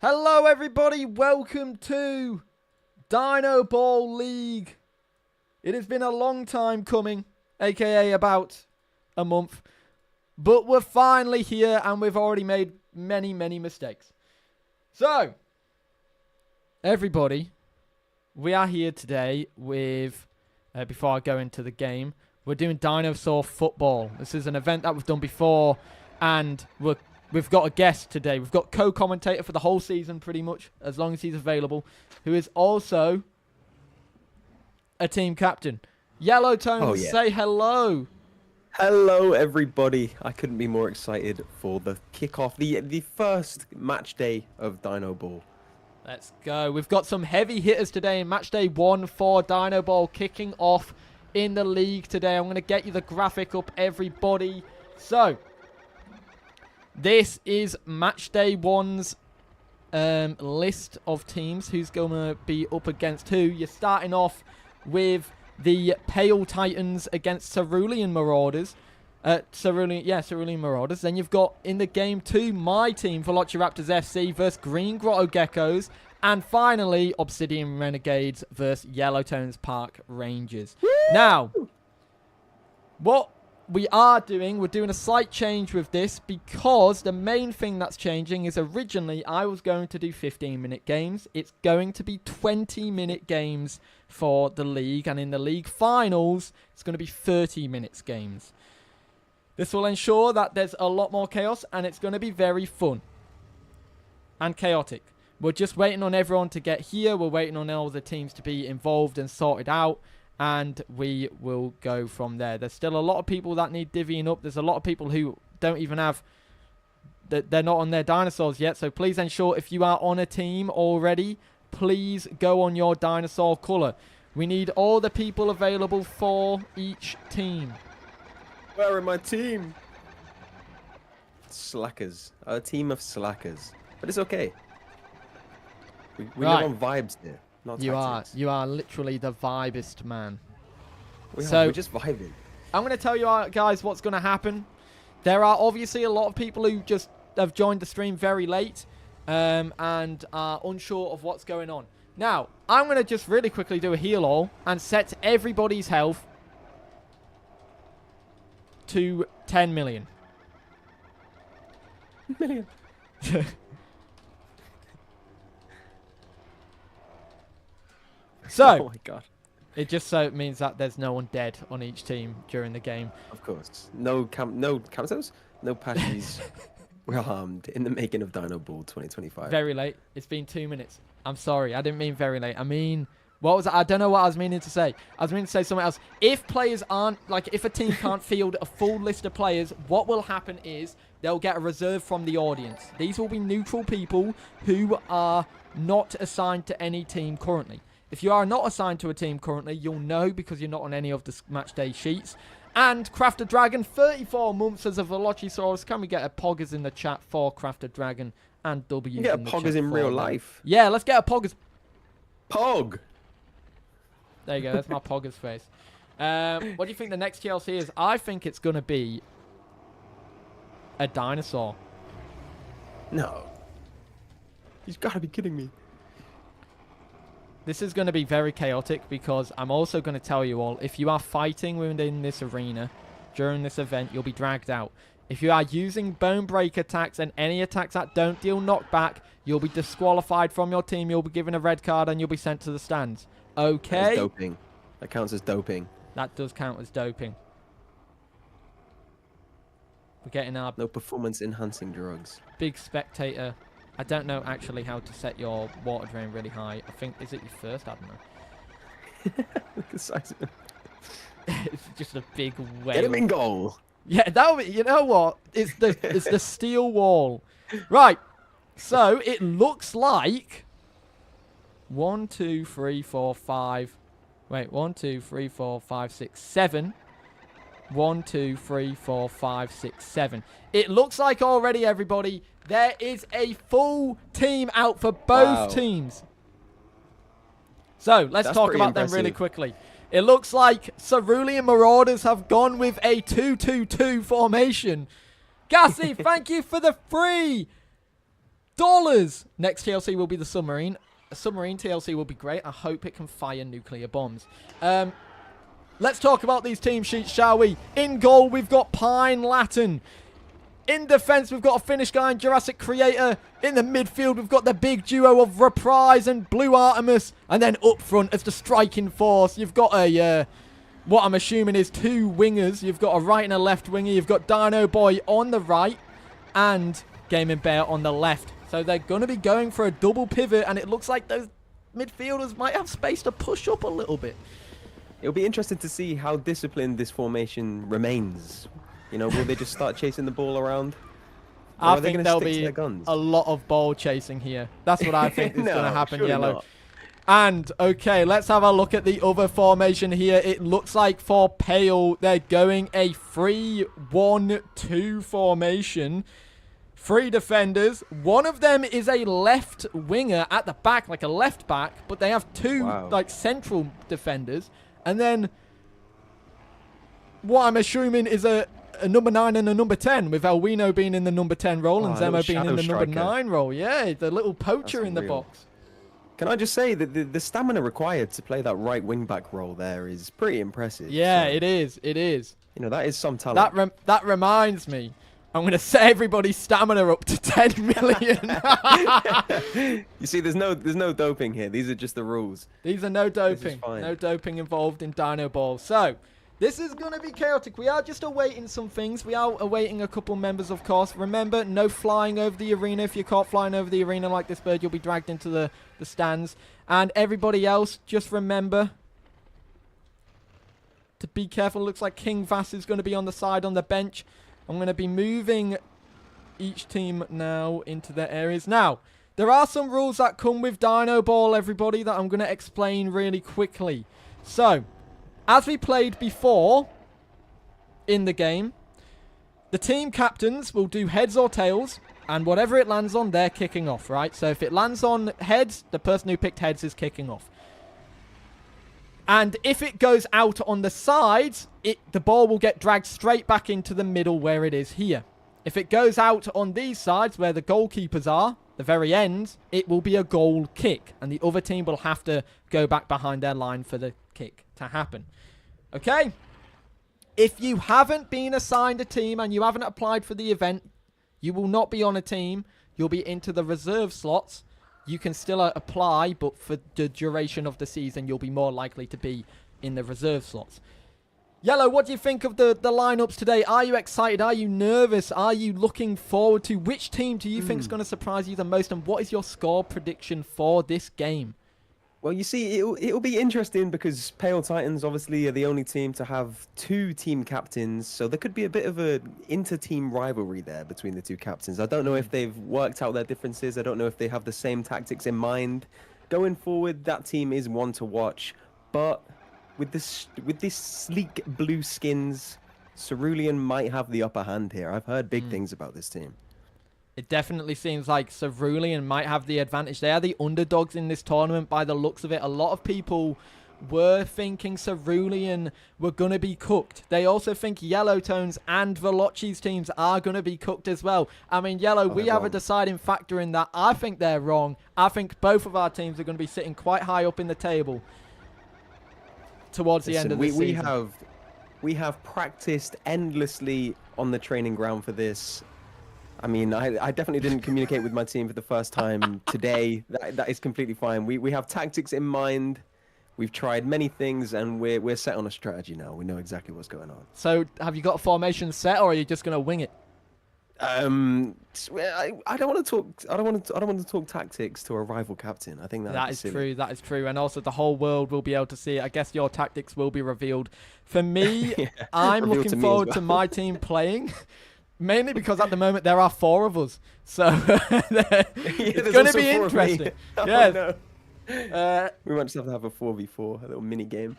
Hello everybody, welcome to Dinoball League. It has been a long time coming, aka about a month, but we're finally here and we've already made many mistakes. So, everybody, we are here today with, before I go into the game, we're doing Dinosaur Football. This is an event that we've done before and we've got a guest today. We've got co-commentator for the whole season, pretty much, as long as he's available, who is also a team captain. Yellow Tones, say hello. Hello, everybody. I couldn't be more excited for the kickoff, the first match day of Dinoball. Let's go. We've got some heavy hitters today in match day 1 for Dinoball kicking off in the league today. I'm going to get you the graphic up, everybody. So, this is match day 1's list of teams. Who's going to be up against who? You're starting off with the Pale Titans against Cerulean Marauders. Cerulean Marauders. Then you've got in the game 2 my team, Velocci Raptors FC versus Green Grotto Geckos. And finally, Obsidian Renegades versus Yellowtones Park Rangers. Woo! Now, what we are doing, we're doing a slight change with this because the main thing that's changing is originally I was going to do 15-minute games. It's going to be 20-minute games for the league, and in the league finals, it's going to be 30 minutes games. This will ensure that there's a lot more chaos, and it's going to be very fun and chaotic. We're just waiting on everyone to get here. We're waiting on all the teams to be involved and sorted out. And we will go from there. There's still a lot of people that need divvying up. There's a lot of people who don't even have... They're not on their dinosaurs yet. So please ensure if you are on a team already, please go on your dinosaur colour. We need all the people available for each team. Where are my team? Slackers. A team of slackers. But it's okay. We live on vibes here. You are literally the vibest man. We're just vibing. I'm going to tell you guys what's going to happen. There are obviously a lot of people who just have joined the stream very late and are unsure of what's going on. Now, I'm going to just really quickly do a heal all and set everybody's health to 10 million. Million. So, oh my God. It just so means that there's no one dead on each team during the game. Of course. No cameos, no patches. We're harmed in the making of Dinoball 2025. Very late. It's been 2 minutes. I'm sorry. I didn't mean very late. I mean, what was it? I don't know what I was meaning to say. I was meaning to say something else. If players aren't, like, if a team can't field a full list of players, what will happen is they'll get a reserve from the audience. These will be neutral people who are not assigned to any team currently. If you are not assigned to a team currently, you'll know because you're not on any of the match day sheets. And Crafted Dragon, 34 months as a Velocci. Can we get a poggers in the chat for Crafted Dragon and W? You get a poggers in real life. Yeah, let's get a poggers. Pog. There you go. That's my poggers face. What do you think the next TLC is? I think it's going to be a dinosaur. No. You've got to be kidding me. This is going to be very chaotic because I'm also going to tell you all, if you are fighting within this arena during this event, you'll be dragged out. If you are using bone break attacks and any attacks that don't deal knockback, you'll be disqualified from your team. You'll be given a red card and you'll be sent to the stands. Okay? That's doping. That counts as doping. That does count as doping. We're getting our... No performance-enhancing drugs. Big spectator... I don't know actually how to set your water drain really high. I think, is it your first? I don't know. Look at the size of him. It's just a big whale. Get him in goal. Yeah, that would be, you know what? It's the steel wall. Right. So it looks like 1, 2, 3, 4, 5. Wait, 1, 2, 3, 4, 5, 6, 7. 1, 2, 3, 4, 5, 6, 7. It looks like already, everybody, there is a full team out for both teams. So, let's talk about them really quickly. It looks like Cerulean Marauders have gone with a 2-2-2 formation. Gassy, thank you for the free Next TLC will be the submarine. A submarine TLC will be great. I hope it can fire nuclear bombs. Let's talk about these team sheets, shall we? In goal, we've got Pine Latin. In defense, we've got a Finnish guy in Jurassic Creator. In the midfield, we've got the big duo of Reprise and Blue Artemis. And then up front as the striking force, you've got a, what I'm assuming is 2 wingers. You've got a right and a left winger. You've got Dino Boy on the right and Gaming Bear on the left. So they're going to be going for a double pivot, and it looks like those midfielders might have space to push up a little bit. It'll be interesting to see how disciplined this formation remains. You know, will they just start chasing the ball around? I think there'll be a lot of ball chasing here. That's what I think is going to happen, Yellow. Not. And, okay, let's have a look at the other formation here. It looks like for Pale, they're going a 3-1-2 formation. 3 defenders. One of them is a left winger at the back, like a left back, but they have 2 like central defenders. And then what I'm assuming is a number 9 and a number 10, with Elwino being in the number 10 role and Zemo being in the number 9 role. Yeah, the little poacher in the box. Can I just say that the stamina required to play that right wing back role there is pretty impressive. Yeah, so, it is. It is. You know, that is some talent. That reminds me. I'm going to set everybody's stamina up to 10 million. You see, there's no doping here. These are just the rules. These are no doping. No doping involved in Dinoball. So, this is going to be chaotic. We are just awaiting some things. We are awaiting a couple members, of course. Remember, no flying over the arena. If you're caught flying over the arena like this bird, you'll be dragged into the stands. And everybody else, just remember to be careful. Looks like King Vass is going to be on the side on the bench. I'm going to be moving each team now into their areas. Now, there are some rules that come with Dinoball, everybody, that I'm going to explain really quickly. So, as we played before in the game, the team captains will do heads or tails, and whatever it lands on, they're kicking off, right? So if it lands on heads, the person who picked heads is kicking off. And if it goes out on the sides, the ball will get dragged straight back into the middle where it is here. If it goes out on these sides where the goalkeepers are, the very end, it will be a goal kick. And the other team will have to go back behind their line for the kick to happen. Okay? If you haven't been assigned a team and you haven't applied for the event, you will not be on a team. You'll be into the reserve slots. You can still apply, but for the duration of the season, you'll be more likely to be in the reserve slots. Yellow, what do you think of the lineups today? Are you excited? Are you nervous? Are you looking forward to? Which team do you think is going to surprise you the most? And what is your score prediction for this game? Well, you see, it'll be interesting because Pale Titans obviously are the only team to have 2 team captains, so there could be a bit of a inter-team rivalry there between the 2 captains. I don't know if they've worked out their differences. I don't know if they have the same tactics in mind. Going forward, that team is one to watch, but with this sleek blue skins, Cerulean might have the upper hand here. I've heard big things about this team. It definitely seems like Cerulean might have the advantage. They are the underdogs in this tournament by the looks of it. A lot of people were thinking Cerulean were going to be cooked. They also think Yellowtones and Velocci's teams are going to be cooked as well. I mean, Yellow, we have a deciding factor in that. I think they're wrong. I think both of our teams are going to be sitting quite high up in the table towards the end of the season. We have practiced endlessly on the training ground for this. I mean, I definitely didn't communicate with my team for the first time today. That is completely fine. We have tactics in mind. We've tried many things, and we're set on a strategy now. We know exactly what's going on. So, have you got a formation set, or are you just going to wing it? I don't want to talk. I don't want to talk tactics to a rival captain. I think that is true. That is true, and also the whole world will be able to see it. I guess your tactics will be revealed. For me, yeah, I'm looking forward to my team playing. Mainly because at the moment there are 4 of us, so it's going to be interesting. Oh, yes. No. We might just have a 4v4, a little mini game.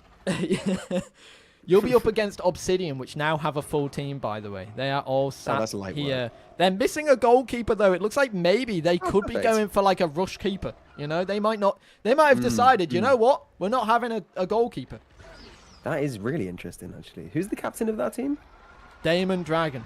You'll be up against Obsidian, which now have a full team, by the way. They are all sat here. They're missing a goalkeeper, though. It looks like maybe they could be going for like a rush keeper. You know, they might not. They might have decided, you know what? We're not having a goalkeeper. That is really interesting, actually. Who's the captain of that team? Damon Dragon.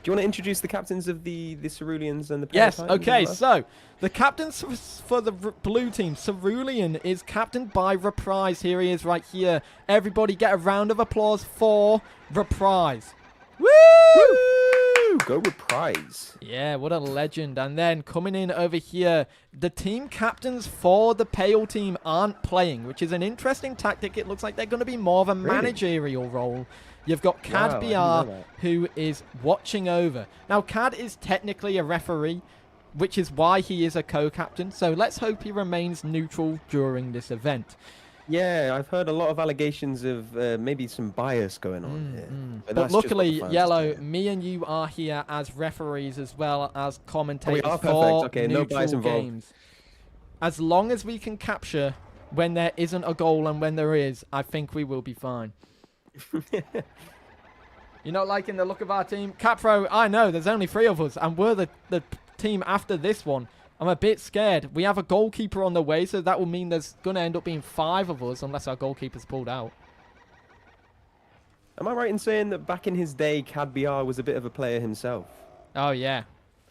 Do you want to introduce the captains of the Ceruleans and the Yes, Palatines okay, as well? so the captains for the blue team, Cerulean is captained by Reprise. Here he is right here. Everybody get a round of applause for Reprise. Woo! Woo! Go Reprise. Yeah, what a legend. And then coming in over here, the team captains for the Pale team aren't playing, which is an interesting tactic. It looks like they're going to be more of a managerial role. You've got Cad Wow, I didn't know BR, that. who is watching over. Now, Cad is technically a referee, which is why he is a co-captain. So let's hope he remains neutral during this event. Yeah, I've heard a lot of allegations of maybe some bias going on here. But that's just what the luckily, fans are Yellow, saying. me and you are here as referees as well as commentators are perfect. for Okay, no bias neutral involved. games. As long as we can capture when there isn't a goal and when there is, I think we will be fine. You're not liking the look of our team? Capro, I know, there's only 3 of us, and we're the team after this one. I'm a bit scared. We have a goalkeeper on the way, so that will mean there's going to end up being 5 of us, unless our goalkeeper's pulled out. Am I right in saying that back in his day, Cad BR was a bit of a player himself? Oh, yeah.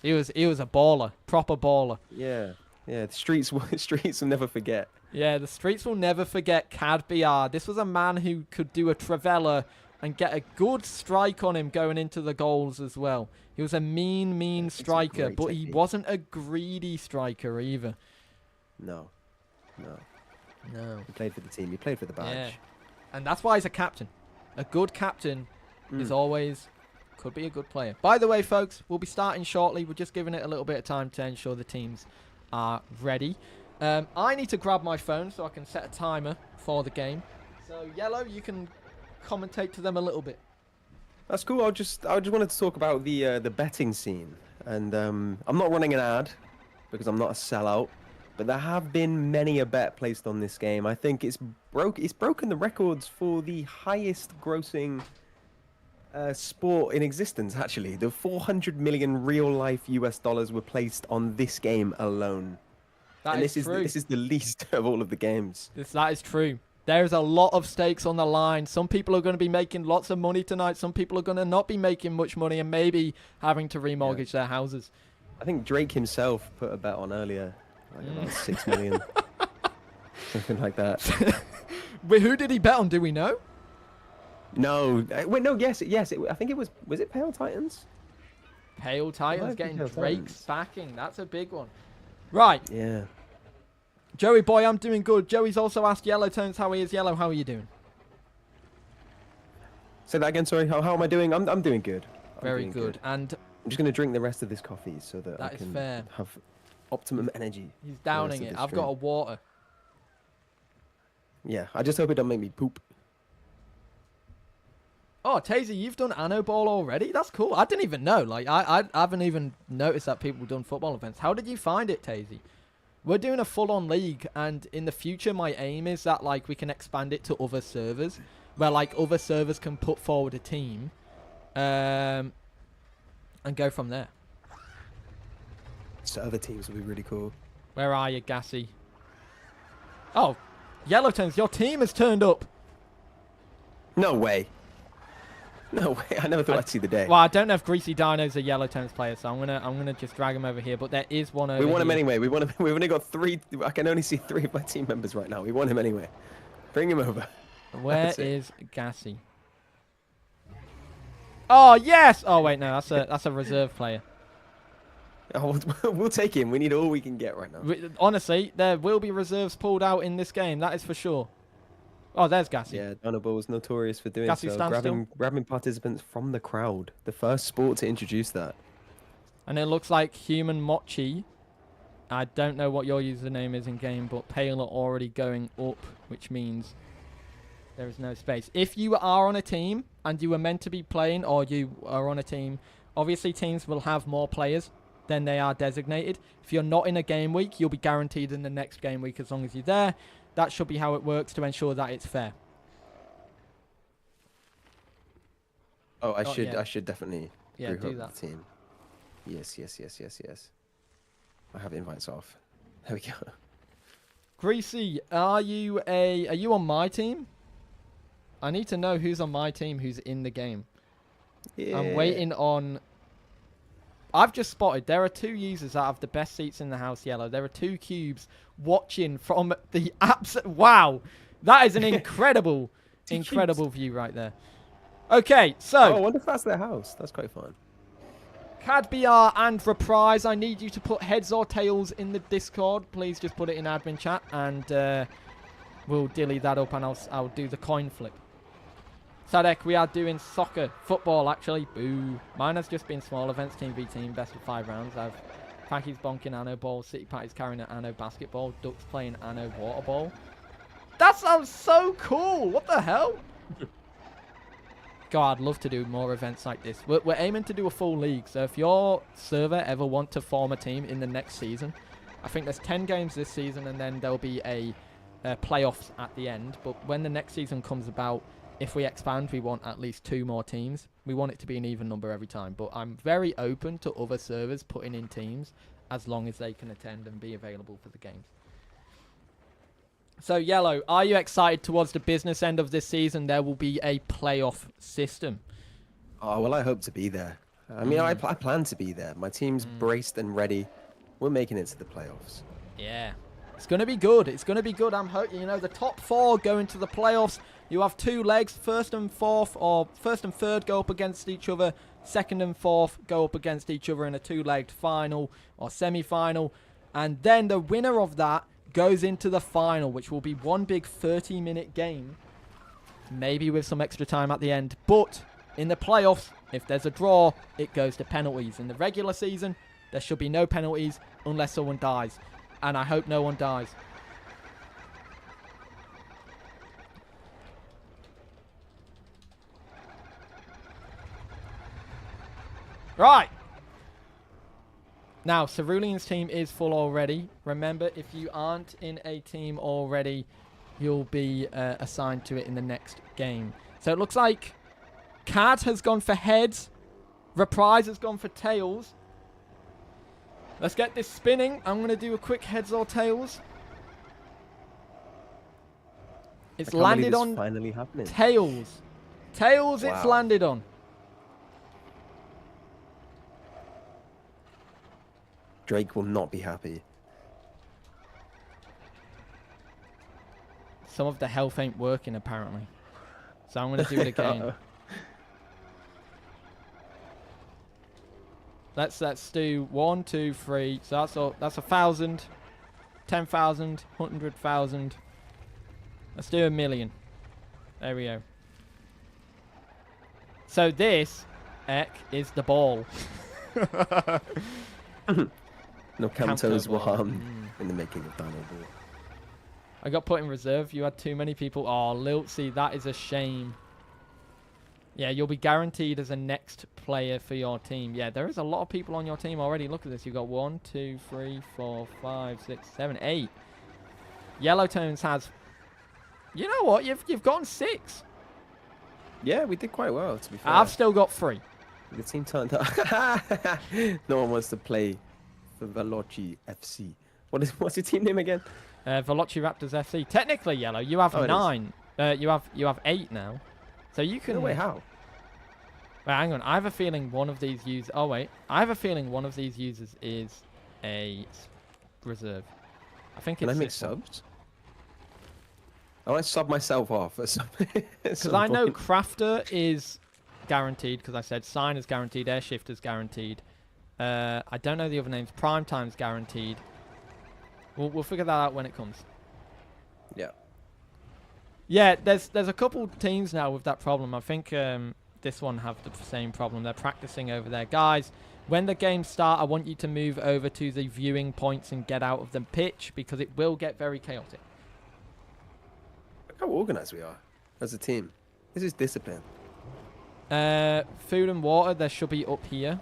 He was a baller. Proper baller. Yeah, yeah. The streets will never forget. Yeah, the streets will never forget Cad BR. This was a man who could do a Travella and get a good strike on him going into the goals as well. He was a mean striker, great but he technique. wasn't a greedy striker either. No. No. He played for the team. He played for the badge. Yeah. And that's why he's a captain. A good captain is always... could be a good player. By the way, folks, we'll be starting shortly. We're just giving it a little bit of time to ensure the teams are ready. I need to grab my phone so I can set a timer for the game. So, Yellow, you can commentate to them a little bit. That's cool. I just wanted to talk about the betting scene, and I'm not running an ad because I'm not a sellout, but there have been many a bet placed on this game. I think it's broken the records for the highest grossing sport in existence. Actually, the 400 million real life US dollars were placed on this game alone. That is this true. is the least of all of the games. That is true. There's a lot of stakes on the line. Some people are going to be making lots of money tonight. Some people are going to not be making much money and maybe having to remortgage their houses. I think Drake himself put a bet on earlier, like about 6 million, something like that. Wait, who did he bet on? Do we know? No, wait, no, yes. I think it was it Pale Titans? Pale Titans might be getting Pale Drake's Titans. backing. That's a big one. Right. Yeah. Joey boy, I'm doing good. Joey's also asked Yellow Tones how he is. Yellow, how are you doing? Say that again, sorry. How am I doing? I'm doing good. I'm Very doing good. And I'm just going to drink the rest of this coffee so that I That is can fair. have optimum energy. he's the rest downing of it. this I've got a drink. water. Yeah, I just hope it don't make me poop. Oh, Taser, you've done Anno Ball already? That's cool. I didn't even know. Like, I haven't even noticed that people have done football events. How did you find it, Taser? We're doing a full-on league, and in the future, my aim is that, like, we can expand it to other servers, where, like, other servers can put forward a team, and go from there. So other teams will be really cool. Where are you, Gassy? Oh, Yellowtones, your team has turned up. No way. No way. I never thought I'd see the day. Well, I don't know if Greasy Dino's a Yellowtones player, so I'm gonna just drag him over here. But there is one over We want him here. anyway. We want him. We've only got 3. I can only see 3 of my team members right now. We want him anyway. Bring him over. Where That's it. is Gassy? Oh yes! Oh wait, no, that's a reserve player. Oh, we'll take him. We need all we can get right now. Honestly, there will be reserves pulled out in this game. That is for sure. Oh, there's Gassy. Yeah, Dinoball was notorious for doing Gassy, so, stand grabbing participants from the crowd. The first sport to introduce that. And it looks like Human Mochi. I don't know what your username is in game, but Pale are already going up, which means there is no space. If you are on a team and you were meant to be playing, or you are on a team, obviously teams will have more players than they are designated. If you're not in a game week, you'll be guaranteed in the next game week as long as you're there. That should be how it works to ensure that it's fair. Oh, I yeah. should definitely Yeah, group do up that. the team. Yes. I have invites off. There we go. Greasy, are you on my team? I need to know who's on my team who's in the game. Yeah. I'm waiting on I've just spotted there are 2 users that have the best seats in the house, Yellow. There are 2 cubes watching from the absolute... Wow. That is an incredible, incredible view right there. Okay, so... Oh, I wonder if that's their house. That's quite fun. CAD BR and Reprise, I need you to put heads or tails in the Discord. Please just put it in admin chat, and we'll dilly that up, and I'll do the coin flip. Sadek, we are doing soccer, football actually. Boo. Mine has just been small events, team v team, best of 5 rounds. I've Packy's bonking Anno ball, City Patty's carrying an Anno basketball, Ducks playing Anno water ball. That sounds so cool. What the hell? God, I'd love to do more events like this. We're aiming to do a full league, so if your server ever want to form a team in the next season, I think there's 10 games this season, and then there'll be a playoffs at the end. But when the next season comes about, if we expand, we want at least 2 more teams. We want it to be an even number every time. But I'm very open to other servers putting in teams as long as they can attend and be available for the games. So, Yellow, are you excited towards the business end of this season? There will be a playoff system. Oh, well, I hope to be there. I mean, I plan to be there. My team's braced and ready. We're making it to the playoffs. Yeah. It's going to be good. It's going to be good. I'm hoping, you know, the top 4 go into the playoffs. You have 2 legs. First and third go up against each other. Second and fourth go up against each other in a 2-legged final or semi-final. And then the winner of that goes into the final, which will be one big 30-minute game. Maybe with some extra time at the end. But in the playoffs, if there's a draw, it goes to penalties. In the regular season, there should be no penalties unless someone dies. And I hope no one dies. Right. Now, Cerulean's team is full already. Remember, if you aren't in a team already, you'll be assigned to it in the next game. So it looks like CAD has gone for heads. Reprise has gone for tails. Let's get this spinning. I'm going to do a quick heads or tails. It's landed on finally happening. tails. Tails, wow. It's landed on. Drake will not be happy. Some of the health ain't working, apparently. So I'm going to do it again. Let's do 1, 2, 3. So that's all. That's 1,000, 10,000, 100,000. Let's do 1,000,000. There we go. So this, is the ball. No Cantos were harmed in the making of Dinoball. I got put in reserve. You had too many people. Oh, Liltsy, that is a shame. Yeah, you'll be guaranteed as a next player for your team. Yeah, there is a lot of people on your team already. Look at this. You've got 1, 2, 3, 4, 5, 6, 7, 8. Yellowtones has... You know what? You've gotten 6. Yeah, we did quite well, to be fair. I've still got 3. The team turned up. No one wants to play for Velocci FC. What's your team name again? Velocci Raptors FC. Technically, Yellow, you have 9. You have 8 now. So you can... No way, how? Wait, hang on. I have a feeling one of these users... Oh, wait. I have a feeling one of these users is a reserve. I think it's... Can I make subs? I want to sub myself off. Because I know Crafter is guaranteed, because I said Sign is guaranteed, Airshift is guaranteed. I don't know the other names. Prime Time's guaranteed. We'll figure that out when it comes. Yeah. Yeah, there's a couple teams now with that problem. I think this one have the same problem. They're practicing over there. Guys, when the games start, I want you to move over to the viewing points and get out of the pitch, because it will get very chaotic. Look how organized we are as a team. This is discipline. Food and water, there should be up here.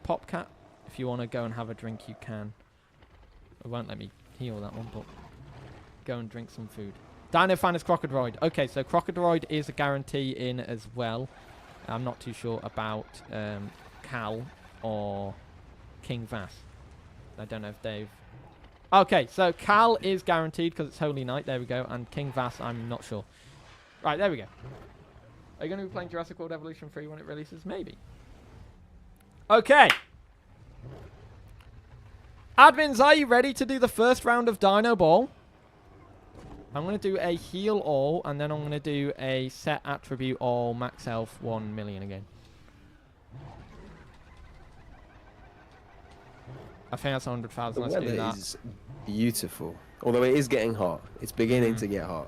Popcat, if you want to go and have a drink, you can. It won't let me heal that one, but go and drink some food. Dino fan is Crocodroid. Okay, so Crocodroid is a guarantee in as well. I'm not too sure about Cal or King Vass. I don't know if they've... Okay, so Cal is guaranteed because it's Holy Night. There we go. And King Vass, I'm not sure. Right, there we go. Are you going to be playing Jurassic World Evolution 3 when it releases? Maybe. Okay. Admins, are you ready to do the first round of Dinoball? I'm going to do a heal all, and then I'm going to do a set attribute all, max health 1 million again. I think that's 100,000. Let's do that. That is beautiful. Although it is getting hot. It's beginning to get hot.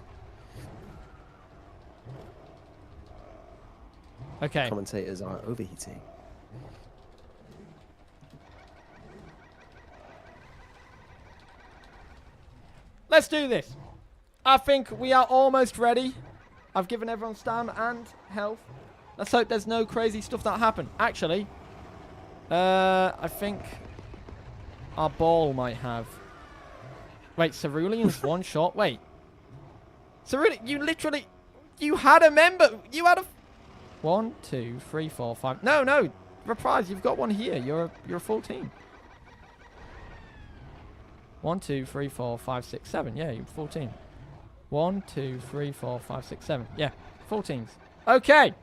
Okay. Commentators are overheating. Let's do this. I think we are almost ready. I've given everyone stam and health. Let's hope there's no crazy stuff that happened. Actually, I think our ball might have... Wait, Cerulean's one shot. Wait. Cerulean, you literally... You had a member. You had a... 1, 2, 3, 4, 5. No. Reprise, you've got one here. You're a full team. 1, 2, 3, 4, 5, 6, 7. Yeah, you're full team. 1, 2, 3, 4, 5, 6, 7. Yeah, full teams. Okay.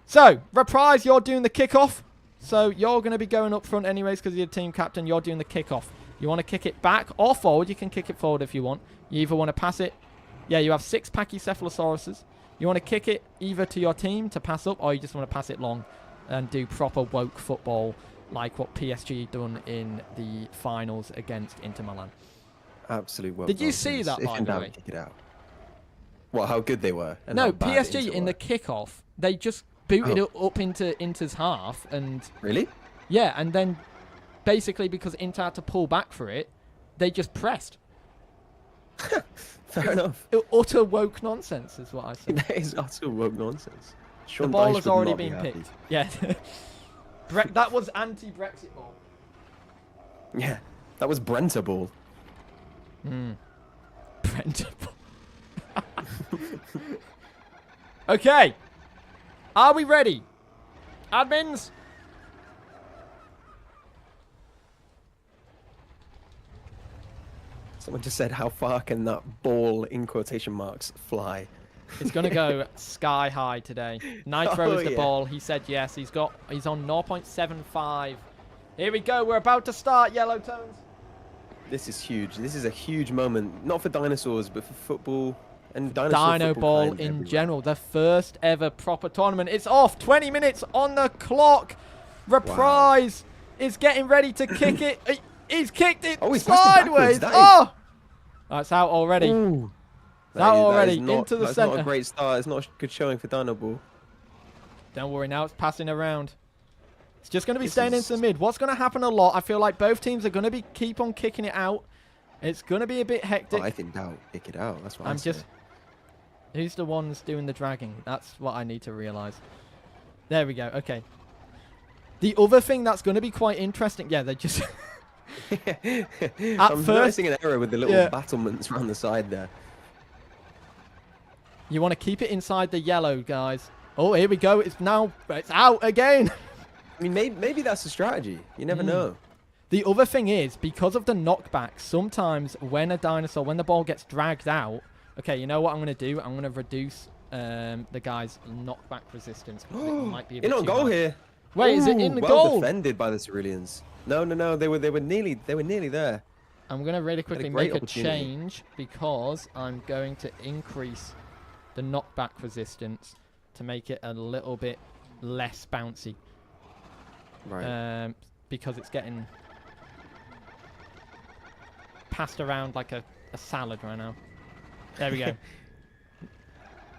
So, Reprise, you're doing the kickoff. So, you're going to be going up front anyways because you're team captain. You're doing the kickoff. You want to kick it back or forward. You can kick it forward if you want. You either want to pass it. Yeah, you have 6 Pachycephalosauruses. You want to kick it either to your team to pass up, or you just want to pass it long and do proper woke football like what PSG done in the finals against Inter Milan. Absolute woke. Did you see that, by the way? Kick it out. What, how good they were? And no, how bad PSG Inter in were. the kickoff, they just booted it up into Inter's half. And Really? yeah, and then basically because Inter had to pull back for it, they just pressed. Fair enough. Utter woke nonsense is what I said. That is utter woke nonsense. The Sean ball Dyche has would already not be been happy. picked. Yeah. That was anti-Brexit ball. Yeah, that was Brenta ball. Brent ball. Okay. Are we ready? Admins? Someone just said, how far can that ball, in quotation marks, fly? It's going to go sky high today. Nitro Oh, is the yeah. ball. He said yes. He's on 0.75. Here we go. We're about to start, Yellow Tones. This is huge. This is a huge moment, not for dinosaurs, but for football and dinosaur football Dinoball kind in everywhere. general. The first ever proper tournament. It's off. 20 minutes on the clock. Reprise is getting ready to kick it. He's kicked it Oh, he's pressed it sideways. backwards. Oh! That's out already. Ooh. It's out already. is not, Into the that's centre. not a great start. It's not a good showing for Dinoball. Don't worry, now it's passing around. It's just going to be This staying is- into the mid. What's going to happen a lot, I feel like both teams are going to be keep on kicking it out. It's going to be a bit hectic. Oh, I think doubt. Kick it out. That's what I'm I say. just... Who's the ones doing the dragging? That's what I need to realise. There we go. Okay. The other thing that's going to be quite interesting... Yeah, they just... I'm first- noticing an error with the little Yeah. battlements around the side there. You want to keep it inside the yellow, guys. Oh, here we go. It's out again. I mean, maybe that's a strategy. You never know. The other thing is, because of the knockback, sometimes when the ball gets dragged out, okay, you know what I'm going to do? I'm going to reduce the guy's knockback resistance. 'Cause it might be a bit In on too goal high. here. Wait, is it Ooh, in the well goal? defended by the Ceruleans. No. They were nearly there. I'm going to really quickly great make a opportunity. change because I'm going to increase the knockback resistance to make it a little bit less bouncy. Right. Because it's getting passed around like a salad right now. There we go.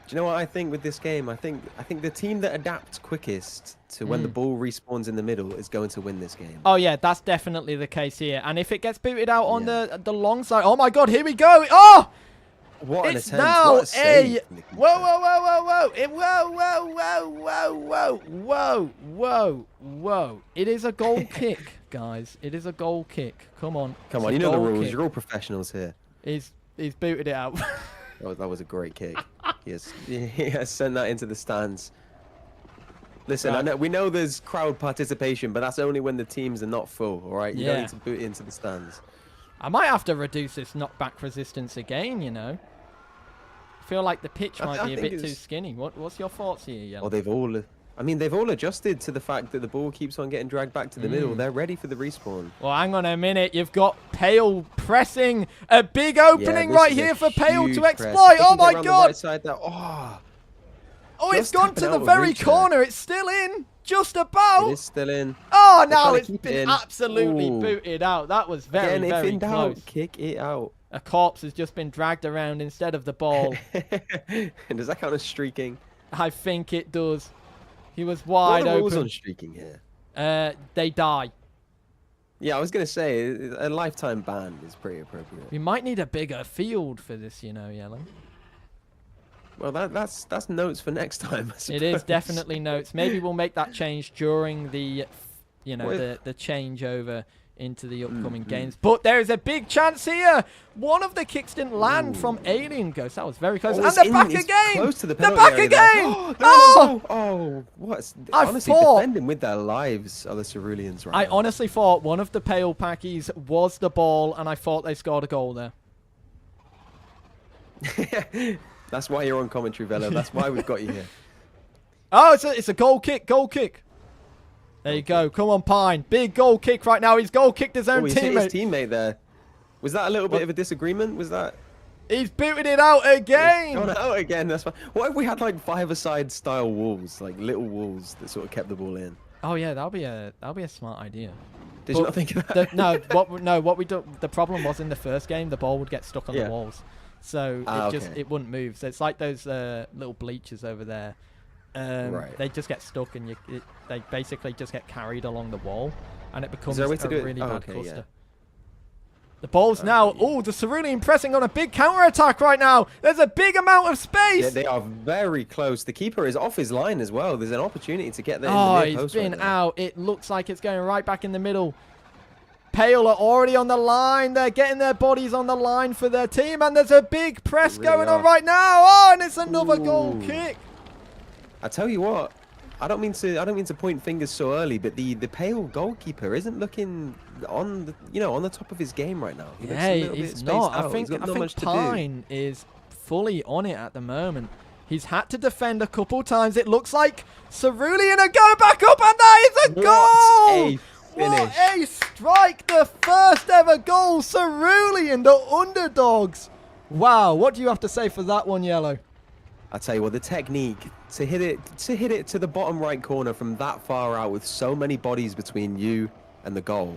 Do you know what I think with this game? I think the team that adapts quickest to when the ball respawns in the middle is going to win this game. Oh yeah, that's definitely the case here. And if it gets booted out on Yeah. the long side, oh my god, here we go! Oh, What an it's attempt! now What a save from the keeper. whoa, whoa! It is a goal kick, guys. It is a goal kick. Come on. Come It's on, a you know the goal rules. kick. You're all professionals here. He's booted it out. That was a great kick. He has sent that into the stands. Listen, Right. we know there's crowd participation, but that's only when the teams are not full. All right, you don't Yeah. need to boot it into the stands. I might have to reduce this knockback resistance again, you know. I feel like the pitch I might be a think bit too it's- skinny. What's your thoughts here, Yellow? Or they've all I mean, they've all adjusted to the fact that the ball keeps on getting dragged back to the middle. They're ready for the respawn. Well, hang on a minute. You've got Pale pressing a big opening right here for Pale to exploit. Oh my god! Right side there. Oh, it's gone to the very corner. It's still in. Just about. It is still in. Oh, now it's been absolutely booted out. That was very, Again, very if in close. doubt, kick it out. A corpse has just been dragged around instead of the ball. Does that count as streaking? I think it does. He was wide What are the rules open. on streaking here? They die. Yeah, I was going to say, a lifetime ban is pretty appropriate. We might need a bigger field for this, you know, Yellow. Well, that's notes for next time, I suppose. It is definitely notes. Maybe we'll make that change during the, you know, the changeover into the upcoming games. But there is a big chance here. One of the kicks didn't land from Alien Ghost. That was very close. And the back again. Close to the back area again. Oh, what? Honestly, thought, defending with their lives are the Ceruleans right I now. honestly thought one of the Pale Packies was the ball, and I thought they scored a goal there. That's why you're on commentary, Velo. That's why we've got you here. Oh, it's a goal kick. Goal kick. There you go. Come on, Pine. Big goal kick right now. He's goal kicked his own He's hit teammate. his teammate there. Was that a little bit of a disagreement? Was that? He's booted it out again. Gone out again. That's fine. What if we had like five-a-side style walls, like little walls that sort of kept the ball in? Oh yeah, that'll be a smart idea. Did you not think of that? What we do. The problem was in the first game, the ball would get stuck on the walls, so it wouldn't move. So it's like those little bleachers over there. Right. They just get stuck, and they basically just get carried along the wall, and it becomes a a way to do it? really Oh, bad okay, cluster. yeah. The ball's now. Oh, the Cerulean pressing on a big counter attack right now. There's a big amount of space. Yeah, they are very close. The keeper is off his line as well. There's an opportunity to get there. Oh, in the near he's post been right now. out. It looks like it's going right back in the middle. Pale are already on the line. They're getting their bodies on the line for their team, and there's a big press going on right now. Oh, and it's another goal kick. I tell you what, I don't mean to point fingers so early, but the Pale goalkeeper isn't looking on the top of his game right now. He looks a little bit he's spaced not. out. I think much to do. Pine is fully on it at the moment. He's had to defend a couple times. It looks like Cerulean are going back up, and that is a goal! What a strike! The first ever goal, Cerulean, the underdogs. Wow, what do you have to say for that one, Yellow? I tell you what, the technique to hit it to the bottom right corner from that far out with so many bodies between you and the goal.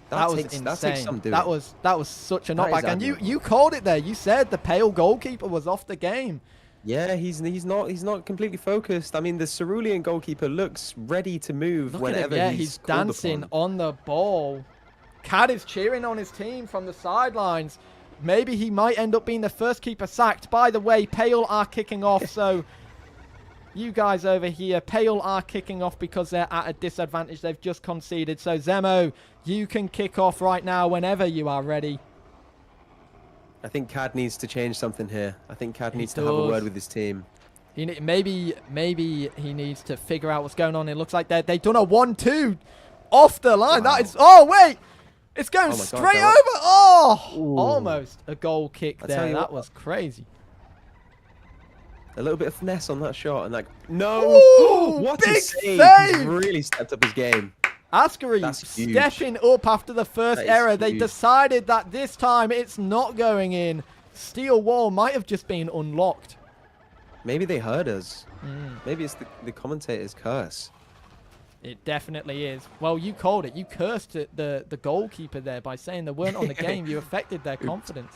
That was insane. insane. That takes some doing. That was such a knockback, and you called it there. You said the Pale goalkeeper was off the game. Yeah, he's not completely focused. I mean, the Cerulean goalkeeper looks ready to move whenever he's dancing upon. on the ball. Cad is cheering on his team from the sidelines. Maybe he might end up being the first keeper sacked. By the way, Pale are kicking off, so you guys over here, Pale are kicking off because they're at a disadvantage. They've just conceded. So Zemo, you can kick off right now whenever you are ready. I think Cad needs to change something here. I think Cad needs to have a word with his team. Maybe he needs to figure out what's going on. It looks like they've done a 1-2 off the line. Wow. That is. Oh wait, it's going straight God, over. Oh, almost a goal kick there. That was crazy. A little bit of finesse on that shot, and like no, ooh, what big a save! save! He's really stepped up his game. Ascari stepping up after the first error. They decided that this time it's not going in. Steel wall might have just been unlocked. Maybe they heard us. Maybe it's the commentator's curse. It definitely is. Well, you called it. You cursed the goalkeeper there by saying they weren't on the game. You affected their confidence.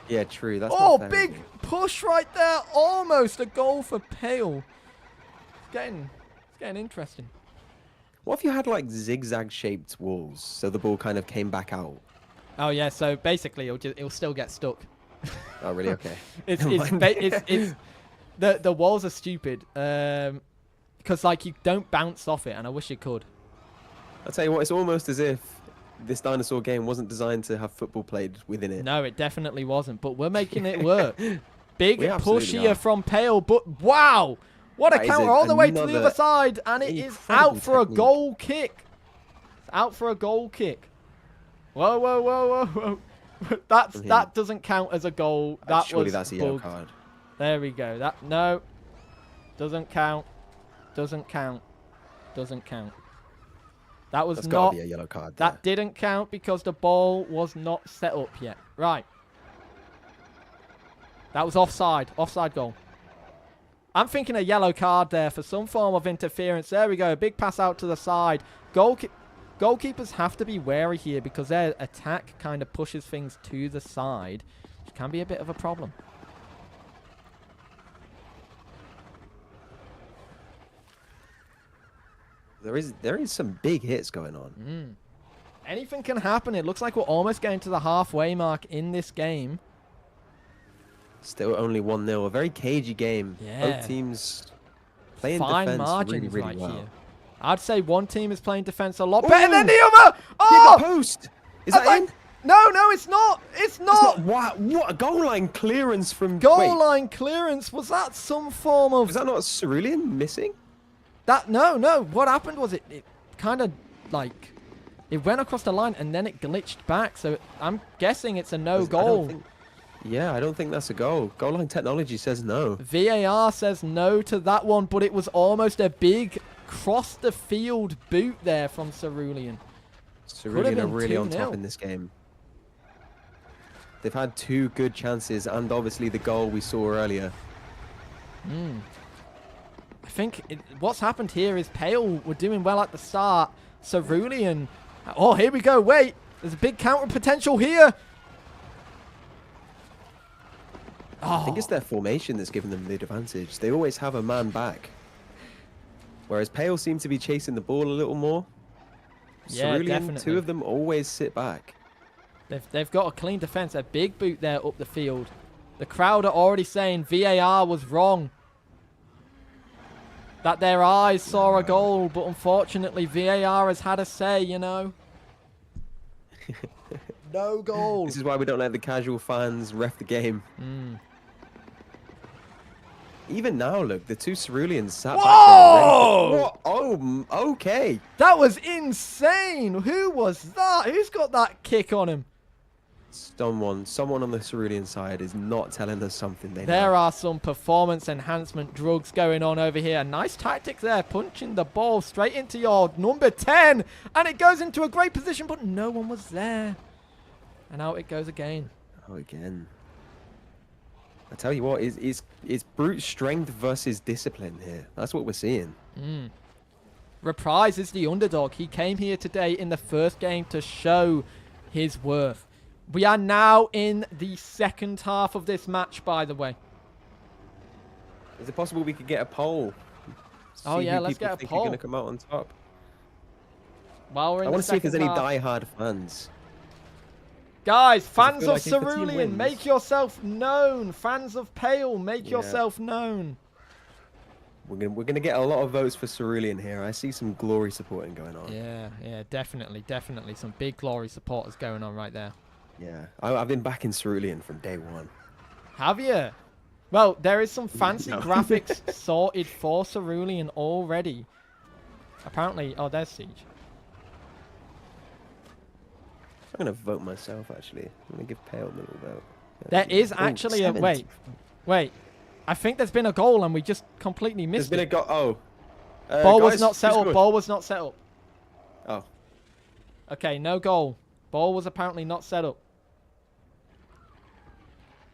Yeah, true. That's oh, not fair, big push right there. Almost a goal for Pale. It's getting interesting. What if you had like zigzag-shaped walls, so the ball kind of came back out? Oh yeah. So basically, it'll still get stuck. Oh really? Okay. it's the walls are stupid. Because like you don't bounce off it, and I wish you could. I'll tell you what, it's almost as if this dinosaur game wasn't designed to have football played within it. No, it definitely wasn't, but we're making it work. Big push here are. from Pale, but wow! What a counter all the way to the other side, and it is out for a goal kick. It's out for a goal kick. Whoa, whoa, whoa, whoa, whoa. That doesn't count as a goal. Surely that's a yellow card. There we go. No, doesn't count. Doesn't count. Doesn't count. That was That's not... gotta be a yellow card there. That didn't count because the ball was not set up yet. Right. That was offside. Offside goal. I'm thinking a yellow card there for some form of interference. There we go. Big pass out to the side. Goalkeepers have to be wary here because their attack kind of pushes things to the side, which can be a bit of a problem. There is some big hits going on. Anything can happen. It looks like we're almost getting to the halfway mark in this game. Still only 1-0. A very cagey game. Yeah. Both teams playing Fine defense margins really right well. here. I'd say one team is playing defense a lot better than the other. Hit Oh! the post. Is that in? No, it's not. It's not. What a goal line clearance from... Goal Wait, line clearance. Was that some form of... was that not Cerulean missing? No. What happened was it kind of like... It went across the line and then it glitched back. So I'm guessing it's a no goal. I don't think that's a goal. Goal line technology says no. VAR says no to that one, but it was almost a big cross the field boot there from Cerulean. Cerulean are really on 2-0. top in this game. They've had 2 good chances and obviously the goal we saw earlier. I think what's happened here is Pale were doing well at the start. Cerulean... Oh, here we go. Wait. There's a big counter potential here. I think it's their formation that's given them the advantage. They always have a man back. Whereas Pale seem to be chasing the ball a little more. Yeah, Cerulean, definitely. 2 of them always sit back. They've got a clean defense. A big boot there up the field. The crowd are already saying VAR was wrong. That their eyes saw a goal, but unfortunately VAR has had a say, you know. No goal. This is why we don't let the casual fans ref the game. Even now, look, the 2 Ceruleans sat back there. What? Oh, okay. That was insane. Who was that? Who's got that kick on him? Someone on the Cerulean side is not telling us something they There know. are some performance enhancement drugs going on over here. Nice tactics there, punching the ball straight into your number 10. And it goes into a great position, but no one was there. And out it goes again. Oh, again. I tell you what, it's brute strength versus discipline here. That's what we're seeing. Reprise is the underdog. He came here today in the first game to show his worth. We are now in the second half of this match, by the way. Is it possible we could get a poll? Oh, See yeah, who let's people get a think poll. are going to come out on top. While we're in I want to see if there's any half. die-hard fans. Guys, I fans feel of like if the team Cerulean, wins- make yourself known. Fans of Pale, make Yeah. yourself known. We're gonna get a lot of votes for Cerulean here. I see some glory supporting going on. Yeah, definitely. Some big glory supporters going on right there. Yeah. I've been backing Cerulean from day one. Have you? Well, there is some fancy No. graphics sorted for Cerulean already. Apparently, oh, there's Siege. I'm gonna vote myself actually. I'm gonna give Pale a little vote. There is Oh, actually a 70. wait. I think there's been a goal and we just completely There's missed been a it. goal. Oh. Ball was guys, not set who up. scored? Ball was not set up. Oh. Okay, no goal. Ball was apparently not set up.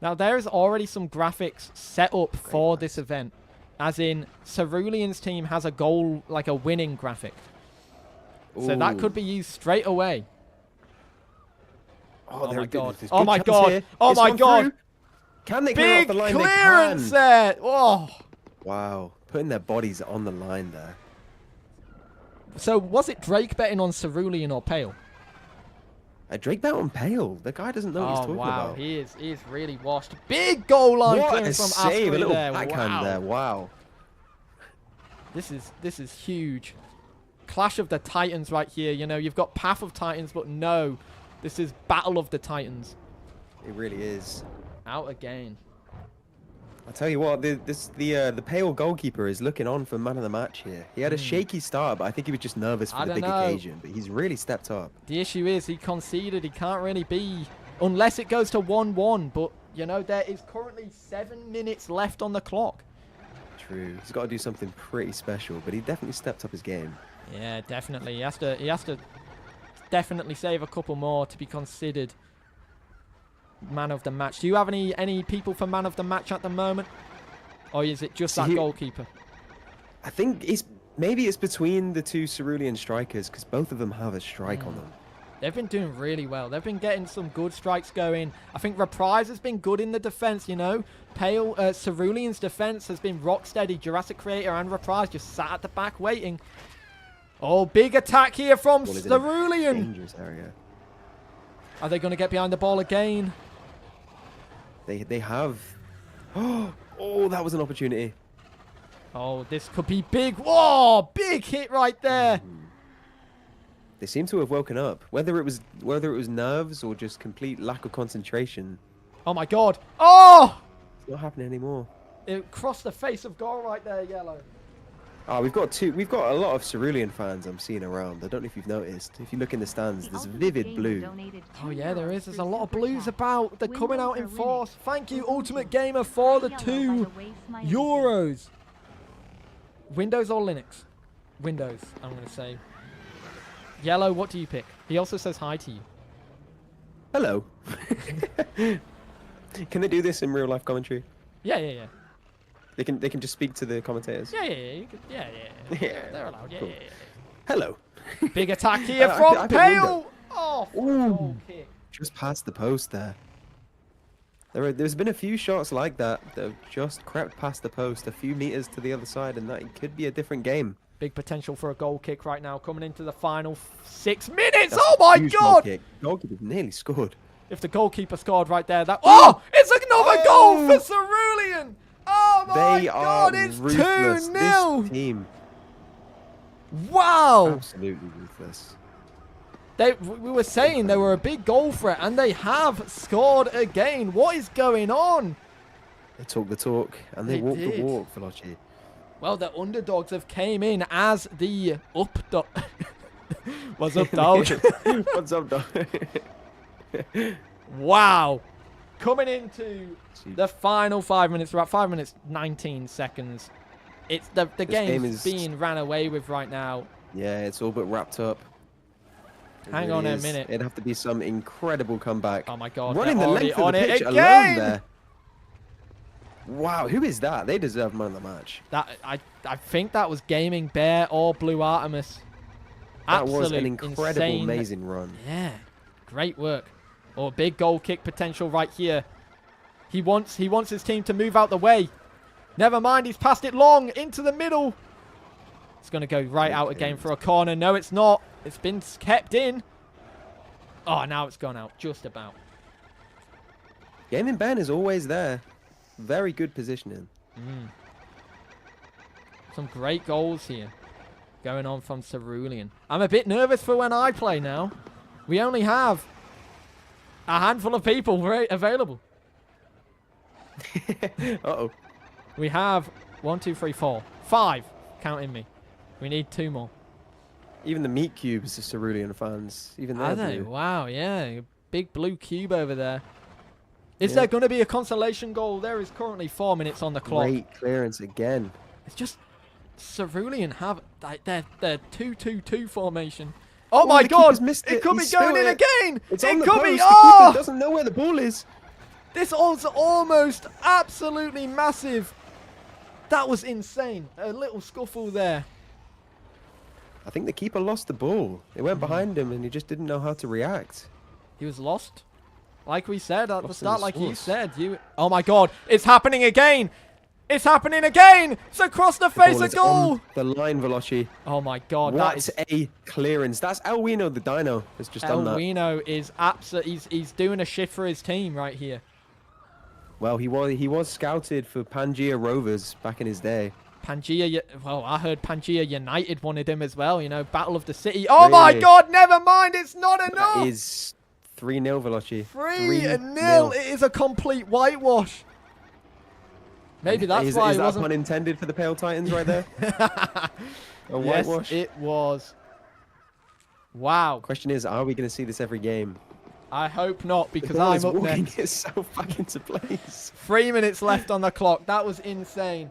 Now, there is already some graphics set up for this event. As in, Cerulean's team has a goal, like a winning graphic. So that Ooh. could be used straight away. Oh, my God. there's Oh good my chance God. here. Oh It's my gone God. through. Can they clear off Big the line? clearance They can. there. Oh. Wow. Putting their bodies on the line there. So, was it Drake betting on Cerulean or Pale? Drake bet on Pale. The guy doesn't know what he's Oh, talking wow. about. He is really washed. Big goal line What a clearance from save. A Asprey little there. backhand Wow. there. Wow. This is huge. Clash of the Titans right here. You know, you've got Path of Titans, but no. This is Battle of the Titans. It really is. Out again. I tell you what, the Pale goalkeeper is looking on for man of the match here. He had a shaky start, but I think he was just nervous for I the don't big know. occasion. But he's really stepped up. The issue is he conceded. He can't really be, unless it goes to 1-1. But, you know, there is currently 7 minutes left on the clock. true. He's got to do something pretty special, but he definitely stepped up his game. Yeah, definitely. He has to definitely save a couple more to be considered man of the match. Do you have any people for man of the match at the moment? Or is it just that goalkeeper? I think maybe it's between the two Cerulean strikers, because both of them have a strike on them. They've been doing really well. They've been getting some good strikes going. I think Reprise has been good in the defense, you know. Cerulean's defense has been rock steady. Jurassic Creator and Reprise just sat at the back waiting. Oh, big attack here from Cerulean. Dangerous area. Are they going to get behind the ball again? They have. Oh, that was an opportunity. Oh, this could be big. Whoa, big hit right there. They seem to have woken up. Whether it was nerves or just complete lack of concentration. Oh my God. Oh! It's not happening anymore. It crossed the face of goal right there, Yellow. Oh, we've got a lot of Cerulean fans I'm seeing around. I don't know if you've noticed. If you look in the stands, there's vivid blue. Oh yeah, there is. There's a lot of blues about. They're coming out in force. Thank you, Ultimate Gamer, for the 2 euros. Windows or Linux? Windows, I'm going to say. Yellow, what do you pick? He also says hi to you. Hello. Can they do this in real life commentary? Yeah. They can just speak to the commentators. Yeah. They're allowed. Yeah. Hello. Big attack here from Pale. Oh, ooh, kick. Just past the post there. There's been a few shots like that have just crept past the post a few meters to the other side, and that could be a different game. Big potential for a goal kick right now, coming into the final 6 minutes. Oh my God! Goalkeeper nearly scored. If the goalkeeper scored right there, that it's another goal for Cerulean. Oh my God! It's 2-0. This team. Wow! Absolutely ruthless. We were saying they were a big goal threat, and they have scored again. What is going on? They talk the talk, and they walk the walk, Velocci. Well, the underdogs have came in as the up-dog. What's up, dog? What's up, dog? Wow. Coming into the final 5 minutes. We're at 5 minutes, 19 seconds. It's the game is being ran away with right now. Yeah, it's all but wrapped up. Hang on a minute. It'd have to be some incredible comeback. Oh, my God. Running the length of the pitch alone there. Wow, who is that? They deserve man of the match. I think that was Gaming Bear or Blue Artemis. That was an incredible, amazing run. Yeah, great work. Oh, big goal kick potential right here. He wants his team to move out the way. Never mind, he's passed it long into the middle. It's going to go right out again for a corner. No, it's not. It's been kept in. Oh, now it's gone out. Just about. Gaming Ben is always there. Very good positioning. Some great goals here going on from Cerulean. I'm a bit nervous for when I play now. We only have a handful of people available. Uh-oh. We have 1, 2, 3, 4, 5. Counting me. We need 2 more. Even the meat cubes are Cerulean fans. Even Are they? Wow, yeah. Big blue cube over there. Is there going to be a consolation goal? There is currently 4 minutes on the clock. Great clearance again. It's just Cerulean have their 2-2-2 formation. Oh my God! It could be going in again! It could be. The Oh! keeper doesn't know where the ball is. This was almost absolutely massive. That was insane. A little scuffle there. I think the keeper lost the ball. It went behind him and he just didn't know how to react. He was lost. Like we said at the start, like you said. Oh my God, it's happening again. It's happening again. It's across the face of goal. The line, Velocci. Oh my God, that's a clearance. That's Elwino, the Dino, has just done that. Elwino is absolutely, he's doing a shift for his team right here. Well, he was scouted for Pangea Rovers back in his day. Pangea, well, I heard Pangea United wanted him as well, you know, Battle of the City. Oh my God, never mind, it's not enough. That is 3-0, Velocci. 3-0. It is a complete whitewash. Maybe that's why it wasn't. Is that pun intended for the Pale Titans right there? A whitewash? Yes, it was. Wow. Question is, are we going to see this every game? I hope not, because I'm up next. It's so back into place. 3 minutes left on the clock. That was insane.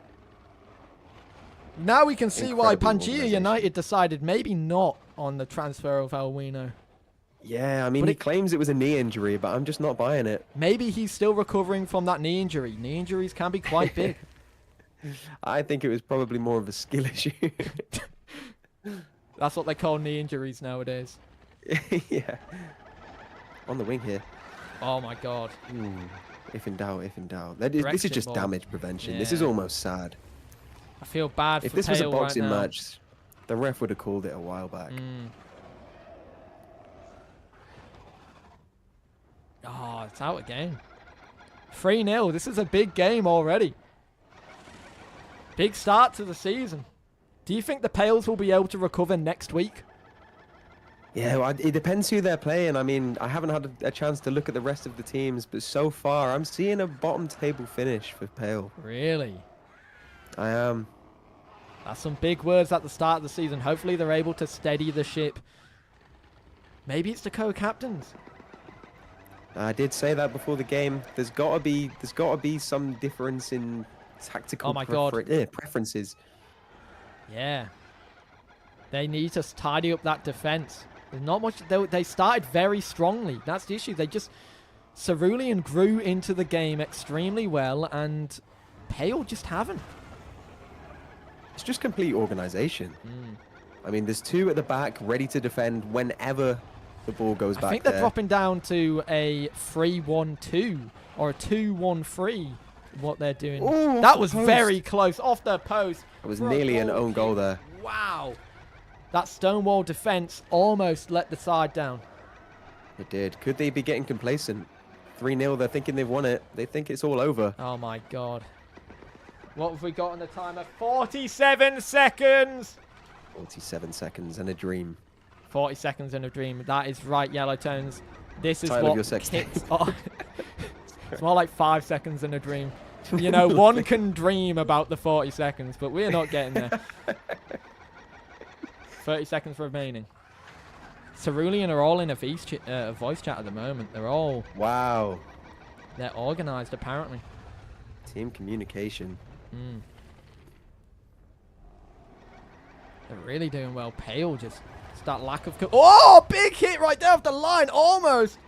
Now we can see why Incredible Pangea organisation. United decided maybe not on the transfer of Elwino. Yeah, I mean, But he claims it was a knee injury, but I'm just not buying it. Maybe he's still recovering from that knee injury. Knee injuries can be quite big. I think it was probably more of a skill issue. That's what they call knee injuries nowadays. Yeah. On the wing here. Oh my god. Ooh, if in doubt, if in doubt. This is Brexit just ball. damage prevention. This is Yeah. almost sad. I feel bad If for this was a Pale boxing right now. match, the ref would have called it a while back. Oh, it's out again. 3-0. This is a big game already. Big start to the season. Do you think the Pales will be able to recover next week? Yeah, well, it depends who they're playing. I mean, I haven't had a chance to look at the rest of the teams, but so far I'm seeing a bottom table finish for Pale. Really? I am. That's some big words at the start of the season. Hopefully they're able to steady the ship. Maybe it's the co-captains. I did say that before the game. There's gotta be some difference in tactical Oh my God. preferences. Yeah. They need to tidy up that defense. There's not much. They started very strongly. That's the issue. Cerulean grew into the game extremely well, and Pale just haven't. It's just complete organization. I mean, there's two at the back ready to defend whenever the ball goes back I think they're there. dropping down to a 3-1-2 or a 2-1-3. What they're doing. Ooh, That off was the post. very close. Off the post. It was for a nearly an goal own goal kick. there. Wow. That Stonewall defense almost let the side down. It did. Could they be getting complacent? 3-0, they're thinking they've won it. They think it's all over. Oh my god. What have we got on the timer? 47 seconds! 47 seconds and a dream. 40 seconds in a dream. That is right, Yellow Tones. This is Title of what your sex tape. kicks off. It's more like 5 seconds in a dream. You know, one can dream about the 40 seconds, but we're not getting there. 30 seconds remaining. Cerulean are all in a voice chat at the moment. They're Wow. they're organized apparently. Team communication. They're really doing well. Pale just that lack of oh, big hit right there off the line, almost.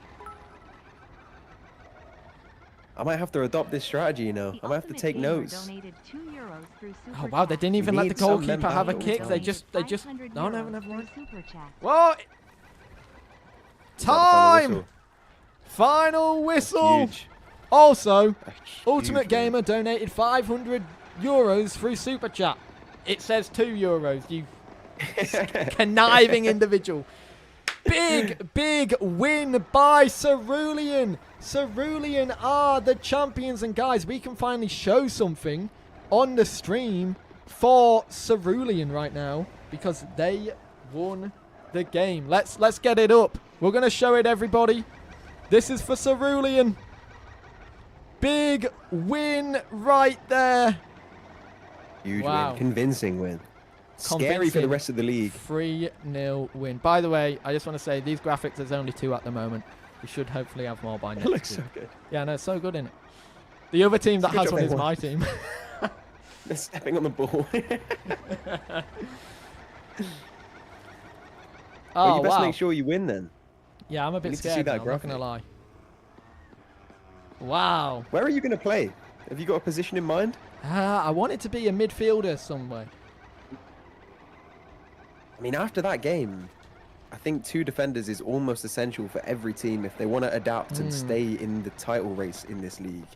I might have to adopt this strategy, you know. I might have to take notes. Oh wow, they didn't even let the need some men goalkeeper have a back. kick. They just no, never mind. What? What? Final Time! whistle. Final whistle. Huge. Also, A Ultimate huge Gamer win. donated €500 through Super Chat. It says €2, you conniving individual. Big win by Cerulean. Cerulean are the champions, and guys, we can finally show something on the stream for Cerulean right now because they won the game. Let's get it up. We're gonna show it, everybody. This is for Cerulean. Big win right there. Huge Wow. win. Convincing win. Scary for the Convincing. rest of the league. 3-0 win. By the way, I just want to say these graphics, there's only 2 at the moment. We should hopefully have more by It next looks week. so good. Yeah, no, it's so good, isn't it? The other team that Good has job one is they won. my team. They're stepping on the ball. Well, Oh, you best wow. make sure you win then. Yeah, I'm a need bit to see scared that now, I'm not going to graphic. lie. Wow. Where are you going to play? Have you got a position in mind? I want it to be a midfielder somewhere. I mean, after that game, I think 2 defenders is almost essential for every team if they want to adapt and stay in the title race in this league.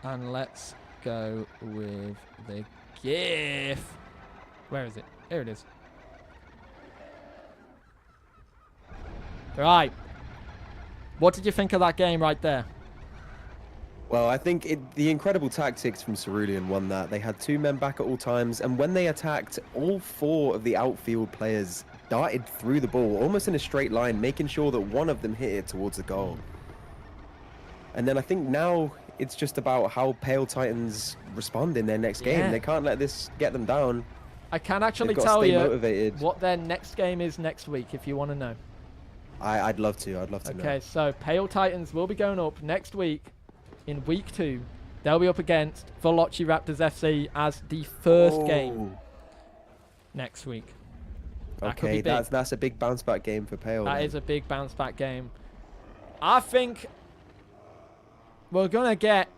And let's go with the GIF. Where is it? Here it is. Right. What did you think of that game right there? Well, I think the incredible tactics from Cerulean won that. They had 2 men back at all times, and when they attacked, all 4 of the outfield players darted through the ball, almost in a straight line, making sure that one of them hit it towards the goal. And then I think now it's just about how Pale Titans respond in their next game. Yeah. They can't let this get them down. I can actually They've got to tell stay you motivated. what their next game is next week if you want to know. I'd love to. I'd love to know. Okay, so Pale Titans will be going up next week in week 2 They'll be up against Velocci Raptors FC as the first game next week. Okay, that's a big bounce back game for Pale. That is a big bounce back game. I think we're going to get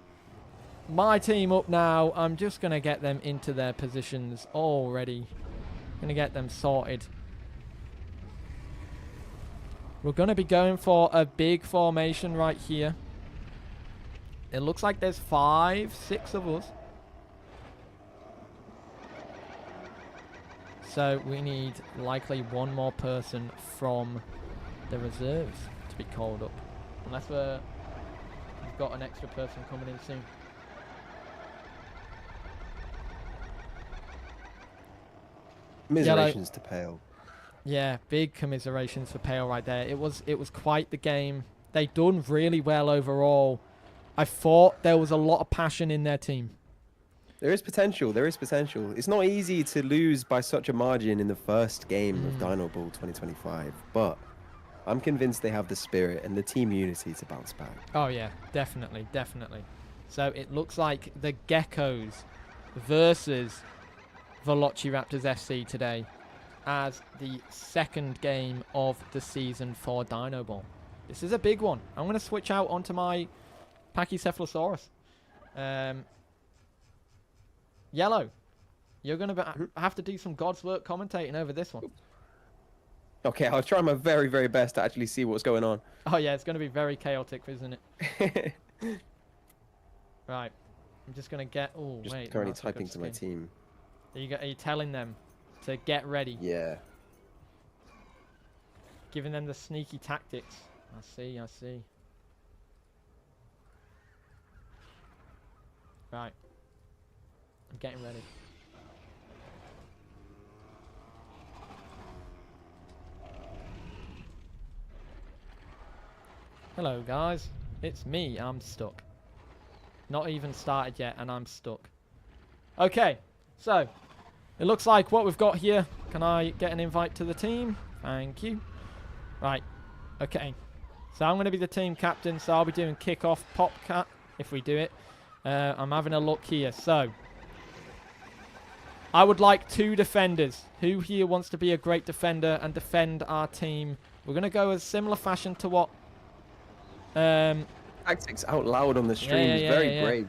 my team up now. I'm just going to get them into their positions already. Going to get them sorted. We're going to be going for a big formation right here. It looks like there's 5, 6 of us. So we need likely one more person from the reserves to be called up. Unless we've got an extra person coming in soon. Commiserations to Pale. Yeah, big commiserations for Pale right there. It was quite the game. They done really well overall. I thought there was a lot of passion in their team. There is potential. There is potential. It's not easy to lose by such a margin in the first game of Dinoball 2025, but I'm convinced they have the spirit and the team unity to bounce back. Oh yeah, definitely, definitely. So it looks like the Geckos versus Velocci Raptors FC today as the second game of the season for Dinoball. This is a big one. I'm going to switch out onto my Pachycephalosaurus. Yellow, you're going to have to do some God's work commentating over this one. Okay, I'll try my very, very best to actually see what's going on. Oh yeah, it's going to be very chaotic, isn't it? Right. I'm just going to get... Oh, just wait. currently typing to my team. Are you telling them to get ready? Yeah. Giving them the sneaky tactics. I see, I see. Right. I'm getting ready. Hello guys, it's me, I'm stuck. Not even started yet and I'm stuck. Okay, so it looks like what we've got here. Can I get an invite to the team? Thank you. Right, okay. So I'm going to be the team captain, so I'll be doing kickoff popcat if we do it. I'm having a look here. So I would like 2 defenders. Who here wants to be a great defender and defend our team? We're going to go a similar fashion to what... Tactics out loud on the stream is very brave.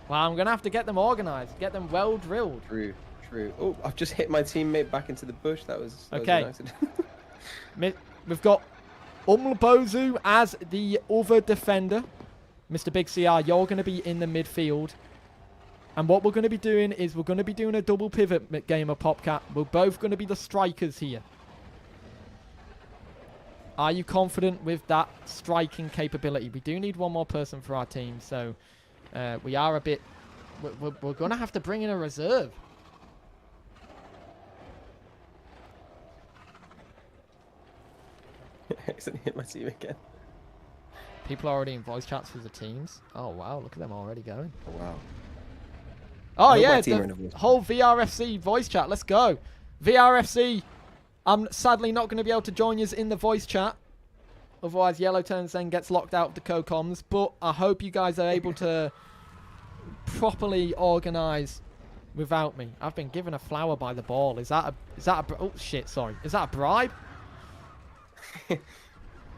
Well, I'm going to have to get them organised. Get them well drilled. True, true. Oh, I've just hit my teammate back into the bush. That was okay. An accident. We've got Umlbozu as the other defender. Mr. Big CR, you're going to be in the midfield. And what we're going to be doing is we're going to be doing a double pivot game of Popcat. We're both going to be the strikers here. Are you confident with that striking capability? We do need one more person for our team, so we are a bit... We're going to have to bring in a reserve. I accidentally hit my team again. People are already in voice chats for the teams. Oh, wow. Look at them already going. Oh, wow. Oh, yeah. The whole VRFC voice chat. Let's go. VRFC. I'm sadly not going to be able to join you in the voice chat. Otherwise, Yellow turns then gets locked out of the co-coms. But I hope you guys are able to properly organise without me. I've been given a flower by the ball. Is that a... Oh, shit. Sorry. Is that a bribe?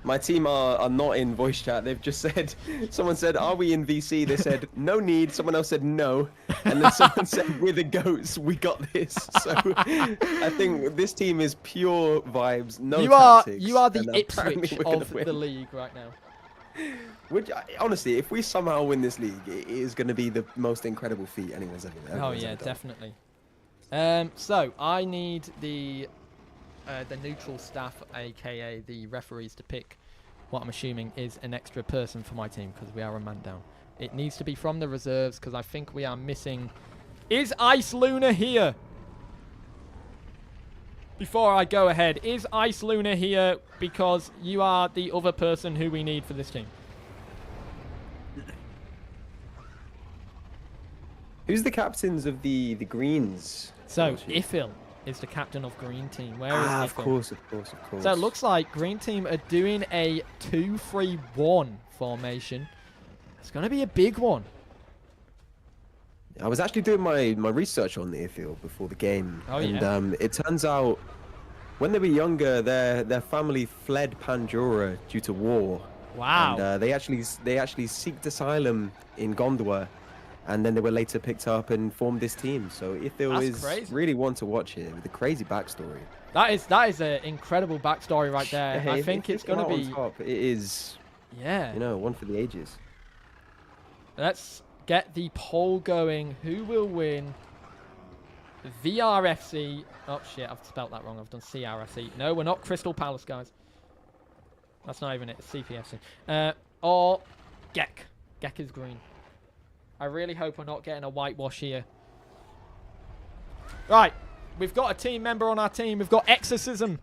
My team are not in voice chat. They've just said, someone said, are we in VC? They said, no need. Someone else said no. And then someone said, we're the goats. We got this. So I think this team is pure vibes. No tactics. You are the Ipswich of the league right now. Which, honestly, if we somehow win this league, it is going to be the most incredible feat anyone's ever done. Oh, yeah, definitely. So I need the neutral staff, aka the referees, to pick what I'm assuming is an extra person for my team because we are a man down. It needs to be from the reserves because I think we are missing... Is Ice Luna here? Before I go ahead, is Ice Luna here because you are the other person who we need for this team? Who's the captains of the Greens? So, Ifil is the captain of Green Team. Where is Ifil? Of course. So it looks like Green Team are doing a 2-3-1 formation. It's going to be a big one. I was actually doing my research on the airfield before the game, Oh, and yeah. it turns out when they were younger, their family fled Pandora due to war, and Wow. they actually seeked asylum in Gondor, and then they were later picked up and formed this team. So Ithil That's is crazy. really one to watch here with a crazy backstory. That is an incredible backstory right there. Hey, I if think they it's come going to out be... on top, it is, Yeah. one for the ages. Let's get the poll going. Who will win? VRFC. Oh, shit. I've spelt that wrong. I've done CRFC. No, we're not Crystal Palace, guys. That's not even it. It's CPFC. Or Geck. Geck is green. I really hope we're not getting a whitewash here. Right. We've got a team member on our team. We've got Exorcism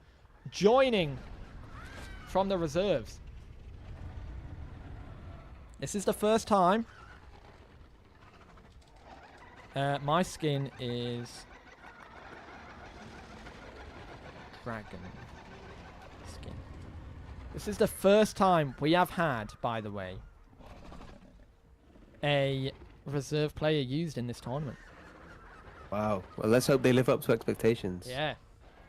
joining from the reserves. This is the first time. My skin is dragon skin. This is the first time we have had, by the way, a reserve player used in this tournament. Wow. Well, let's hope they live up to expectations. Yeah.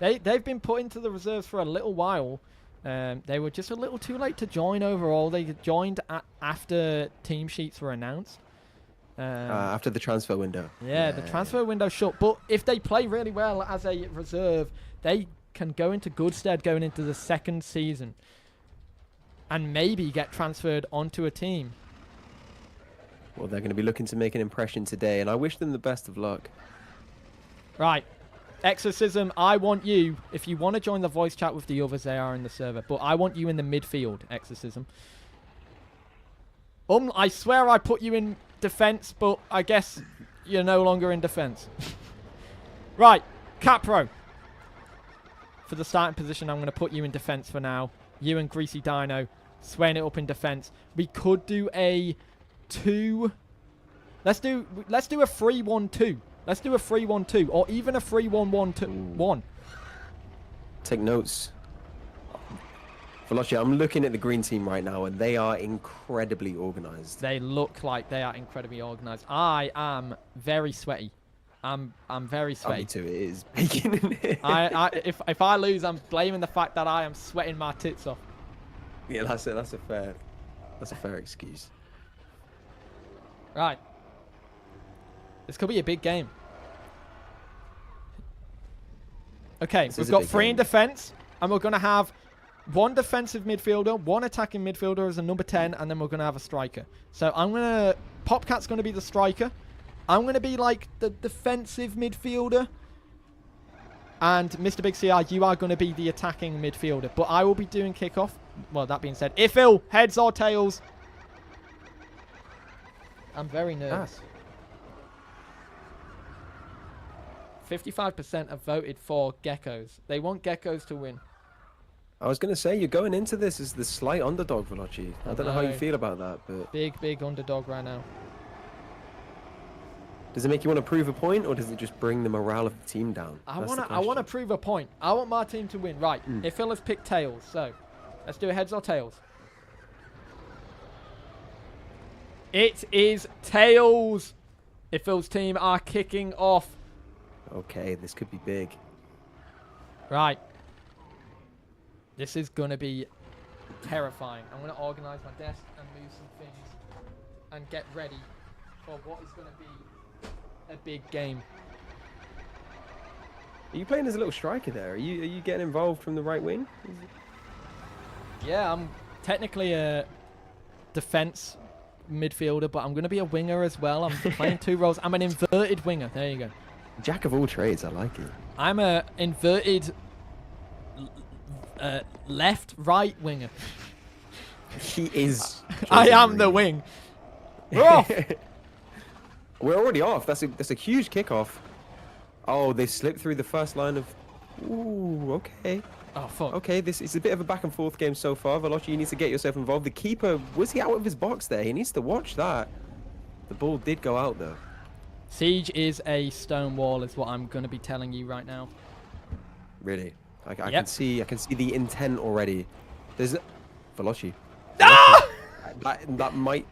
They've been put into the reserves for a little while. They were just a little too late to join overall. They joined after team sheets were announced. After the transfer window. Yeah, the transfer window shut. But if they play really well as a reserve, they can go into good stead going into the second season. And maybe get transferred onto a team. Well, they're going to be looking to make an impression today, and I wish them the best of luck. Right. Exorcism, I want you, if you want to join the voice chat with the others, they are in the server. But I want you in the midfield, Exorcism. I swear I put you in defense, but I guess you're no longer in defense. Right. Capro. For the starting position, I'm going to put you in defense for now. You and Greasy Dino swaying it up in defense. We could do a 2. Let's do a 3-1-2. Let's do a 3-1-2 or even a 3-1-1-2-1. Take notes. Velocci, I'm looking at the green team right now, and they are incredibly organized. They look like they are incredibly organized. I am very sweaty. I'm very sweaty. Me too. It is baking in here. If I lose, I'm blaming the fact that I am sweating my tits off. Yeah, that's a fair excuse. Right. This could be a big game. Okay, we've got 3 in defense, and we're going to have 1 defensive midfielder, 1 attacking midfielder as a number 10, and then we're going to have a striker. So I'm going to... Popcat's going to be the striker. I'm going to be like the defensive midfielder. And Mr. Big CR, you are going to be the attacking midfielder. But I will be doing kickoff. Well, that being said, Ithil, heads or tails? I'm very nervous. 55% have voted for Geckos. They want Geckos to win. I was going to say, you're going into this as the slight underdog, Velocci. I don't know how you feel about that, but... Big underdog right now. Does it make you want to prove a point, or does it just bring the morale of the team down? I want to prove a point. I want my team to win. Right, Ithil has picked tails, so let's do heads or tails. It is tails. Ithil's team are kicking off. Okay, this could be big. Right. This is going to be terrifying. I'm going to organize my desk and move some things and get ready for what is going to be a big game. Are you playing as a little striker there? Are you getting involved from the right wing? Yeah, I'm technically a defense midfielder, but I'm going to be a winger as well. I'm playing 2 roles. I'm an inverted winger. There you go. Jack of all trades, I like it. I'm a inverted left-right winger. He is. I am the wing. We're off. We're already off. That's a huge kickoff. Oh, they slipped through the first line of... Ooh, okay. Oh, fuck. Okay, this is a bit of a back and forth game so far. Velocci, you need to get yourself involved. The keeper, was he out of his box there? He needs to watch that. The ball did go out, though. Siege is a stone wall, is what I'm going to be telling you right now. Really? I can see the intent already. There's... Velocci. Ah! That might...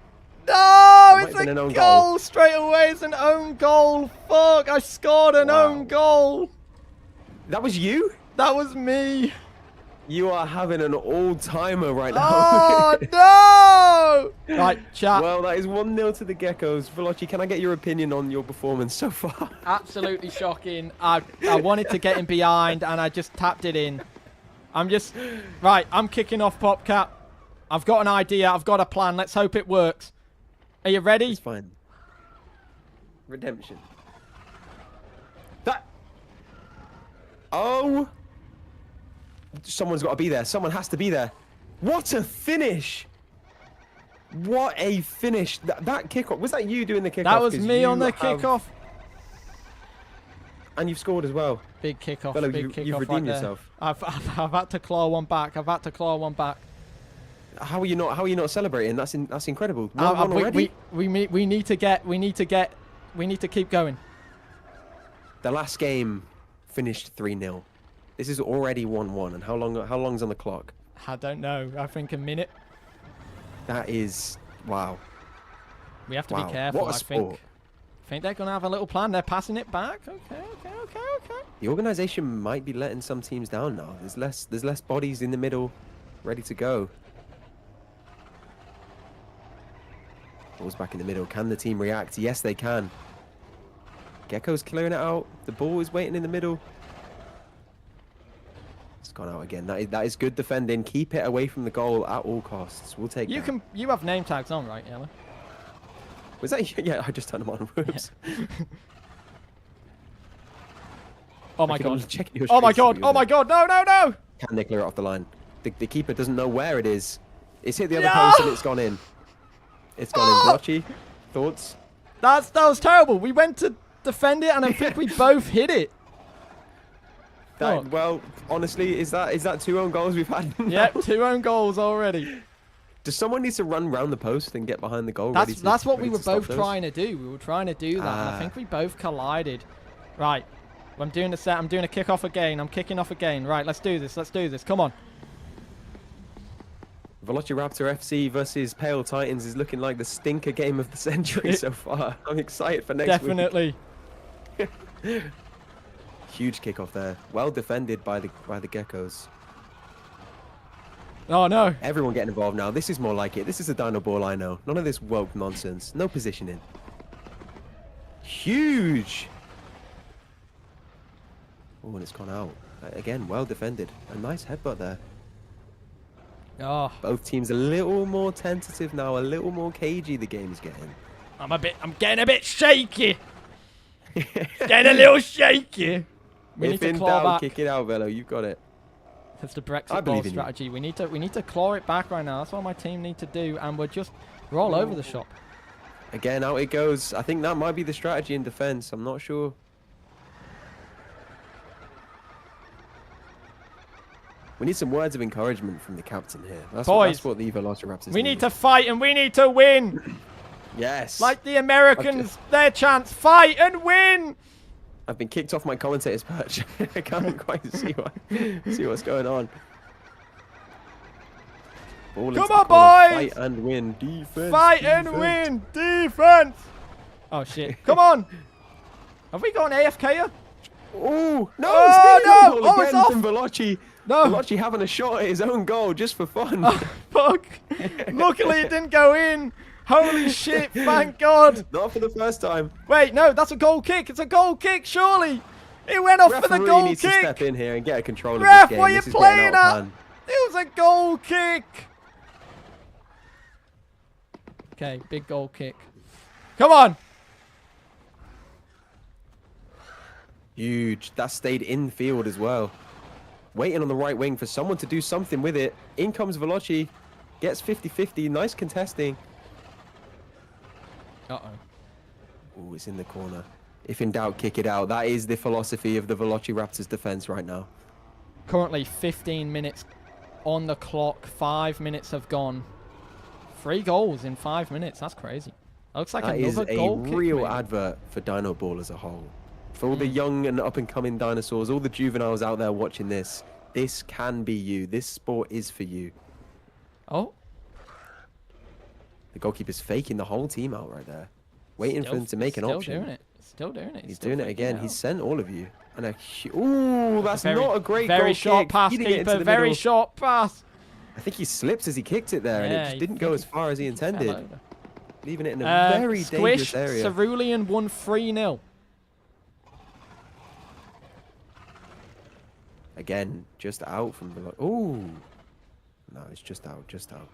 No, it's have been a an own goal straight away. It's an own goal. Fuck, I scored an own goal. That was you? That was me. You are having an all-timer right now. Oh, no! Right, chat. Well, that is 1-0 to the Geckos. Velocci, can I get your opinion on your performance so far? Absolutely shocking. I wanted to get in behind, and I just tapped it in. Right, I'm kicking off PopCap. I've got an idea. I've got a plan. Let's hope it works. Are you ready? It's fine. Redemption. Oh! Someone's got to be there. Someone has to be there. What a finish! What a finish! That kickoff, was that you doing the kickoff? That was me on the kickoff. And you've scored as well. Big kickoff. Fellow, big kickoff. you've redeemed right yourself. I've had to claw one back. How are you not celebrating? That's incredible. We need to keep going. The last game finished 3-0. This is already 1-1. And how long's on the clock? I don't know. I think a minute. That is wow. We have to be careful. What a sport. I think they're gonna have a little plan. They're passing it back. Okay. The organization might be letting some teams down now. There's less bodies in the middle, ready to go. Ball's back in the middle. Can the team react? Yes, they can. Geckos clearing it out. The ball is waiting in the middle. It's gone out again. That is good defending. Keep it away from the goal at all costs. We'll take that. You have name tags on, right, Yellow? Was that you? Yeah, I just turned them on. Whoops. Yeah. Oh my god. Oh my god. Oh my god. No. Can they clear it off the line? The keeper doesn't know where it is. It's hit the other post and it's gone in. It's gone in. Velocci, thoughts? That was terrible. We went to defend it and I think we both hit it. Well, honestly, is that 2 own goals we've had? Yep, 2 own goals already. Does someone need to run round the post and get behind the goal? That's what we were both trying to do. We were trying to do that, and I think we both collided. Right, I'm doing the set. I'm doing a kick off again. I'm kicking off again. Right, let's do this. Come on. Velocci Raptor FC versus Pale Titans is looking like the stinker game of the century so far. I'm excited for next week. Definitely. Huge kickoff there. Well defended by the Geckos. Oh no. Everyone getting involved now. This is more like it. This is a Dinoball I know. None of this woke nonsense. No positioning. Huge. Oh, and it's gone out. Again, well defended. A nice headbutt there. Oh. Both teams a little more tentative now. A little more cagey the game's getting. I'm getting a bit shaky. Getting a little shaky. We need to claw back. Kick it out, Velo. You've got it. That's the Brexit ball strategy. We need to claw it back right now. That's what my team need to do, and we're all over the shop. Again, out it goes. I think that might be the strategy in defense. I'm not sure. We need some words of encouragement from the captain here. That's what the Velociraptors We need to fight and we need to win. Yes. Like the Americans, their chance, fight and win. I've been kicked off my commentator's perch. I can't quite see what's going on. Come on, boys! Fight and win. Defense. Fight and win. Defense. Oh, shit. Come on. Have we got an AFK here? Oh, no. Oh, no. Again from Velocci. No. Velocci having a shot at his own goal just for fun. Oh, fuck. Luckily, it didn't go in. Holy shit, thank God. Not for the first time. Wait, no, that's a goal kick. It's a goal kick, surely. It went off for the goal kick. Needs to step in here and get a control of Ref, this game. what are you playing at? It was a goal kick. Okay, big goal kick. Come on. Huge. That stayed in field as well. Waiting on the right wing for someone to do something with it. In comes Velocci. Gets 50-50. Nice contesting. Uh-oh. Oh, it's in the corner. If in doubt, kick it out. That is the philosophy of the Velocci Raptors defense right now. Currently 15 minutes on the clock. 5 minutes have gone. 3 goals in 5 minutes. That's crazy. That looks like another goal kick. That is a real advert for Dinoball as a whole. For all the young and up-and-coming dinosaurs, all the juveniles out there watching this, this can be you. This sport is for you. Oh. The goalkeeper's faking the whole team out right there. Waiting for them to make an option. Still doing it. Still doing it. He's doing it again. He's sent all of you. And ooh, that's not a great very goal short kick. pass, keeper. Very short pass. I think he slipped as he kicked it there, and it just didn't go as far as he intended. Leaving it in a very dangerous area. Cerulean won 3-0. Again, just out from the... Ooh. No, it's just out, just out.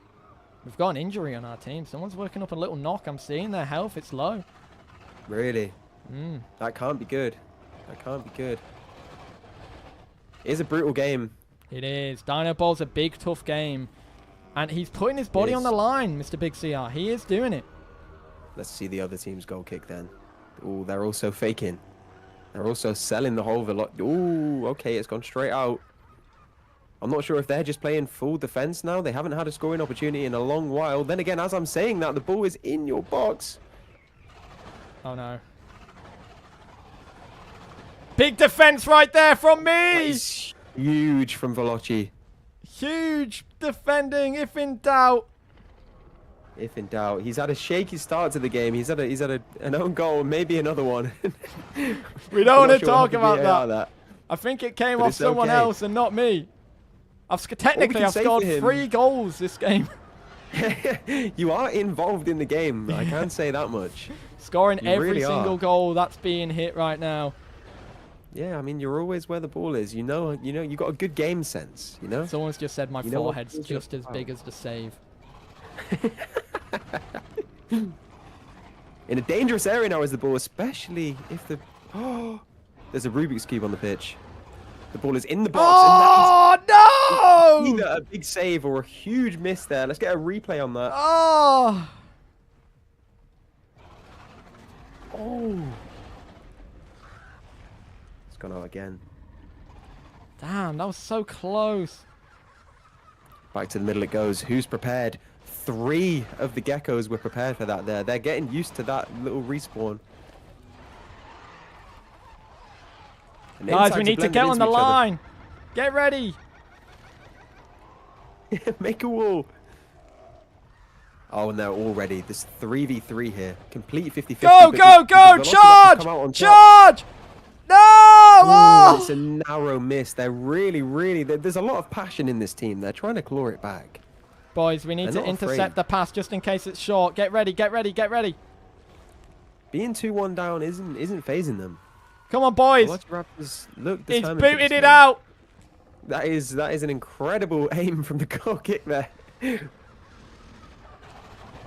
We've got an injury on our team. Someone's working up a little knock. I'm seeing their health. It's low. Really? That can't be good. That can't be good. It is a brutal game. It is. Dinoball's a big, tough game. And he's putting his body on the line, Mr. Big CR. He is doing it. Let's see the other team's goal kick then. Ooh, they're also faking. They're also selling the whole Velocci. Ooh, okay, it's gone straight out. I'm not sure if they're just playing full defense now. They haven't had a scoring opportunity in a long while. Then again, as I'm saying that, the ball is in your box. Oh, no. Big defense right there from me. That is huge from Velocci. Huge defending, if in doubt. If in doubt. He's had a shaky start to the game. He's had an own goal, maybe another one. We don't want to talk about that. I think it came off someone else and not me. Technically, I've scored 3 goals this game. You are involved in the game. I can't say that much. Scoring every single goal that's being hit right now. Yeah, I mean, you're always where the ball is. You know, you got a good game sense. You know. Someone's just said my forehead's just as big as the save. In a dangerous area now is the ball, especially if the there's a Rubik's Cube on the pitch. The ball is in the box. Oh, and that no! Either a big save or a huge miss there. Let's get a replay on that. Oh! Oh! It's gone out again. Damn, that was so close. Back to the middle it goes. Who's prepared? 3 of the Geckos were prepared for that there. They're getting used to that little respawn. Guys, we need to get on the line. Get ready. Make a wall. Oh, and they're all ready. There's 3v3 here. Complete 50-50. Go, go, go! Charge! Charge! No! Oh! It's a narrow miss. They're really... There's a lot of passion in this team. They're trying to claw it back. Boys, we need to intercept the pass just in case it's short. Get ready, get ready, get ready. Being 2-1 down isn't phasing them. Come on, boys. Raptors look He's booted it out. That is an incredible aim from the goal kick there.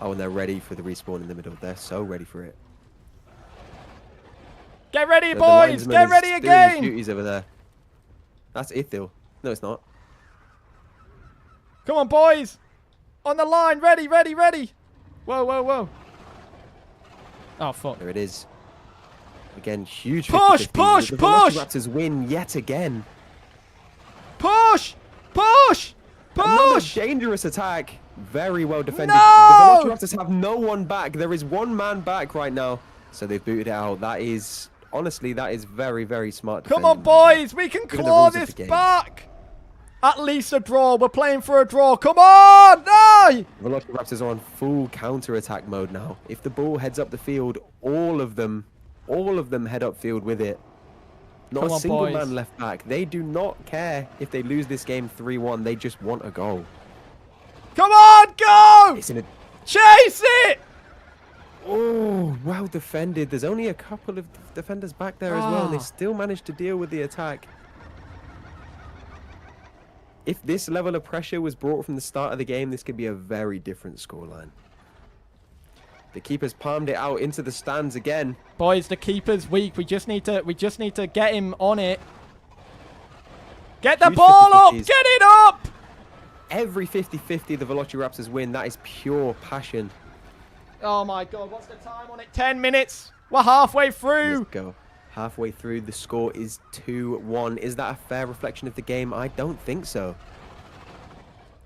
Oh, and they're ready for the respawn in the middle. They're so ready for it. Get ready, boys. Get ready again. Duties over there. That's Ithil. No, it's not. Come on, boys. On the line. Ready, ready, ready. Whoa, whoa, whoa. Oh, fuck. There it is. Again, huge. Push, push, the push. Raptors win yet again. Push, push, push. Another dangerous attack. Very well defended. No! The Raptors have no one back. There is one man back right now. So they've booted it out. That is, honestly, that is very, very smart. Come on, boys. We can claw this back. At least a draw. We're playing for a draw. Come on. No! The Velocci Raptors are on full counter-attack mode now. If the ball heads up the field, all of them head upfield with it. Not a single man left back. They do not care if they lose this game 3-1. They just want a goal. Come on, go! Chase it! Oh, well defended. There's only a couple of defenders back there as well, and they still managed to deal with the attack. If this level of pressure was brought from the start of the game, this could be a very different scoreline. The keeper's palmed it out into the stands again. Boys, the keeper's weak. We just need to get him on it. Get the ball up! Get it up! Every 50-50 the Velocci Raptors win. That is pure passion. Oh my god, what's the time on it? 10 minutes. We're halfway through. Let's go. Halfway through, the score is 2-1. Is that a fair reflection of the game? I don't think so.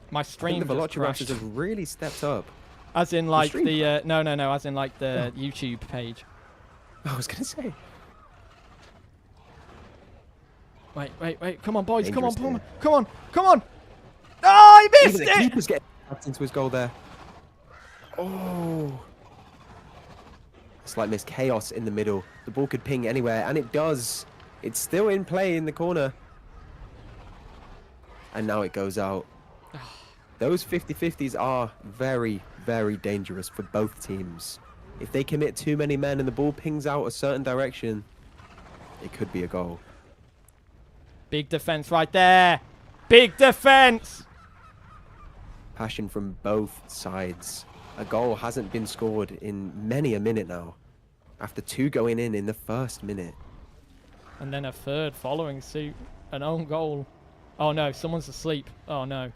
My stream the Velocci Raptors have really stepped up. As in like the no, as in like the YouTube page. I was gonna say. Wait, come on, boys, come on. Oh, he missed it! The keeper's getting into his goal there. Oh. Slight miss. Chaos in the middle. The ball could ping anywhere, and it does. It's still in play in the corner. And now it goes out. Those 50-50s are very, very dangerous for both teams. If they commit too many men and the ball pings out a certain direction, it could be a goal. Big defense right there. Big defense. Passion from both sides. A goal hasn't been scored in many a minute now. After 2 going in the first minute. And then a third following suit. An own goal. Oh no, someone's asleep. Oh no.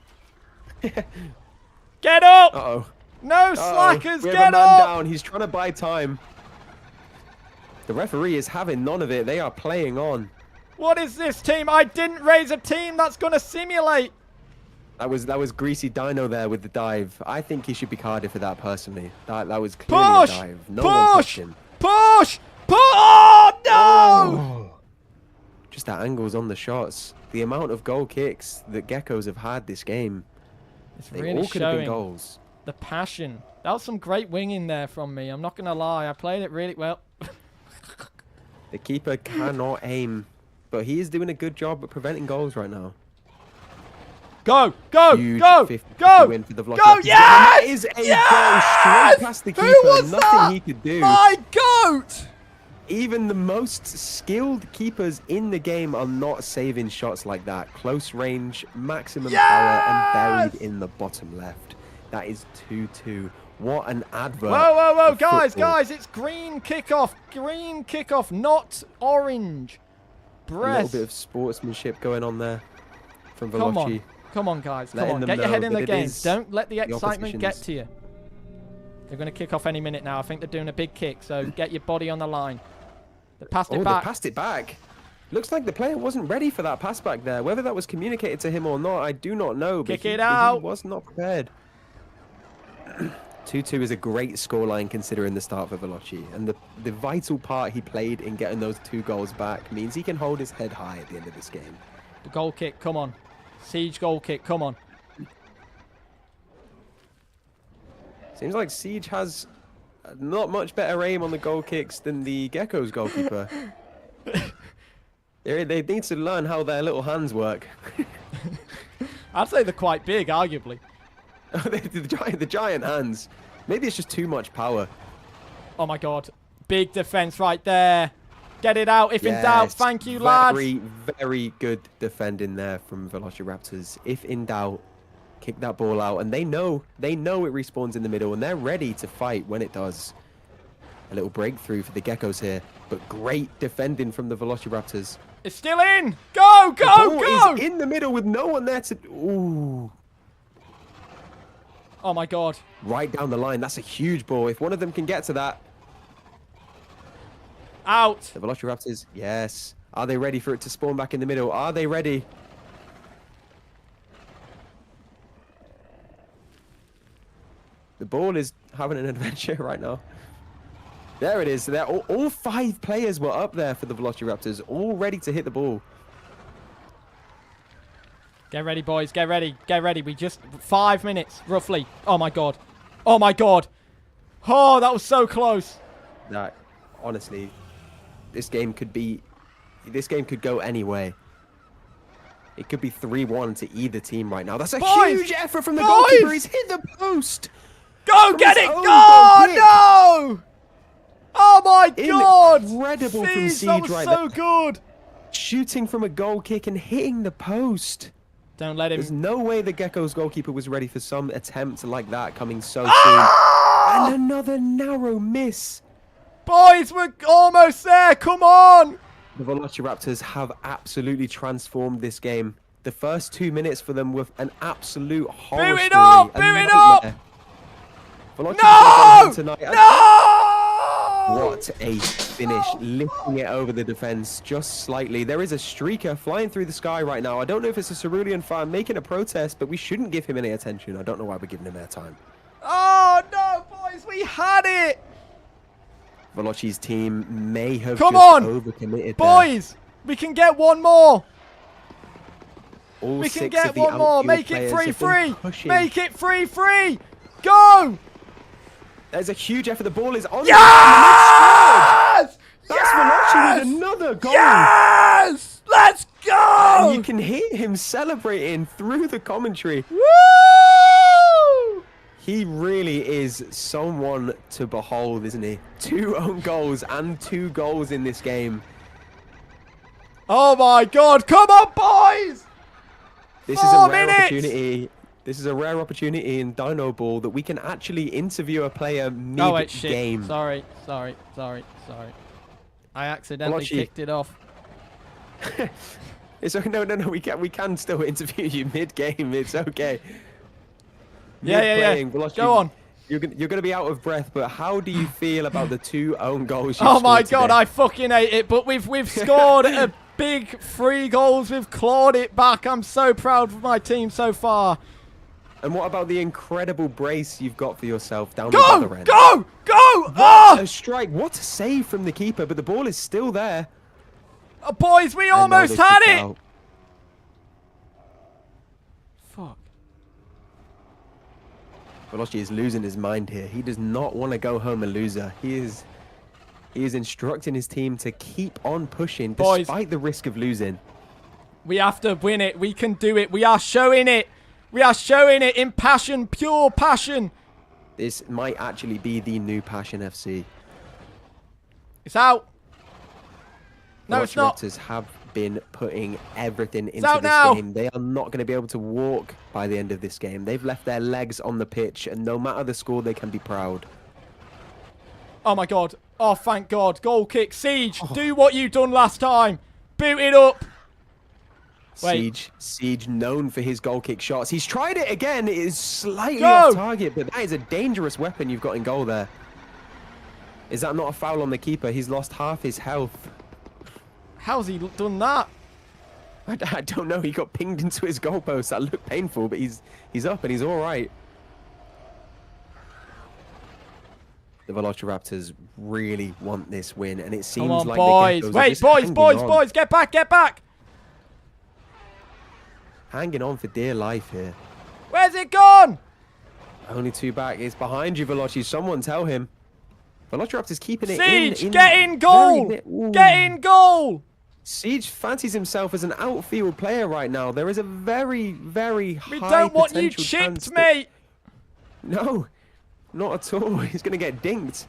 Get up! Uh-oh. No slackers, we have get a man up! down. He's trying to buy time. The referee is having none of it. They are playing on. What is this team? I didn't raise a team that's going to simulate. That was Greasy Dino there with the dive. I think he should be carded for that personally. That was clearly a dive. No one touched him. Push! Oh, no! Oh. Just that angles on the shots. The amount of goal kicks that Geckos have had this game. It's They really all could have been showing goals. the passion. That was some great winging there from me. I'm not going to lie. I played it really well. The keeper cannot aim, but he is doing a good job at preventing goals right now. Go, go, Huge go, 50-50 go, win for the Velocci. go, yes! That is a goal straight past the keeper. Who was Nothing that? he could do. My goat! Even the most skilled keepers in the game are not saving shots like that. Close range, maximum power, and buried in the bottom left. That is 2-2. What an advert. Whoa, whoa, whoa, of guys, football. guys, it's green kickoff, not orange. A Breast. little bit of sportsmanship going on there from Come Velocci. Come on, guys, come Letting on, them get your head know in the that it game. is Don't let the excitement opposition's- get to you. They're going to kick off any minute now. I think they're doing a big kick, so get your body on the line. They passed it Oh, back. they passed it back. Looks like the player wasn't ready for that pass back there. Whether that was communicated to him or not, I do not know. But Kick it he out. was not prepared. 2-2 is a great scoreline considering the start for Velocci. And the vital part he played in getting those 2 goals back means he can hold his head high at the end of this game. The goal kick, come on. Siege goal kick, come on. Seems like Siege has not much better aim on the goal kicks than the Geckos goalkeeper. They need to learn how their little hands work. I'd say they're quite big, arguably. the giant hands. Maybe it's just too much power. Oh my god. Big defense right there. Get it out if in doubt. Thank you, lads. Very, very good defending there from Velocci Raptors. If in doubt, kick that ball out. And they know it respawns in the middle, and they're ready to fight when it does. A little breakthrough for the Geckos here, but great defending from the Velocci Raptors. It's still in. Go, The go, ball go. is in the middle with no one there to... Ooh. Oh my god. Right down the line. That's a huge ball. If one of them can get to that. Out. The Velocci Raptors, yes. Are they ready for it to spawn back in the middle? Are they ready? The ball is having an adventure right now. There it is. All 5 players were up there for the Velocci Raptors, all ready to hit the ball. Get ready, boys. Get ready. Get ready. We just 5 minutes, roughly. Oh my god. Oh my god. Oh, that was so close. That, honestly, this game could go any way. It could be 3-1 to either team right now. That's a huge effort from the goalkeeper. He's hit the post. Go From get his it. own Oh goal kick. no. Oh my god. Incredible from That Siege was right so there. good. Shooting from a goal kick and hitting the post. Don't let him. There's no way the Geckos goalkeeper was ready for some attempt like that coming so soon. And another narrow miss. Boys, we're almost there. Come on. The Velocci Raptors have absolutely transformed this game. The first 2 minutes for them were an absolute horror Boot it story. up. A Boot it up. nightmare. Velocci No. tonight. No. What a finish, lifting it over the defense just slightly. There is a streaker flying through the sky right now. I don't know if it's a Cerulean fan making a protest, but we shouldn't give him any attention. I don't know why we're giving him airtime. Oh no, boys, we had it. Veloci's team may have Come just on, overcommitted boys. We can get one more. there. All We can 6 get of the one more. outfield Make it players have been 3-3. pushing. Make it 3-3. Go. There's a huge effort. The ball is on. Yes! That's Velocci with another goal. Yes! Let's go! And you can hear him celebrating through the commentary. Woo! He really is someone to behold, isn't he? 2 own goals and 2 goals in this game. Oh my God! Come on, boys! This is a 4 rare minutes! opportunity. This is a rare opportunity in Dinoball that we can actually interview a player mid-game. Oh wait, shit. Sorry. I accidentally Velocci. kicked it off. It's okay. No. We can still interview you mid-game. It's okay. Yeah. Velocci, Go on. You're gonna be out of breath, but how do you feel about the 2 own goals? Oh my scored God, today? I fucking hate it. But we've scored a big 3 goals. We've clawed it back. I'm so proud of my team so far. And what about the incredible brace you've got for yourself down the other end? Go! What Oh! a strike! What a save from the keeper, but the ball is still there. Boys, we And now almost they had kick it. out. Fuck. Velocci is losing his mind here. He does not want to go home a loser. He is instructing his team to keep on pushing Boys. despite the risk of losing. We have to win it. We can do it. We are showing it. We are showing it in passion, pure passion. This might actually be the new Passion FC. It's out. No, it's not. Raptors have been putting everything into out this now. game. They are not going to be able to walk by the end of this game. They've left their legs on the pitch, and no matter the score, they can be proud. Oh my God. Oh, thank God. Goal kick. Siege, do what you done last time. Boot it up. Wait. Siege known for his goal kick shots. He's tried it again. It is slightly Go. off target, but that is a dangerous weapon you've got in goal there. Is that not a foul on the keeper? He's lost half his health. How's he done that? I don't know. He got pinged into his goalpost. That looked painful, but he's up and he's all right. The Velociraptors really want this win, and it seems Come on, like boys. the Geckos are Wait, just boys, hanging on. get back. Hanging on for dear life here. Where's it gone? Only 2 back. It's behind you, Velocci. Someone tell him. Velociraptor's keeping it Siege, in. get in goal. Get in goal. Siege fancies himself as an outfield player right now. There is a very, very high We don't want you potential chipped, chance that- mate. No, not at all. He's going to get dinked.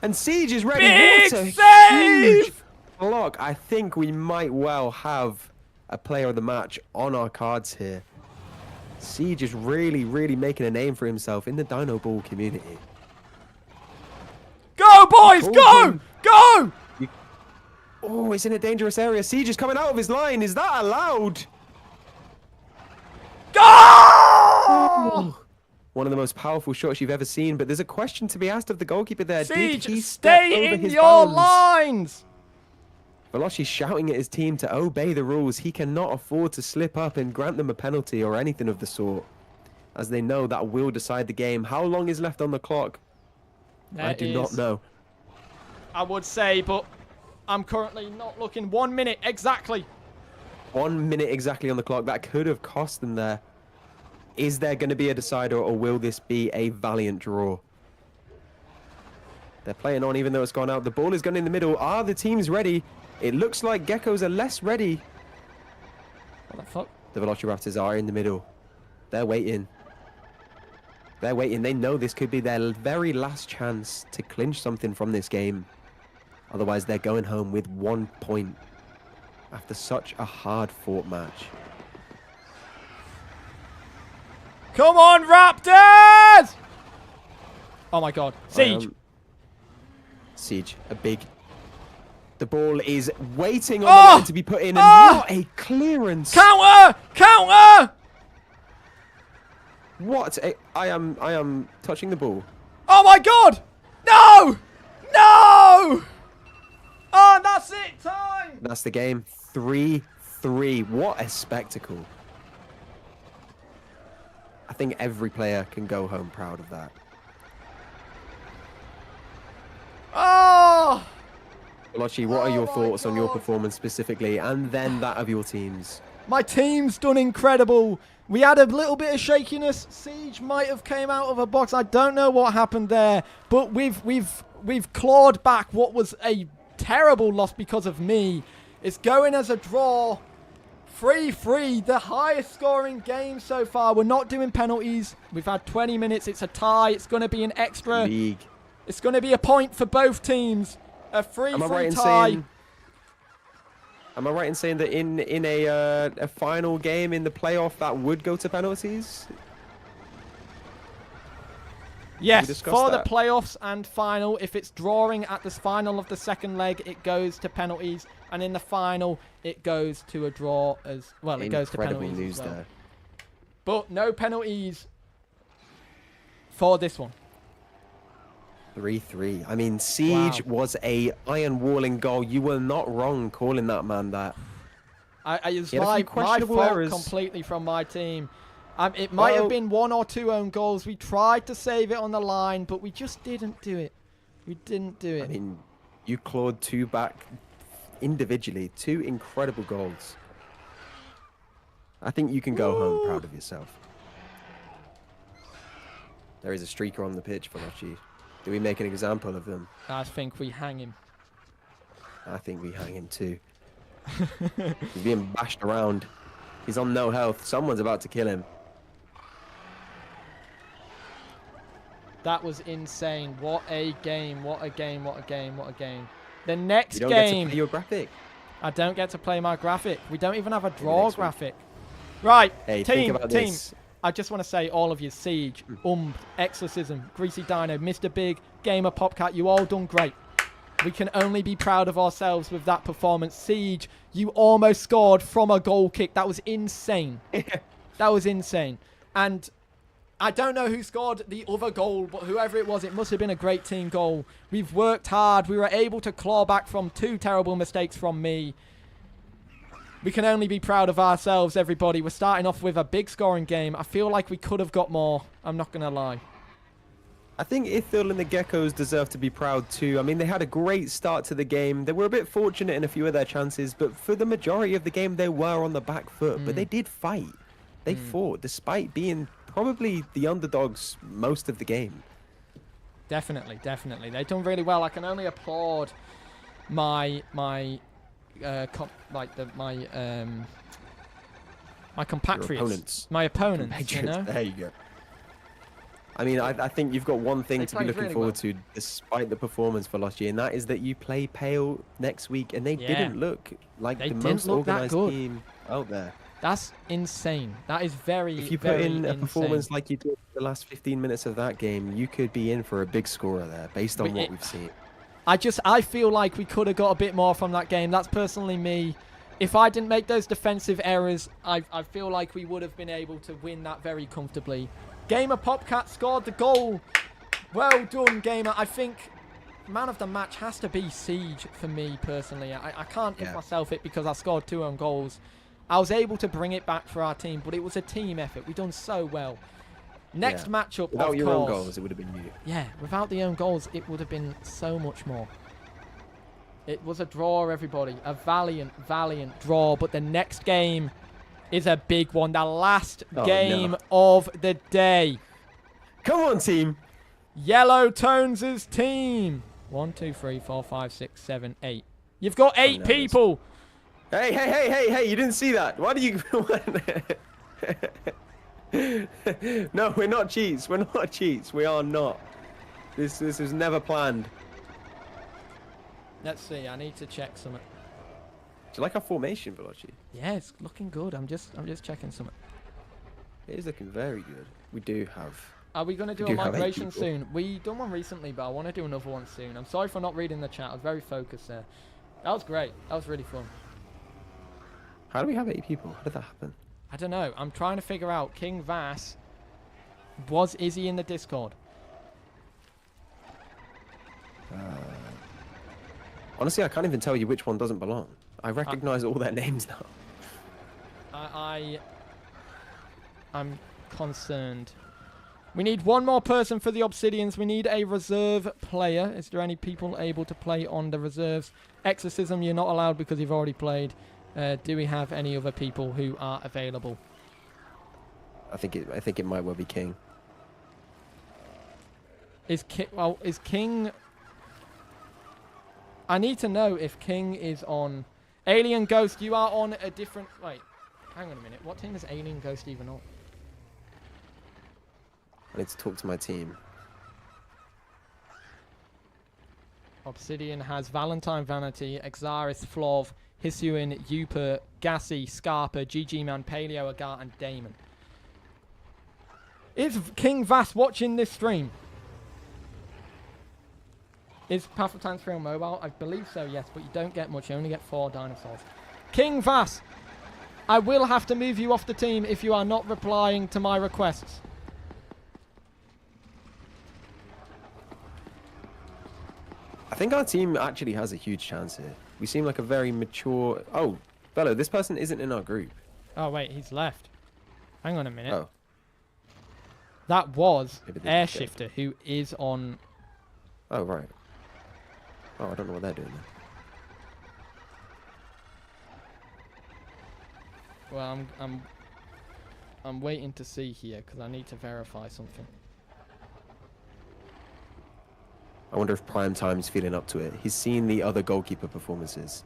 And Siege is ready. Big What a save! huge block. I think we might well have a player of the match on our cards here. Siege is really, really making a name for himself in the Dinoball community. Go, boys, go! Go! Oh, it's in a dangerous area. Siege is coming out of his line. Is that allowed? Go! One of the most powerful shots you've ever seen, but there's a question to be asked of the goalkeeper there. Did Siege, he step stay over in his your bounds? lines. Velocci's shouting at his team to obey the rules. He cannot afford to slip up and grant them a penalty or anything of the sort, as they know that will decide the game. How long is left on the clock? I do not know. I would say, but I'm currently not looking. 1 minute exactly. 1 minute exactly on the clock. That could have cost them there. Is there going to be a decider, or will this be a valiant draw? They're playing on even though it's gone out. The ball is gone in the middle. Are the teams ready? It looks like Geckos are less ready. What the fuck? The Velociraptors are in the middle. They're waiting. They're waiting. They know this could be their very last chance to clinch something from this game. Otherwise, they're going home with 1 point after such a hard-fought match. Come on, Raptors! Oh my God. Siege. Siege, a big... The ball is waiting on the line to be put in, and what a clearance! Counter! Counter! What a... I am touching the ball. Oh my God! No! No! Oh, that's it. Time. That's the game. 3-3. What a spectacle. I think every player can go home proud of that. Oh! Velocci, what are your thoughts on your God. performance specifically, and then that of your teams? My team's done incredible. We had a little bit of shakiness. Siege might have came out of a box. I don't know what happened there, but we've clawed back what was a terrible loss because of me. It's going as a draw. 3-3, the highest scoring game so far. We're not doing penalties. We've had 20 minutes. It's a tie. It's going to be an extra. League. It's going to be a point for both teams. A 3-3 tie. Am I right in saying that in a final game in the playoff that would go to penalties? Yes, for the playoffs and final, if it's drawing at the final of the second leg, it goes to penalties, and in the final, it goes to a draw as well. It goes to penalties news as well. there. But no penalties for this one. 3-3. I mean, Siege was a iron-walling goal. You were not wrong calling that man that. It's my fault completely from my team. It might have been 1 or 2 own goals. We tried to save it on the line, but we just didn't do it. We didn't do it. I mean, you clawed 2 back individually. 2 incredible goals. I think you can go home proud of yourself. There is a streaker on the pitch, Velocci. Do we make an example of them? I think we hang him. I think we hang him too. He's being bashed around. He's on no health. Someone's about to kill him. That was insane. What a game. What a game. What a game. What a game. The next game. You don't get to play your graphic. I don't get to play my graphic. We don't even have a draw graphic. Right. Hey, team. think about this. I just want to say, all of you, Siege, Exorcism, Greasy Dino, Mr. Big, Gamer Popcat, you all done great. We can only be proud of ourselves with that performance. Siege, you almost scored from a goal kick. That was insane. That was insane. And I don't know who scored the other goal, but whoever it was, it must have been a great team goal. We've worked hard. We were able to claw back from 2 terrible mistakes from me. We can only be proud of ourselves, everybody. We're starting off with a big scoring game. I feel like we could have got more. I'm not going to lie. I think Ithil and the Geckos deserve to be proud too. I mean, they had a great start to the game. They were a bit fortunate in a few of their chances, but for the majority of the game, they were on the back foot. But they did fight. They fought, despite being probably the underdogs most of the game. Definitely, definitely. They've done really well. I can only applaud my compatriots, my opponents, you know? There you go. I mean, I think you've got one thing to be looking forward to, despite the performance, Velocci, and that is that you play Pale next week, and they didn't look like the most organized team out there. That's insane. That is very, if you put in a performance like you did the last 15 minutes of that game, you could be in for a big scorer there, based on what we've seen. I feel like we could have got a bit more from that game. That's personally me. If I didn't make those defensive errors, I feel like we would have been able to win that very comfortably. Gamer Popcat scored the goal. Well done, Gamer. I think man of the match has to be Siege for me, personally. I can't give myself it because I scored 2 own goals. I was able to bring it back for our team, but it was a team effort. We've done so well. Next matchup, without your own goals, it would have been you. Yeah, without the own goals, it would have been so much more. It was a draw, everybody. A valiant, valiant draw. But the next game is a big one. The last game of the day. Come on, team. Yellow Tones' team. 1, 2, 3, 4, 5, 6, 7, 8. You've got 8 people. Hey, you didn't see that. Why do you... No, we're not cheats. We're not cheats. We are not. This was never planned. Let's see. I need to check something. Do you like our formation, Velocci? Yeah, it's looking good. I'm just checking something. It is looking very good. We do have... Are we going to do a migration soon? We done one recently, but I want to do another one soon. I'm sorry for not reading the chat. I was very focused there. That was great. That was really fun. How do we have 8 people? How did that happen? I don't know. I'm trying to figure out. King Vass, is he in the Discord? Honestly, I can't even tell you which one doesn't belong. I recognize all their names now. I'm concerned. We need one more person for the Obsidians. We need a reserve player. Is there any people able to play on the reserves? Exorcism, you're not allowed because you've already played. Do we have any other people who are available? I think it might well be King. Is King... I need to know if King is on... Alien Ghost, you are on a different... Wait, hang on a minute. What team is Alien Ghost even on? I need to talk to my team. Obsidian has Valentine Vanity, Exaris, Flov, Hisuin, Yupa, Gassy, Scarpa, GG Man, Paleo, Agar, and Damon. Is King Vass watching this stream? Is Path of Time's free on mobile? I believe so, yes, but you don't get much. You only get 4 dinosaurs. King Vass, I will have to move you off the team if you are not replying to my requests. I think our team actually has a huge chance here. We seem like a very mature... Oh, Bello, this person isn't in our group. Oh, wait, he's left. Hang on a minute. Oh. That was Maybe they Airshifter, who is on... Oh, right. Oh, I don't know what they're doing then. Well, I'm waiting to see here, because I need to verify something. I wonder if Prime Time's feeling up to it. He's seen the other goalkeeper performances.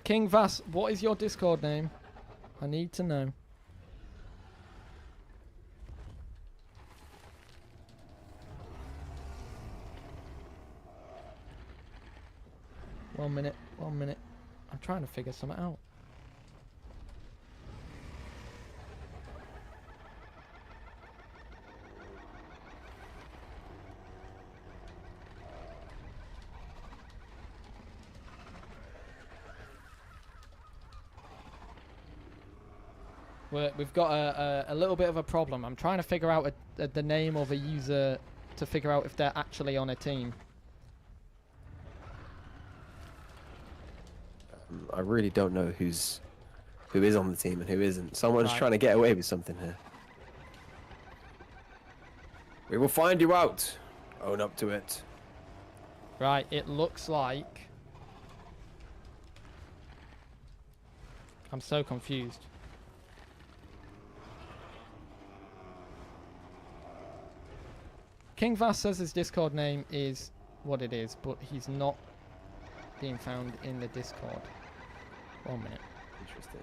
King Vass, what is your Discord name? I need to know. One minute. I'm trying to figure something out. We've got a little bit of a problem. I'm trying to figure out the name of a user to figure out if they're actually on a team. I really don't know who is on the team and who isn't. Someone's Right. trying to get away with something here. We will find you out. Own up to it. Right, it looks like... I'm so confused. King Vass says his Discord name is what it is, but he's not being found in the Discord. 1 minute. Interesting.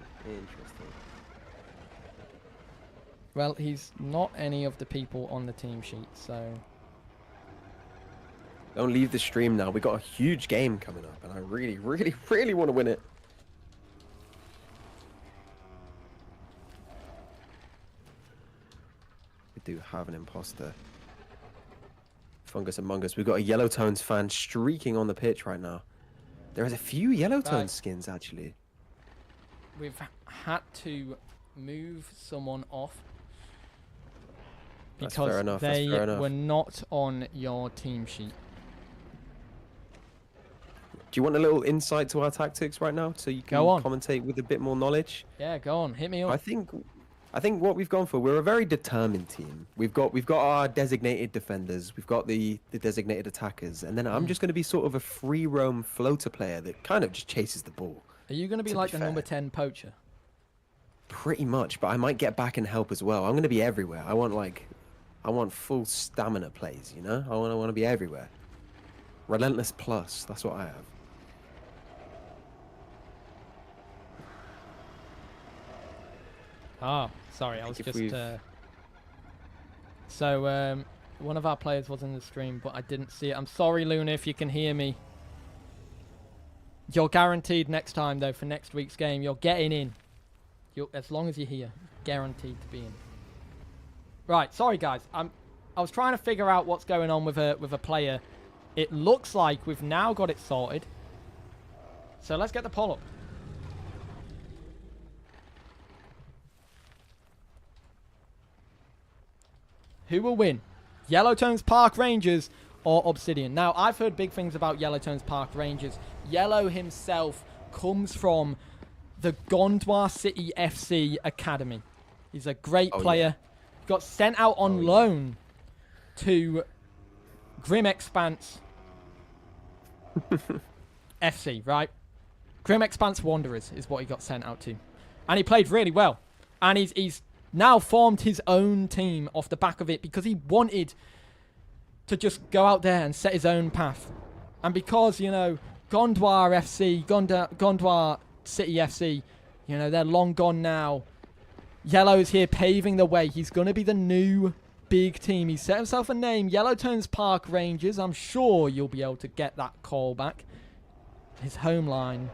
Well, he's not any of the people on the team sheet, so... Don't leave the stream now. We got a huge game coming up, and I really want to win it. We do have an imposter. Fungus Among Us. We've got a Yellow Tones fan streaking on the pitch right now. There is a few Yellow Tones skins, actually. We've had to move someone off That's because fair enough, they that's fair enough. were not on your team sheet. Do you want a little insight to our tactics right now, so you can Go on. commentate with a bit more knowledge? Yeah, go on, hit me up. I think what we've gone for, we're a very determined team. We've got our designated defenders, we've got the designated attackers, and then I'm just going to be sort of a free roam floater player that kind of just chases the ball. Are you going to be like the number 10 poacher? Pretty much, but I might get back and help as well. I'm going to be everywhere. I want full stamina plays, you know? I want to be everywhere. Relentless plus, that's what I have. Ah, sorry, I was if just... we've- So, one of our players was in the stream, but I didn't see it. I'm sorry, Luna, if you can hear me. You're guaranteed next time, though, for next week's game. You're getting in. As long as you're here, guaranteed to be in. Right, sorry, guys. I was trying to figure out what's going on with a player. It looks like we've now got it sorted. So let's get the poll up. Who will win? Yellowtones Park Rangers or Obsidian? Now, I've heard big things about Yellowtones Park Rangers. Yellow himself comes from the Gondwar City FC Academy. He's a great player. Yeah. Got sent out on loan to Grim Expanse FC, right? Grim Expanse Wanderers is what he got sent out to. And he played really well. And he's now formed his own team off the back of it because he wanted to just go out there and set his own path. And because, you know, Gondwar FC, Gondwar City FC, you know, they're long gone now. Yellow's here paving the way. He's going to be the new big team. He's set himself a name, Yellowtones Park Rangers. I'm sure you'll be able to get that call back. His home line,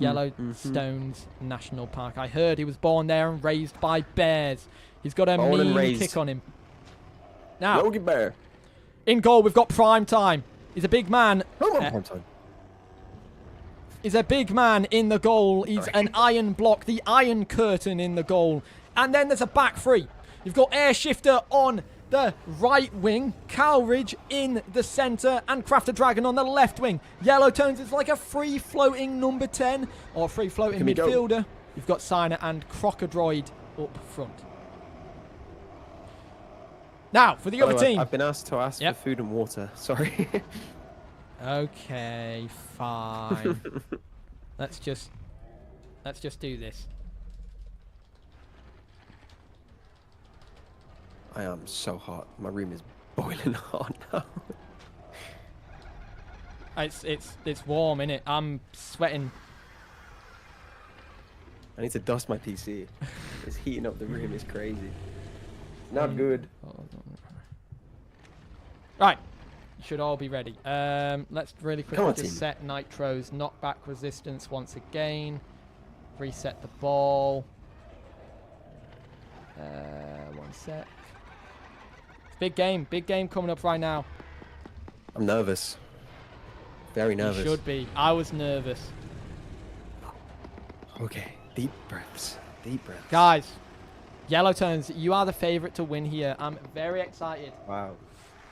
Yellowstones National Park. I heard he was born there and raised by bears. He's got a mean kick on him. Now, Yogi Bear. In goal, we've got Prime Time. He's a big man. Prime Time. He's a big man in the goal. He's an iron block, the Iron Curtain in the goal. And then there's a back three. You've got Air Shifter on the right wing, Cowridge in the centre, and Crafter Dragon on the left wing. Yellowtones is like a free-floating number 10, or free-floating midfielder. You've got Signer and Crocodroid up front. Now, for the other team. I've been asked to ask for food and water. Sorry. Okay, fine. Let's just do this. I am so hot. My room is boiling hot now. It's warm, innit? I'm sweating. I need to dust my PC. It's heating up the room. It's crazy. Not good. Right. You should all be ready. Let's really quickly just team. set Nitro's knockback resistance once again. Reset the ball. One sec. Big game coming up right now. I'm nervous. Very nervous. You should be. I was nervous. Okay, deep breaths. Deep breaths. Guys, Yellowtones, you are the favourite to win here. I'm very excited. Wow.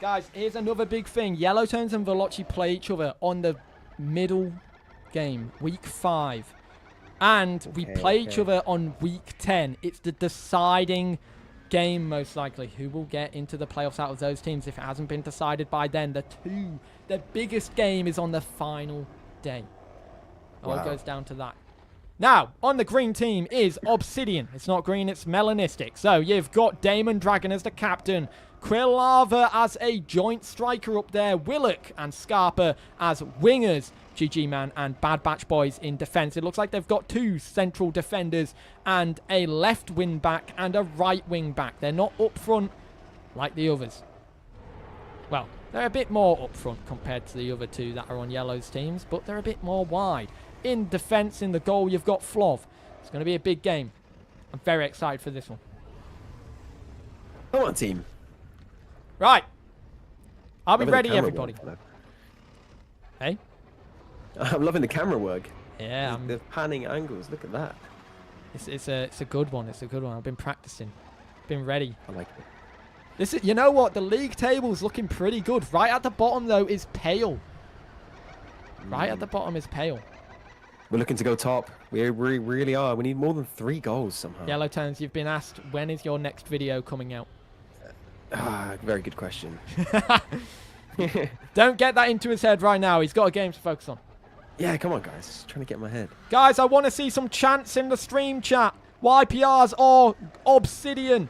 Guys, here's another big thing. Yellowtones and Velocci play each other on the middle game, week 5. And we play each other on week 10. It's the deciding game, most likely. Who will get into the playoffs out of those teams if it hasn't been decided by then? The biggest game is on the final day. All goes down to that. Now, on the green team is Obsidian. It's not green, it's melanistic. So you've got Damon Dragon as the captain, Quillava as a joint striker up there, Willock and Scarpa as wingers, GG Man and Bad Batch Boys in defense. It looks like they've got 2 central defenders and a left wing back and a right wing back. They're not up front like the others. Well, they're a bit more up front compared to the other 2 that are on Yellow's teams, but they're a bit more wide. In defense, in the goal, you've got Flov. It's going to be a big game. I'm very excited for this one. Come on, team. Right. I'll be ready, everybody. Hey? I'm loving the camera work. Yeah. The panning angles. Look at that. It's a good one. It's a good one. I've been practicing. Been ready. I like it. This is, you know what? The league table's looking pretty good. Right at the bottom, though, is Pale. Right at the bottom is Pale. We're looking to go top. We really are. We need more than 3 goals somehow. Yellowtones, you've been asked, when is your next video coming out? Very good question. Don't get that into his head right now. He's got a game to focus on. Yeah, come on, guys. Just trying to get in my head. Guys, I want to see some chants in the stream chat. YPRs or Obsidian.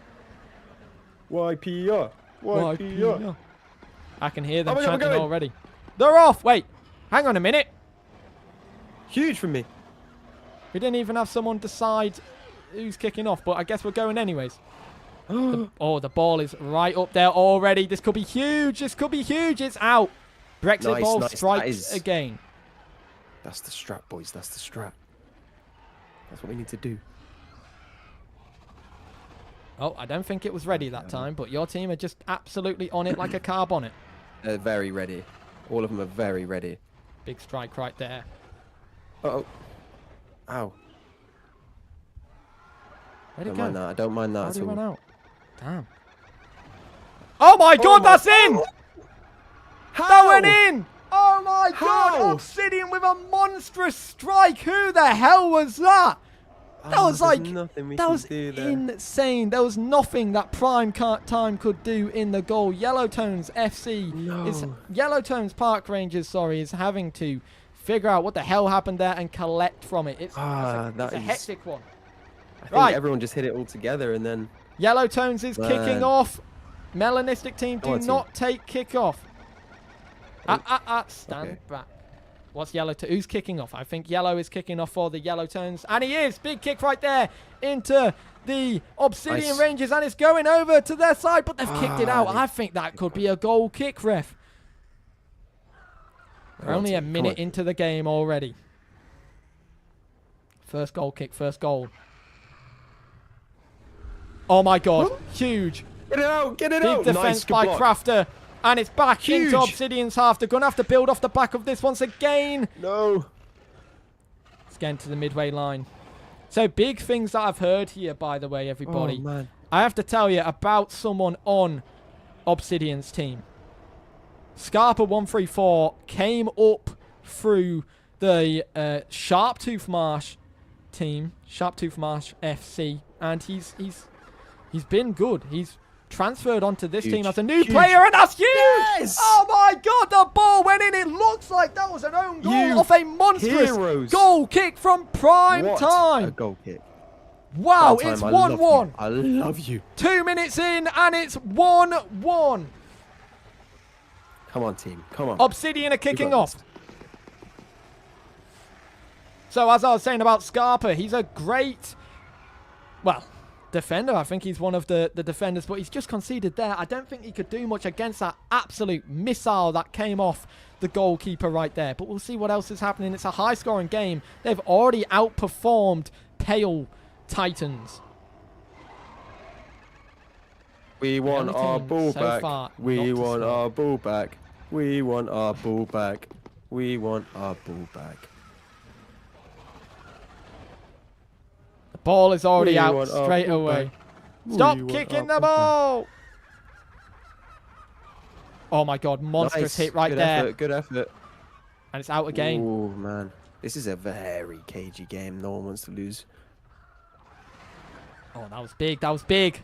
YPR. YPR. I can hear them chanting already. They're off. Wait. Hang on a minute. Huge for me. We didn't even have someone decide who's kicking off, but I guess we're going anyways. The ball is right up there already. This could be huge. This could be huge. It's out. Brexit ball strikes again. That's the strat, boys. That's the strat. That's what we need to do. Oh, I don't think it was ready that time, but your team are just absolutely on it like a car bonnet. They're very ready. All of them are very ready. Big strike right there. Uh-oh. Ow. Where'd it go? Don't mind that. I don't mind that at all. Went out. Damn. Oh my god, that's in! How? That went in! Oh my god, Obsidian with a monstrous strike! Who the hell was that? That was like, nothing we that can was do there. insane. There was nothing that Prime Time could do in the goal. Yellowtones FC Yellowtones Park Rangers, sorry, is having to figure out what the hell happened there and collect from it. It's a hectic one. I think everyone just hit it all together and then... Yellowtones is kicking off. Melanistic team do not take kickoff. Stand back. What's who's kicking off? I think Yellow is kicking off for the Yellowtones. And he is. Big kick right there into the Obsidian Rangers. And it's going over to their side, but they've kicked it out. I think that could be a goal kick, ref. We're only a minute into the game already. First goal kick, first goal. Oh my god, huge. Get it out, get it out. Big defense by Crafter. And it's back into Obsidian's half. They're going to have to build off the back of this once again. No. It's getting to the midway line. So big things that I've heard here, by the way, everybody. Oh, man. I have to tell you about someone on Obsidian's team. Scarpa134 came up through the Sharptooth Marsh team, Sharptooth Marsh FC, and he's been good. He's transferred onto this team as a new player, and that's huge! Yes! Oh my god, the ball went in. It looks like that was an own goal off a monstrous goal kick from Prime Time. A goal kick. Wow, it's 1-1. I love you. 2 minutes in, and it's 1-1. Come on, team. Come on. Obsidian are kicking off. So, as I was saying about Scarpa, he's a great, well, defender. I think he's one of the defenders, but he's just conceded there. I don't think he could do much against that absolute missile that came off the goalkeeper right there. But we'll see what else is happening. It's a high-scoring game. They've already outperformed Pale Titans. We want our ball back. We want our ball back. We want our ball back. We want our ball back. The ball is already out straight away. Stop kicking the ball! Oh my god, monstrous hit right there. Good effort. And it's out again. Oh man, this is a very cagey game. No one wants to lose. Oh, that was big. That was big.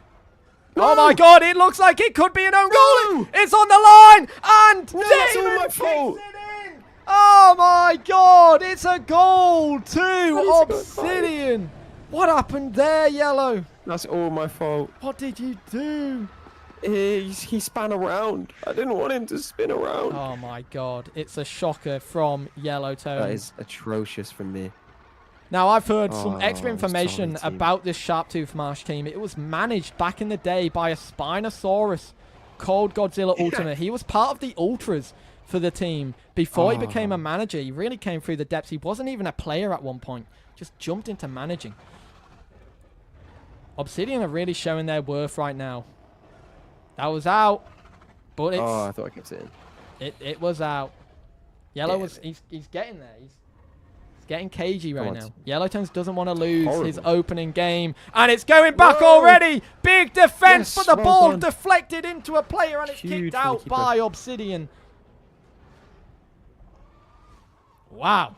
No! Oh my god, it looks like it could be an own goal. It's on the line, and it's all my fault. Oh my god, it's a goal to Obsidian. What happened there, Yellow? That's all my fault. What did you do? He span around. I didn't want him to spin around. Oh my god, it's a shocker from Yellowtones. That is atrocious from me. Now, I've heard some extra information about this Sharptooth Marsh team. It was managed back in the day by a Spinosaurus called Godzilla Ultimate. He was part of the Ultras for the team before he became a manager. He really came through the depths. He wasn't even a player at one point. Just jumped into managing. Obsidian are really showing their worth right now. That was out, but it's... Oh, I thought I kept it in. It was out. Yellow was... He's getting there. He's getting cagey right now. Yellowtones doesn't want to lose his opening game. And it's going back already. Big defense, but the ball deflected into a player and it's kicked out by Obsidian. Wow.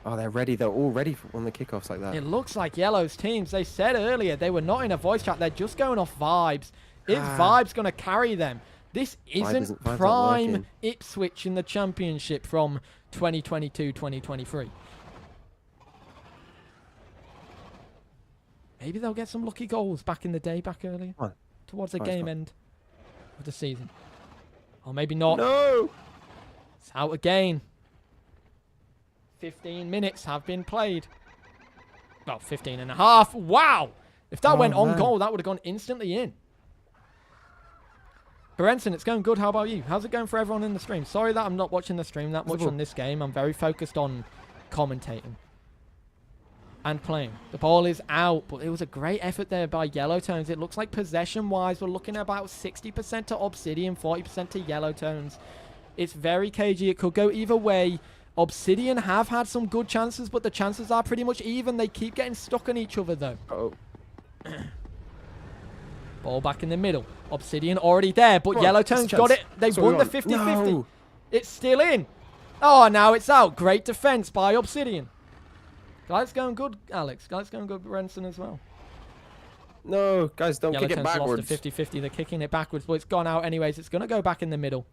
Oh, they're ready. They're all ready on the kickoffs like that. It looks like Yellow's teams, they said earlier, they were not in a voice chat. They're just going off vibes. Is vibes going to carry them? This isn't prime Ipswich in the championship from 2022-2023. Maybe they'll get some lucky goals back in the day, back earlier. Towards the game end of the season. Or maybe not. No! It's out again. 15 minutes have been played. Well, 15 and a half. Wow! If that went on goal, that would have gone instantly in. Berenson, it's going good. How about you? How's it going for everyone in the stream? Sorry that I'm not watching the stream that much on this game. I'm very focused on commentating and playing. The ball is out, but it was a great effort there by Yellowtones. It looks like possession-wise, we're looking at about 60% to Obsidian, 40% to Yellowtones. It's very cagey. It could go either way. Obsidian have had some good chances, but the chances are pretty much even. They keep getting stuck on each other, though. Ball back in the middle. Obsidian already there, but Yellowtones got it. They won the 50-50. No. It's still in. Oh, now it's out. Great defense by Obsidian. Guys going good, Alex. Guys going good, Renson as well. No, guys, don't kick it Yellowtone's backwards. lost a 50-50. They're kicking it backwards, but it's gone out anyways. It's going to go back in the middle.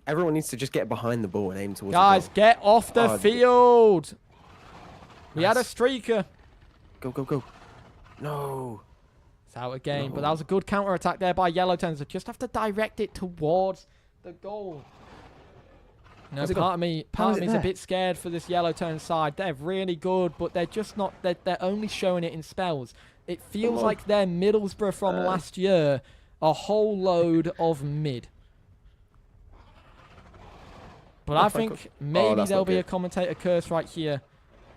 Everyone needs to just get behind the ball and aim towards Guys, the goal. get off the field. We had a streaker. Go, go, go. No. It's out again, but that was a good counter-attack there by Yellowtones. They just have to direct it towards the goal. No, part of me is a bit scared for this Yellowtone side. They're really good, but they're just not. They're only showing it in spells. It feels like they're Middlesbrough from last year, a whole load of mid. But I think maybe there'll be a commentator curse right here.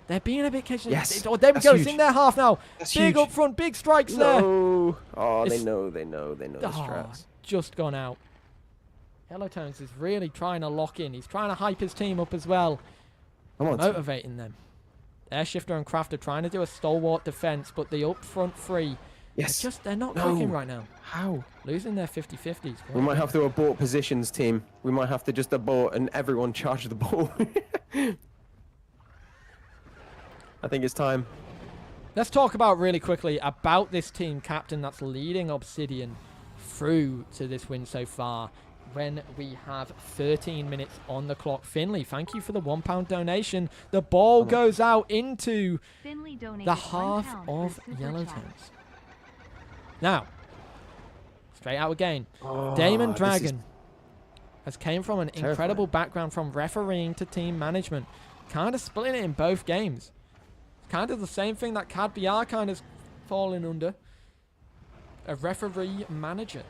They're being a bit cagey. Yes. Oh, there we go. It's in their half now. That's big huge. up front, big strikes there. Oh, they know the strats. Just gone out. Yellowtones is really trying to lock in. He's trying to hype his team up as well. Come on, motivating them. Airshifter and Crafter trying to do a stalwart defense, but the up front three, they're not clicking right now. How? Losing their 50-50s. We might have to abort positions, team. We might have to just abort and everyone charge the ball. I think it's time. Let's talk about really quickly about this team captain that's leading Obsidian through to this win so far. When we have 13 minutes on the clock. Finley, thank you for the £1 donation. The ball goes out into the half of Yellowtones. Now, straight out again. Damon Dragon has came from an incredible background from refereeing to team management. Kind of splitting it in both games. Kind of the same thing that Cad BR kind of fallen under. A referee manager.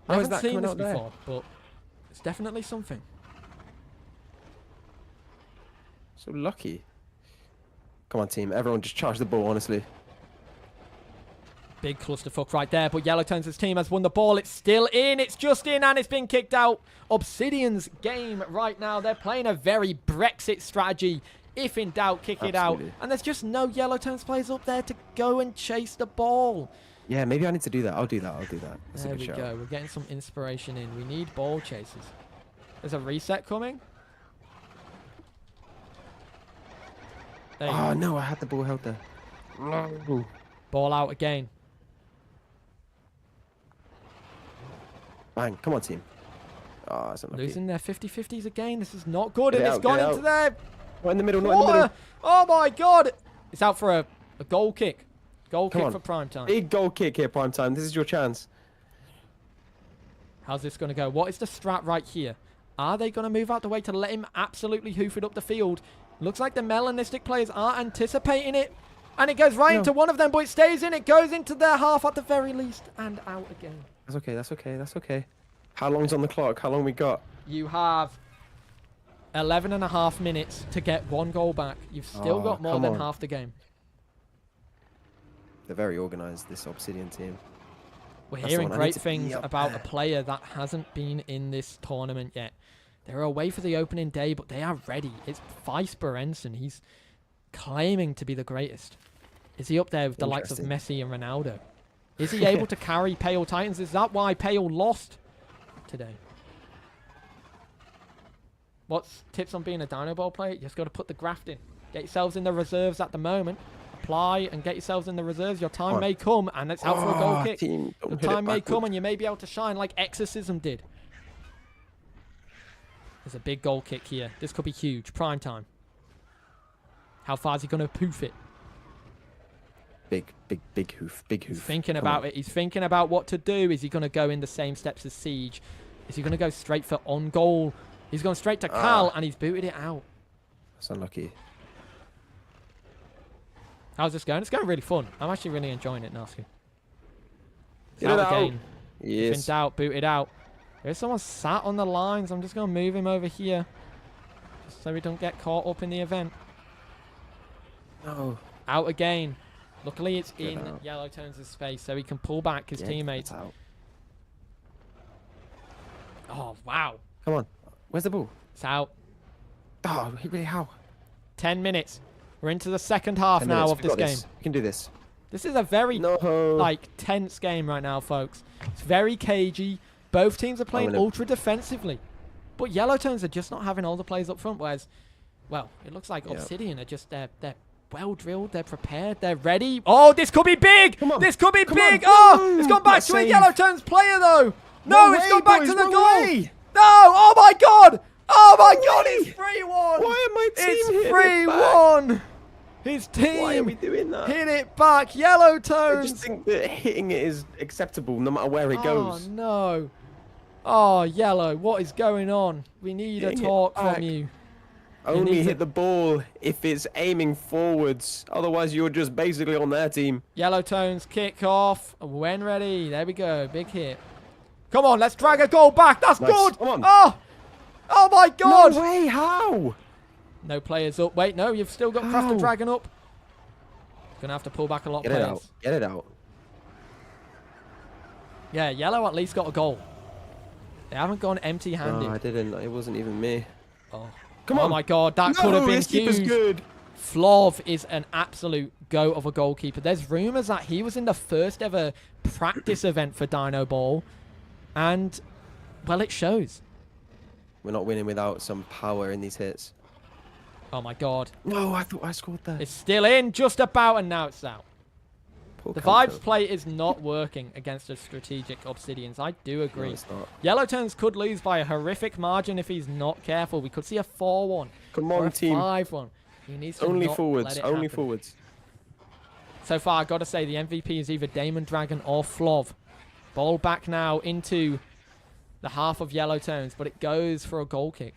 I haven't seen this before, but it's definitely something. So lucky. Come on, team. Everyone just charge the ball, honestly. Big clusterfuck right there, but Yellowtones' team has won the ball. It's still in. It's just in, and it's been kicked out. Obsidian's game right now. They're playing a very Brexit strategy. If in doubt, kick it out. And there's just no Yellowtones players up there to go and chase the ball. Yeah, maybe I need to do that. I'll do that. That's there a good we shout. go. We're getting some inspiration in. We need ball chasers. There's a reset coming. Oh, no, I had the ball held there. No. Ball out again. Bang. Come on, team. Oh, that's unlucky. Losing their 50-50s again. This is not good. And it's gone into there. Not in the middle, not in the middle. Oh, my God. It's out for a goal kick. Goal kick for prime time. Big goal kick here, prime time. This is your chance. How's this going to go? What is the strat right here? Are they going to move out the way to let him absolutely hoof it up the field? Looks like the melanistic players are anticipating it. And it goes right into one of them, but it stays in. It goes into their half at the very least. And out again. That's okay, that's okay, that's okay. How long's on the clock? How long we got? You have 11.5 minutes to get one goal back. You've still got more than half the game. They're very organised, this Obsidian team. We're hearing great things about a player that hasn't been in this tournament yet. They're away for the opening day, but they are ready. It's Vice Berenson. He's claiming to be the greatest. Is he up there with the likes of Messi and Ronaldo? Is he able to carry Pale Titans? Is that why Pale lost today? What's tips on being a Dinoball player? You just got to put the graft in. Get yourselves in the reserves at the moment. Apply and get yourselves in the reserves. Your time may come, and it's out for a goal kick. Your time may come, and you may be able to shine like Exorcism did. There's a big goal kick here. This could be huge. Prime time. How far is he going to poof it? Big hoof. Big hoof. He's thinking about it. He's thinking about what to do. Is he going to go in the same steps as Siege? Is he going to go straight for on goal? He's going straight to Cal, and he's booted it out. That's unlucky. How's this going? It's going really fun. I'm actually really enjoying it, Nasky. It's Get out again. Yes. If in doubt, boot it out. There's someone sat on the lines. I'm just going to move him over here. Just so we don't get caught up in the event. No. Out again. Luckily, it's in Yellowtones' space, so he can pull back his teammates. Out. Oh, wow. Come on. Where's the ball? It's out. Oh, really, how? 10 minutes. We're into the second half now of this game. We can do this. This is a very, tense game right now, folks. It's very cagey. Both teams are playing ultra defensively. But Yellowtones are just not having all the players up front, whereas Well, it looks like Yep. Obsidian are just, they're well drilled, they're prepared, they're ready. Oh, this could be big! Come on. This could be Come big! on. Oh, No, it's gone back what to a save. Yellow Tones player, though! No, Wrong it's way, gone back boys, to the wrong goal! way. No! Oh my god! Oh my Wrong god, way. it's 3-1! Why am my team It's hitting it back? 3-1! His Why are we team doing that? hit it back. Yellow I Tones! just think that hitting it is acceptable no matter where it goes. Oh no. Oh, Yellow, what is going on? We need a Hitting it talk back. from you. Only need to- hit the ball if it's aiming forwards. Otherwise, you're just basically on their team. Yellow Tones kick off. When ready. There we go. Big hit. Come on, let's drag a goal back. That's Nice. good. Come on. Oh! Oh my god! No way, how? No players up. Wait, no, you've still got How? Crafter Dragon up. Gonna have to pull back a lot of Get it players. out. Get it out. Yeah, Yellow at least got a goal. They haven't gone empty-handed. No, I didn't. It wasn't even me. Oh. Come Oh on. my god, that No, could have been this keeper's huge. good. Flov is an absolute goat of a goalkeeper. There's rumours that he was in the first ever practice event for Dinoball. And, well, it shows. We're not winning without some power in these hits. Oh my god. No, I thought I scored there. It's still in, just about, and now it's out. Poor The Kanto. vibes play is not working against the strategic Obsidians. I do agree. No, it's not. Yellow Tones could lose by a horrific margin if he's not careful. We could see a 4-1 Come or on, a team. 5-1. He needs to Only not forwards. let it Only happen. forwards. So far, I've got to say the MVP is either Damon Dragon or Flov. Ball back now into the half of Yellow Tones, but it goes for a goal kick.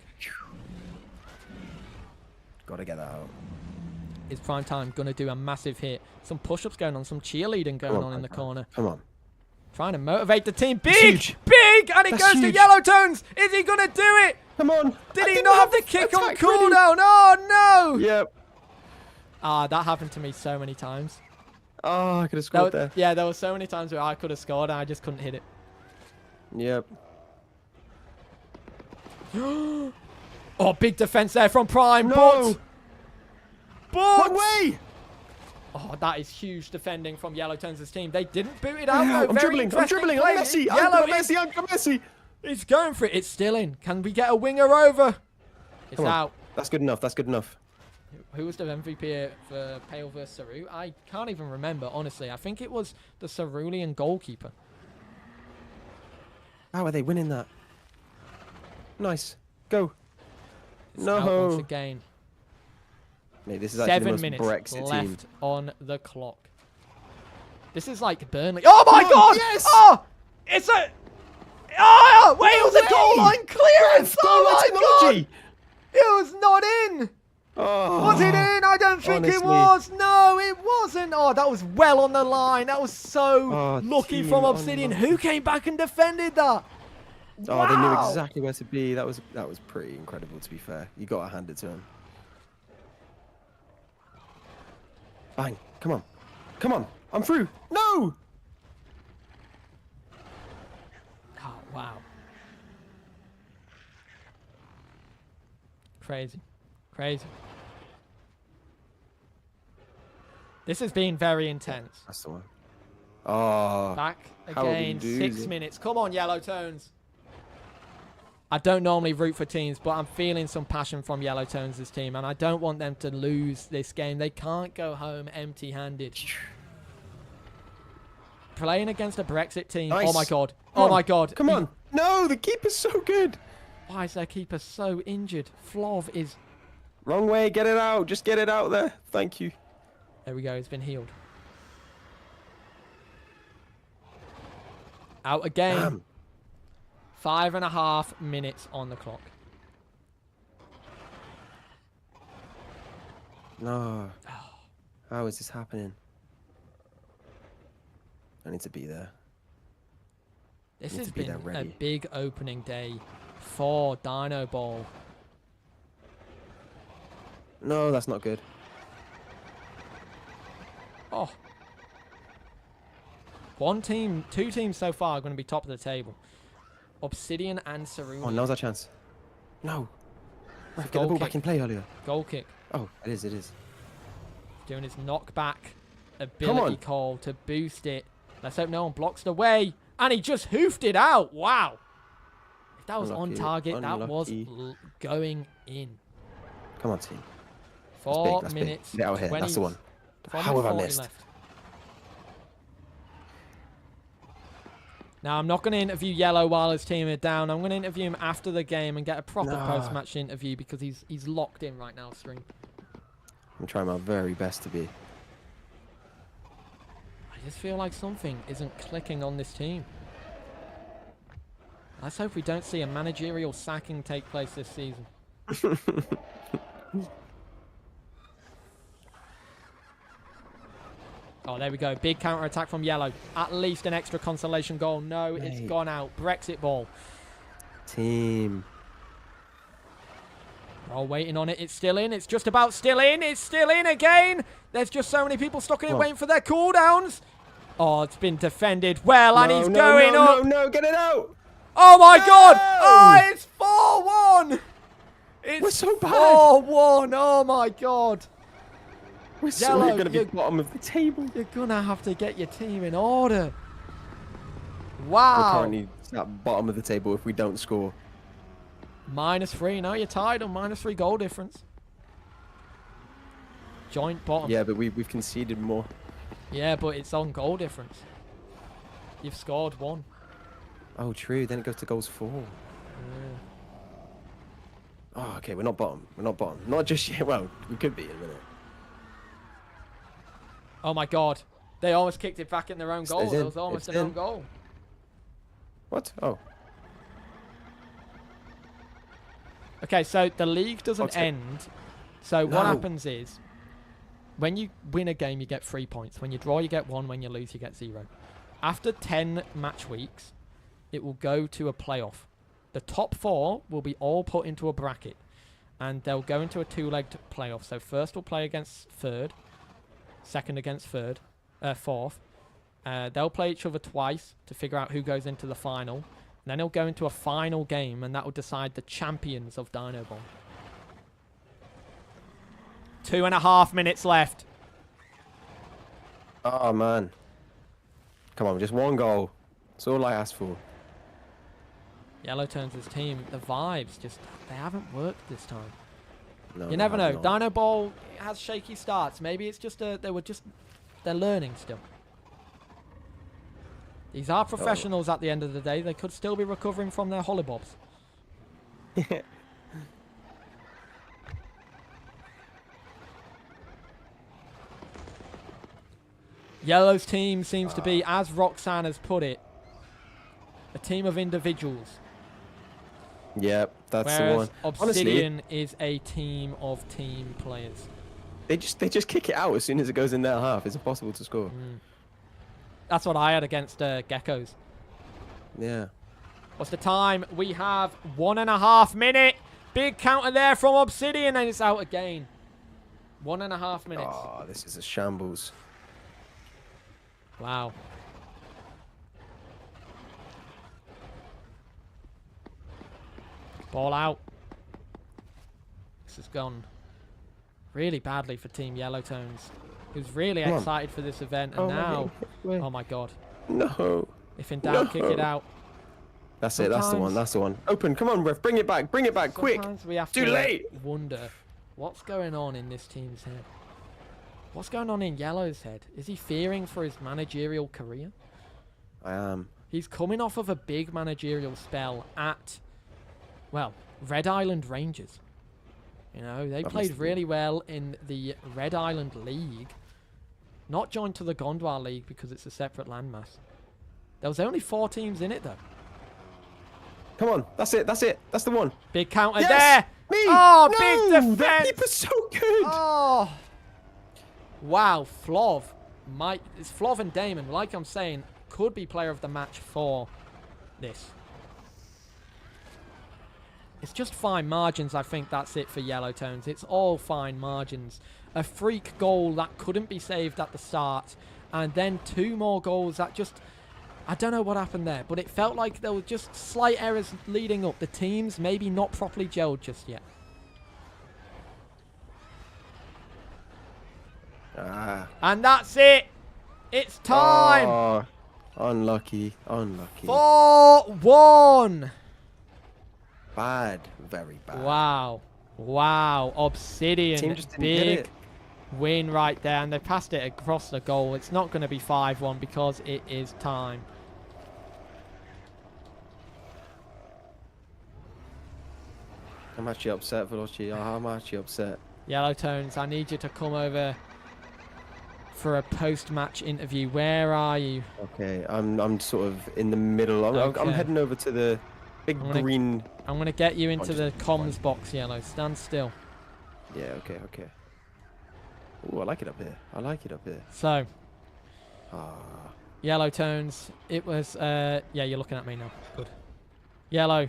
Gotta get that out. Is Prime Time going to do a massive hit? Some push-ups going on, some cheerleading going on in the corner. Come on. Trying to motivate the team. Big! huge. Big! And it That's goes to huge. Yellow Tones! Is he going to do it? Come on. Did I he didn't not have the kick on attack ready. cooldown? Oh, no! Yep. Ah, that happened to me so many times. Oh, I could have scored there. Yeah, there were so many times where I could have scored and I just couldn't hit it. Yep. Oh, big defense there from Prime, No. but One way. oh, that is huge defending from Yellow Tones' team. They didn't boot it out. Yeah, though. I'm Very dribbling. I'm interesting dribbling. play. I'm Messi. Yellow I'm Messi. I'm Messi. is going for it. It's still in. Can we get a winger over? It's Come on. out. That's good enough. That's good enough. Who was the MVP for Pale vs Ceru? I can't even remember, honestly. I think it was the Cerulean goalkeeper. How are they winning that? Nice. Go. It's out No. once again. Mate, this is actually 7 the most minutes Brexit left team. on the clock. This is like Burnley. Oh my Come on, god! yes! Oh! It's a... Oh! Wales No a goal way! line clearance! Yes, goal line Oh my technology! god! It was not in! Oh, Was it in? I don't think it honestly. was. No, it wasn't. Oh, that was well on the line. That was so Oh, lucky team from Obsidian. unlucky. Who came back and defended that? Oh, they knew Wow. exactly where to be. That was pretty incredible, to be fair. You got to hand it to him. Bang. Come on. Come on. I'm through. No! Oh, wow. Crazy. Crazy. This has been very intense. That's the one. Oh. Back How are we again, losing? 6 minutes. Come on, Yellow Tones. I don't normally root for teams, but I'm feeling some passion from Yellow Tones' team, and I don't want them to lose this game. They can't go home empty-handed. Playing against a Brexit team. Nice. Oh my god. Come Oh on. my god. Come on. No, the keeper's so good. Why is their keeper so injured? Flov is... Wrong way. Get it out. Just get it out there. Thank you. There we go. He's been healed. Out again. Damn. 5.5 minutes on the clock. No. How is this happening? I need to be there. This Need has to be been there a ready. big opening day for Dinoball. No, that's not good. Oh. Two teams so far are going to be top of the table. Obsidian and Cerulean. Oh, now's our chance. No. Ref, get goal the ball kick. back in play earlier. Goal kick. Oh, it is. It is. Doing his knockback ability on. call to boost it. Let's hope no one blocks the way. And he just hoofed it out. Wow. If that was on Unlucky, target, that was unlucky. going in. Come on, team. 4 That's minutes. big. Get out here. That's the one. How have I missed? Left. Now, I'm not going to interview Yellow while his team are down. I'm going to interview him after the game and get a proper post-match interview because he's locked in right now, Stream. I'm trying my very best to be. I just feel like something isn't clicking on this team. Let's hope we don't see a managerial sacking take place this season. Oh, there we go. Big counter-attack from Yellow. At least an extra consolation goal. No, it's gone out. Brexit ball. Team. We're all waiting on it. It's still in. It's just about still in. It's still in again. There's just so many people stuck in it waiting for their cooldowns. Oh, it's been defended well, and he's going up. No, get it out. Oh, my God. Oh, it's 4-1. We're so bad. 4-1. Oh, my God. We're going to be bottom of the table. You're going to have to get your team in order. Wow. We're currently at bottom of the table if we don't score. -3. No, you're tied on -3 goal difference. Joint bottom. Yeah, but we've conceded more. Yeah, but it's on goal difference. You've scored 1. Oh, true. Then it goes to goals 4. Yeah. Oh, okay. We're not bottom. We're not bottom. Not just yet. Well, we could be in a minute. Oh, my God. They almost kicked it back in their own goal. It was almost an own goal. What? Oh. Okay, so the league doesn't end. So what happens is, when you win a game, you get 3 points. When you draw, you get 1. When you lose, you get 0. After 10 match weeks, it will go to a playoff. The top 4 will be all put into a bracket, and they'll go into a 2-legged playoff. So first will play against third, second against fourth. They'll play each other twice to figure out who goes into the final. And then it'll go into a final game, and that will decide the champions of Dinoball. 2.5 minutes left. Oh, man. Come on, just 1 goal. That's all I asked for. Yellow turns his team. The vibes they haven't worked this time. No, you never know. Dinoball has shaky starts. Maybe it's just they're learning still. These are professionals at the end of the day. They could still be recovering from their hollybobs. Yellow's team seems to be, as Roxanne has put it, a team of individuals. Yep, that's the one. Obsidian is a team of team players. They just kick it out as soon as it goes in their half. It's impossible to score. That's what I had against Geckos. Yeah. What's the time? We have 1.5 minutes. Big counter there from Obsidian, and it's out again. 1.5 minutes. Oh, this is a shambles. Wow. Ball out. This has gone really badly for Team Yellowtones, who's really excited for this event, and now... Oh my God. No. If in doubt, kick it out. That's it. That's the one. That's the one. Open. Come on, ref. Bring it back. Bring it back. Quick. We have Too to late. Wonder what's going on in this team's head. What's going on in Yellow's head? Is he fearing for his managerial career? I am. He's coming off of a big managerial spell at, well, Red Island Rangers. You know, they played really well in the Red Island League. Not joined to the Gondwar League because it's a separate landmass. There was only 4 teams in it, though. Come on. That's it. That's it. That's the one. Big counter there. Me. Oh, no, big defense. That keeper's so good. Oh. Wow, Flov. It's Flov and Damon, like I'm saying, could be player of the match for this. It's just fine margins, I think that's it for Yellowtones. It's all fine margins. A freak goal that couldn't be saved at the start, and then 2 more goals that just... I don't know what happened there, but it felt like there were just slight errors leading up. The teams maybe not properly gelled just yet. And that's it. It's time. Oh, unlucky. Unlucky. 4-1. Bad. Very bad. Wow. Wow, Team Obsidian, just didn't get big it. win right there, and they passed it across the goal. It's not going to be 5-1 because it is time. I'm actually upset, Velocci. I'm actually upset. Yellow Tones, I need you to come over for a post-match interview. Where are you? Okay, I'm sort of in the middle. I'm Okay. heading over to the big green. I'm going to get you into just the comms fine. box, Yellow. Stand still. Yeah, okay. Ooh, I like it up here. I like it up here. So, Ah, Yellow Tones, it was, yeah, you're looking at me now. Good. Yellow,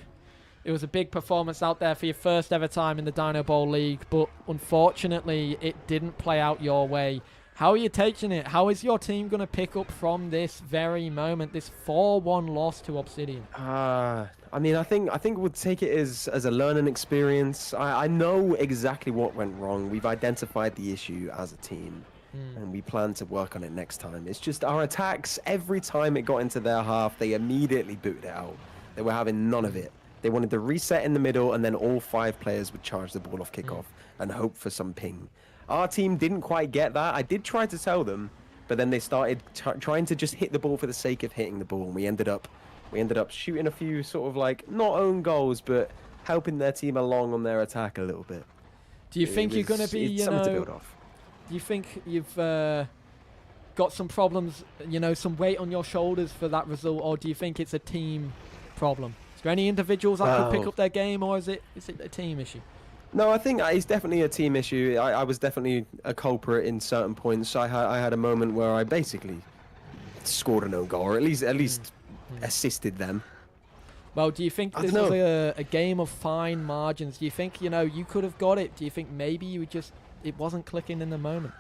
it was a big performance out there for your first ever time in the Dinoball League, but unfortunately, it didn't play out your way. How are you taking it? How is your team going to pick up from this very moment, this 4-1 loss to Obsidian? I mean, I think we'll take it as a learning experience. I know exactly what went wrong. We've identified the issue as a team, and we plan to work on it next time. It's just our attacks. Every time it got into their half, they immediately booted it out. They were having none of it. They wanted to reset in the middle, and then all 5 players would charge the ball off kickoff and hope for some ping. Our team didn't quite get that. I did try to tell them, but then they started trying to just hit the ball for the sake of hitting the ball, and we ended up shooting a few sort of like not own goals, but helping their team along on their attack a little bit. Do you think you're going to be, you something to know, build off. do you think you've got some problems, you know, some weight on your shoulders for that result, or do you think it's a team problem? Is there any individuals that could pick up their game, or is it a team issue? No, I think it's definitely a team issue. I was definitely a culprit in certain points. I had a moment where I basically scored an own goal, or at least assisted them. Well, do you think this was a game of fine margins? Do you think, you know, you could have got it? Do you think maybe it wasn't clicking in the moment?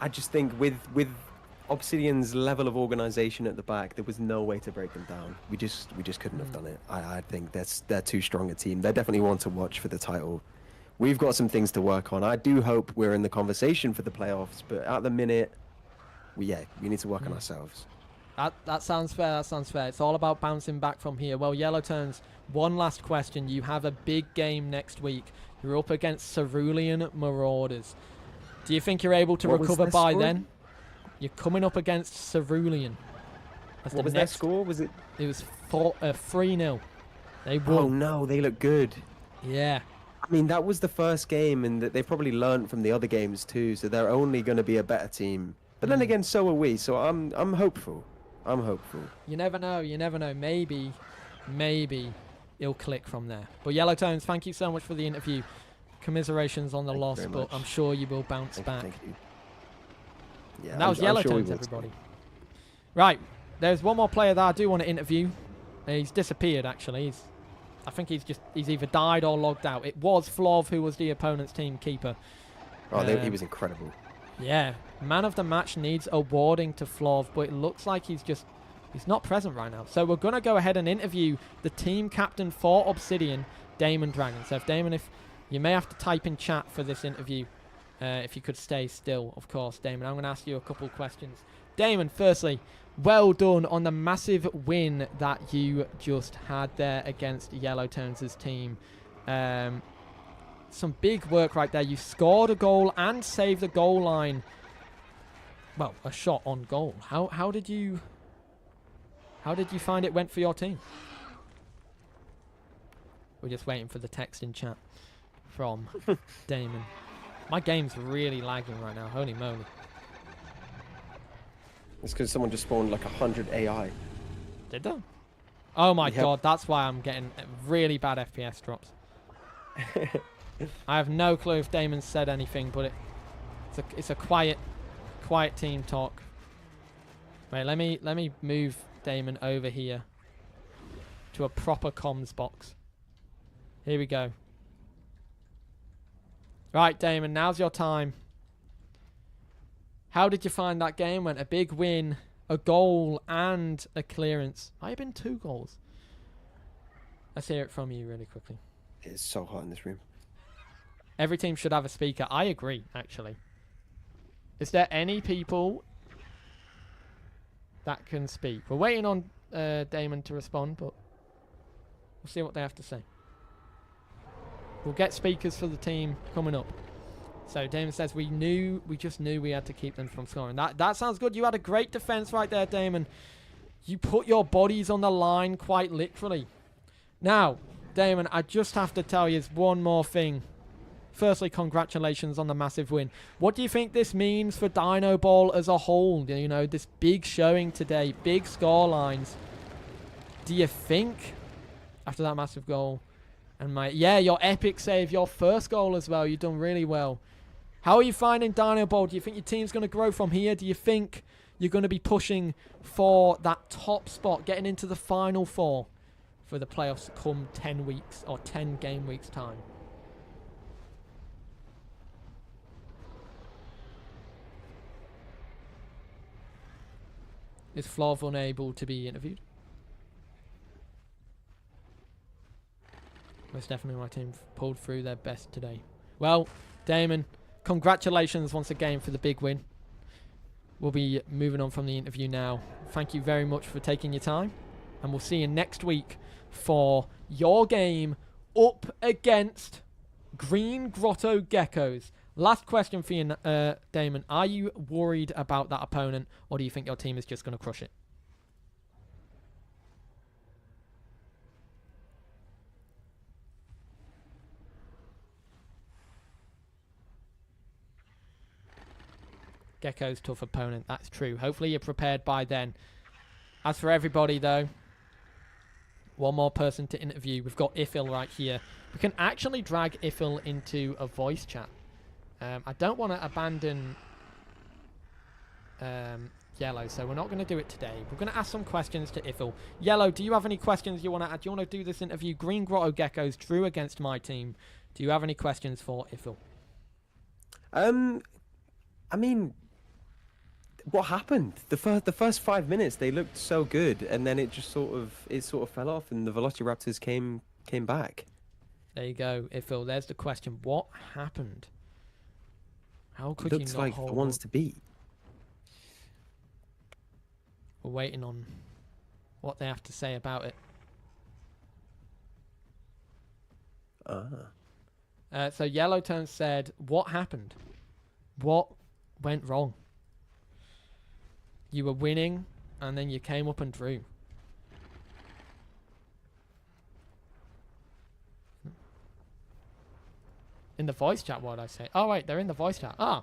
I just think with Obsidian's level of organization at the back, there was no way to break them down. We just couldn't have done it. I think they're too strong a team. They're definitely one to watch for the title. We've got some things to work on. I do hope we're in the conversation for the playoffs, but at the minute, we need to work on ourselves. That sounds fair. That sounds fair. It's all about bouncing back from here. Well, Yellow Turns, one last question. You have a big game next week. You're up against Cerulean Marauders. Do you think you're able to recover by then? You're coming up against Cerulean. What was their score? Was it? It was 3-0. They won. Oh no, they look good. Yeah. I mean, that was the first game, and they've probably learned from the other games too. So they're only going to be a better team. But then again, so are we. So I'm hopeful. I'm hopeful. You never know. You never know. Maybe it'll click from there. But Yellow Tones, thank you so much for the interview. Commiserations on the loss, but I'm sure you will bounce back. Thank you. Yeah, And that was Yellow Tones, everybody. Right, there's one more player that I do want to interview. He's disappeared, actually. I think he's either died or logged out. It was Flov, who was the opponent's team keeper. Oh, he was incredible. Yeah, man of the match needs awarding to Flov, but it looks like he's not present right now. So we're going to go ahead and interview the team captain for Obsidian, Damon Dragon. So Damon, if you may have to type in chat for this interview, if you could stay still, of course, Damon. I'm going to ask you a couple of questions. Damon, firstly, well done on the massive win that you just had there against Yellow Tones' team. Some big work right there. You scored a goal and saved the goal line. Well, a shot on goal. How did you find it went for your team? We're just waiting for the text in chat from Damon. My game's really lagging right now. Holy moly. It's because someone just spawned like 100 AI. Did they? Oh my god, that's why I'm getting really bad FPS drops. I have no clue if Damon said anything, but it's a quiet team talk. Wait, let me move Damon over here to a proper comms box. Here we go. Right, Damon, now's your time. How did you find that game? Went a big win, a goal, and a clearance. Might have been 2 goals. Let's hear it from you really quickly. It's so hot in this room. Every team should have a speaker. I agree, actually. Is there any people that can speak? We're waiting on Damon to respond, but we'll see what they have to say. We'll get speakers for the team coming up. So Damon says we just knew we had to keep them from scoring. That sounds good. You had a great defense right there, Damon. You put your bodies on the line quite literally. Now, Damon, I just have to tell you one more thing. Firstly, congratulations on the massive win. What do you think this means for Dinoball as a whole? You know, this big showing today, big score lines. Do you think, after that massive goal, and your epic save, your first goal as well, you've done really well. How are you finding Dinoball? Do you think your team's going to grow from here? Do you think you're going to be pushing for that top spot, getting into the final four for the playoffs come 10 weeks or 10 game weeks time? Is Flav unable to be interviewed? Most definitely my team pulled through their best today. Well, Damon, congratulations once again for the big win. We'll be moving on from the interview now. Thank you very much for taking your time. And we'll see you next week for your game up against Green Grotto Geckos. Last question for you, Damon. Are you worried about that opponent, or do you think your team is just going to crush it? Gecko's tough opponent, that's true. Hopefully you're prepared by then. As for everybody, though, one more person to interview. We've got Ifil right here. We can actually drag Ifil into a voice chat. I don't want to abandon Yellow, so we're not going to do it today. We're going to ask some questions to Ifil. Yellow, do you have any questions you want to add? Do you want to do this interview? Green Grotto Geckos drew against my team. Do you have any questions for Ifil? I mean, what happened? The first 5 minutes they looked so good, and then it just sort of fell off, and the Velocci Raptors came back. There you go, Ifil. There's the question. What happened? How could you not like hold the ones up? to beat. We're waiting on what they have to say about it. So Yellowtone said, what happened? What went wrong? You were winning, and then you came up and drew. In the voice chat, what did I say? Oh, wait, they're in the voice chat. Ah.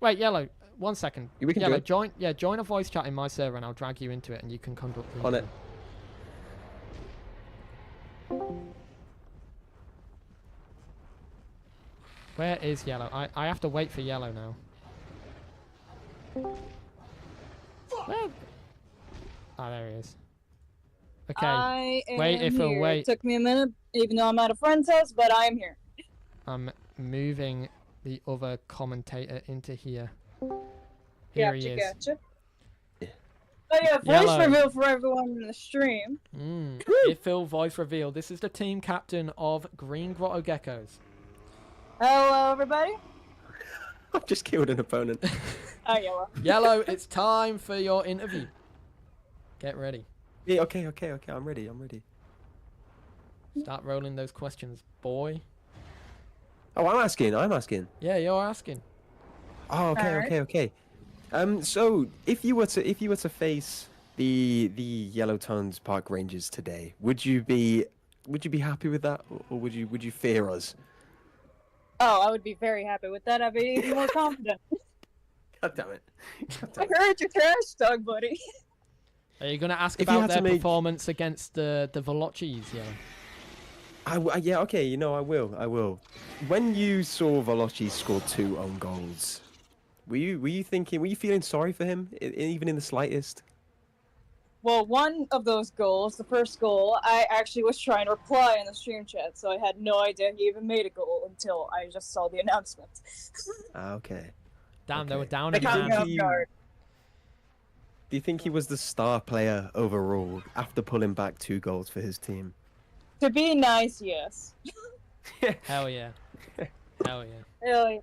Wait, Yellow, 1 second. We can Yellow, do it. join a voice chat in my server, and I'll drag you into it, and you can conduct the On it. Where is Yellow? I have to wait for Yellow now. Where? Oh, there he is. Okay. I am wait, Ifil, here. wait. It took me a minute, even though I'm at a friend's house, but I am here. I'm moving the other commentator into here. Here he is. Gotcha. Yeah. Oh yeah, voice Yellow. reveal for everyone in the stream. Ifil voice reveal. This is the team captain of Green Grotto Geckos. Hello, everybody. I've just killed an opponent. Oh, Yellow. Yellow, it's time for your interview. Get ready. Yeah, okay. I'm ready. Start rolling those questions, boy. Oh, I'm asking. Yeah, you're asking. Oh, Alright. okay. So if you were to face the Yellowtones Park Rangers today, would you be happy with that, or would you fear us? Oh, I would be very happy with that. I'd be even more confident. God damn it! I heard your trash talk, buddy. Are you going to ask If you about had to their make- performance against the Veloccis? Yeah. Yeah, okay. I will. When you saw Velocci score 2 own goals, were you feeling sorry for him, even in the slightest? Well, one of those goals, the first goal, I actually was trying to reply in the stream chat, so I had no idea he even made a goal until I just saw the announcement. Okay. Damn, they Okay. were down They again. caught me off he- guard. Do you think he was the star player overall after pulling back 2 goals for his team? To be nice, yes. Hell yeah. Hell yeah. Really.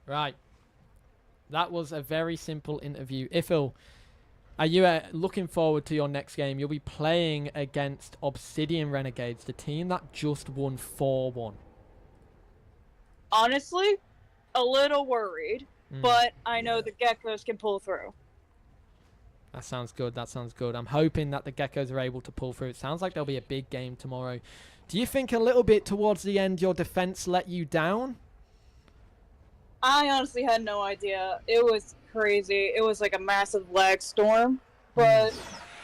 Right. That was a very simple interview. Ifil, Are you looking forward to your next game? You'll be playing against Obsidian Renegades, the team that just won 4-1. Honestly, a little worried, but I know Yeah. the Geckos can pull through. That sounds good. That sounds good. I'm hoping that the Geckos are able to pull through. It sounds like there'll be a big game tomorrow. Do you think a little bit towards the end your defense let you down? I honestly had no idea. It was crazy. It was like a massive lag storm. But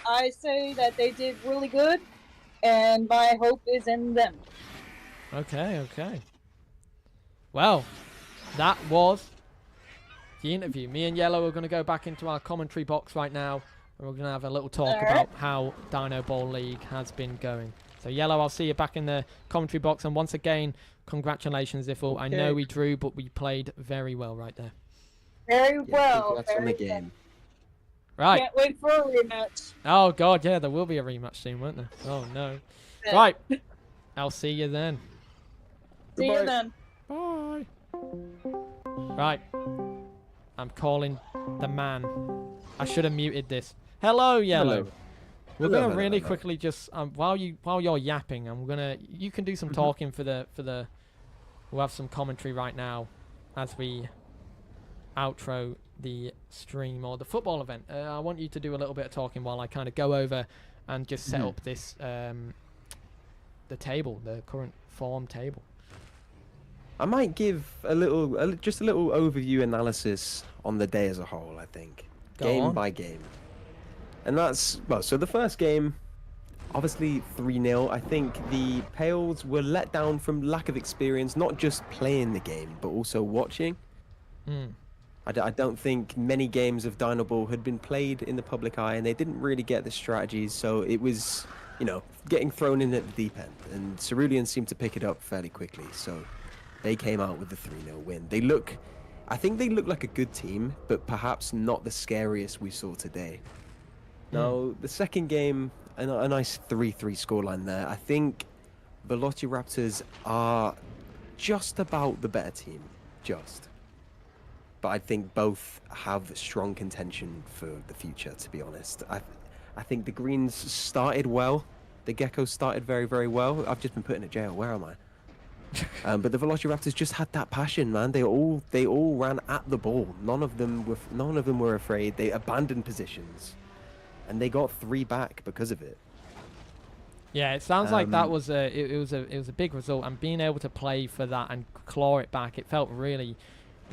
I say that they did really good, and my hope is in them. Okay, okay. Well, that was the interview. Me and Yellow are going to go back into our commentary box right now, and we're going to have a little talk about how Dinoball League has been going. So, Yellow, I'll see you back in the commentary box. And once again, congratulations, Ziffle. I know we drew, but we played very well right there. Very Yeah, well. congrats on Very the game. Right. Can't wait for a rematch. Oh, God, yeah, there will be a rematch soon, won't there? Oh, no. Yeah. Right. I'll see you then. See you then. Bye. Right. I'm calling the man. I should have muted this. Hello, Yellow. Hello. We're Hello, gonna hello, really hello. quickly just while you're yapping, you can do some talking for the. We'll have some commentary right now, as we outro the stream or the football event. I want you to do a little bit of talking while I kind of go over and just set up this the table, the current form table. I might give just a little overview analysis on the day as a whole, I think. Go Game on. by game. And that's, well, so the first game, obviously 3-0. I think the Pales were let down from lack of experience, not just playing the game, but also watching. I don't think many games of Dinoball had been played in the public eye, and they didn't really get the strategies, so it was, getting thrown in at the deep end. And Cerulean seemed to pick it up fairly quickly, so they came out with the 3-0 win. I think they look like a good team, but perhaps not the scariest we saw today. Now, the second game, a nice 3-3 scoreline there. I think Velocci Raptors are just about the better team, just. But I think both have strong contention for the future, to be honest. I think the Greens started well. The Geckos started very, very well. I've just been put in a jail. Where am I? But the Velocci Raptors just had that passion, man. They all ran at the ball. None of them were afraid. They abandoned positions, and they got 3 back because of it. Yeah, it sounds like that was it was a big result, and being able to play for that and claw it back, it felt really,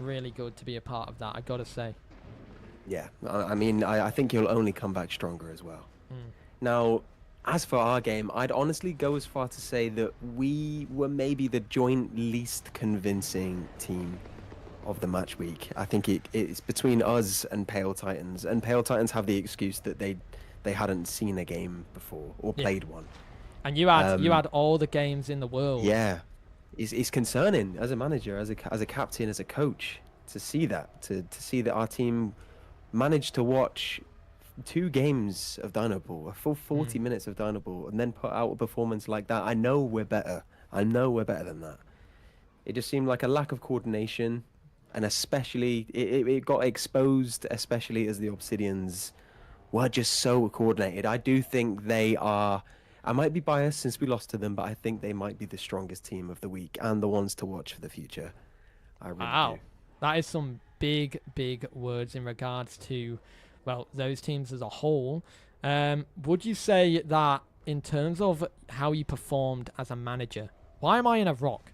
really good to be a part of that. I gotta say. Yeah, I mean, I think he'll only come back stronger as well. Now, as for our game, I'd honestly go as far to say that we were maybe the joint least convincing team of the match week. I think it's between us and Pale Titans, and Pale Titans have the excuse that they hadn't seen a game before or played one. And you had all the games in the world. Yeah, it's concerning as a manager, as a captain, as a coach, to see that our team managed to watch 2 games of Dinoball, a full 40 minutes of Dinoball, and then put out a performance like that. I know we're better. I know we're better than that. It just seemed like a lack of coordination, and especially it got exposed, especially as the Obsidians were just so coordinated. I do think they are. I might be biased since we lost to them, but I think they might be the strongest team of the week and the ones to watch for the future. I really do. That is some big, big words in regards to, well, those teams as a whole. Would you say that in terms of how you performed as a manager, why am I in a rock?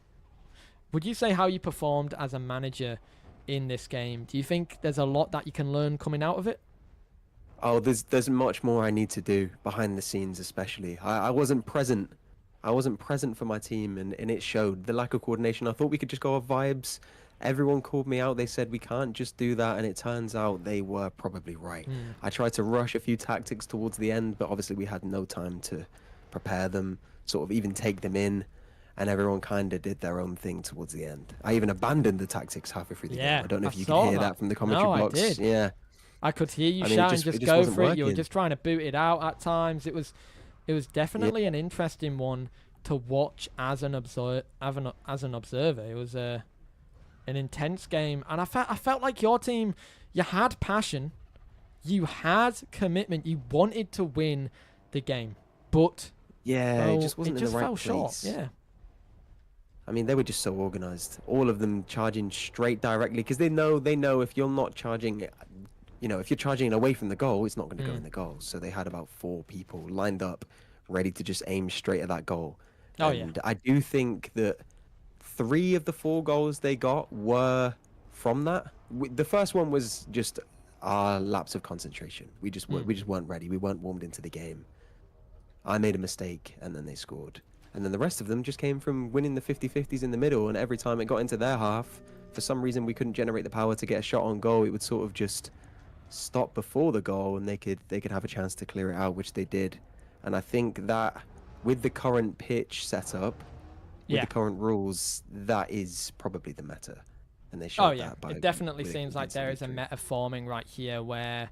Would you say how you performed as a manager in this game? Do you think there's a lot that you can learn coming out of it? Oh, there's much more I need to do behind the scenes, especially. I wasn't present. I wasn't present for my team, and it showed. The lack of coordination. I thought we could just go off vibes. Everyone called me out. They said we can't just do that, and it turns out they were probably right. I tried to rush a few tactics towards the end, but obviously we had no time to prepare them, sort of even take them in, and everyone kind of did their own thing towards the end. I even abandoned the tactics halfway through the game. I don't know if you could hear that from the commentary box. I did. Yeah. I could hear you I mean, shouting, it just just go wasn't for it. You were working. just trying to boot it out at times. It was definitely an interesting one to watch as an observer. It was an intense game, and I felt like your team, you had passion, You had commitment. You wanted to win the game, but Yeah, well, it just wasn't in the right fell place. short. Yeah. I mean, they were just so organized. All of them charging straight directly because they know if you're not charging, if you're charging away from the goal, it's not going to go in the goal. So they had about 4 people lined up, ready to just aim straight at that goal. Oh, and I do think that 3 of the 4 goals they got were from that. The first one was just our lapse of concentration. We just weren't ready. We weren't warmed into the game. I made a mistake, and then they scored. And then the rest of them just came from winning the 50-50s in the middle, and every time it got into their half, for some reason we couldn't generate the power to get a shot on goal. It would sort of just stop before the goal, and they could have a chance to clear it out, which they did. And I think that with the current pitch setup, with the current rules, that is probably the meta. And they showed that by it definitely seems like there is a meta forming right here where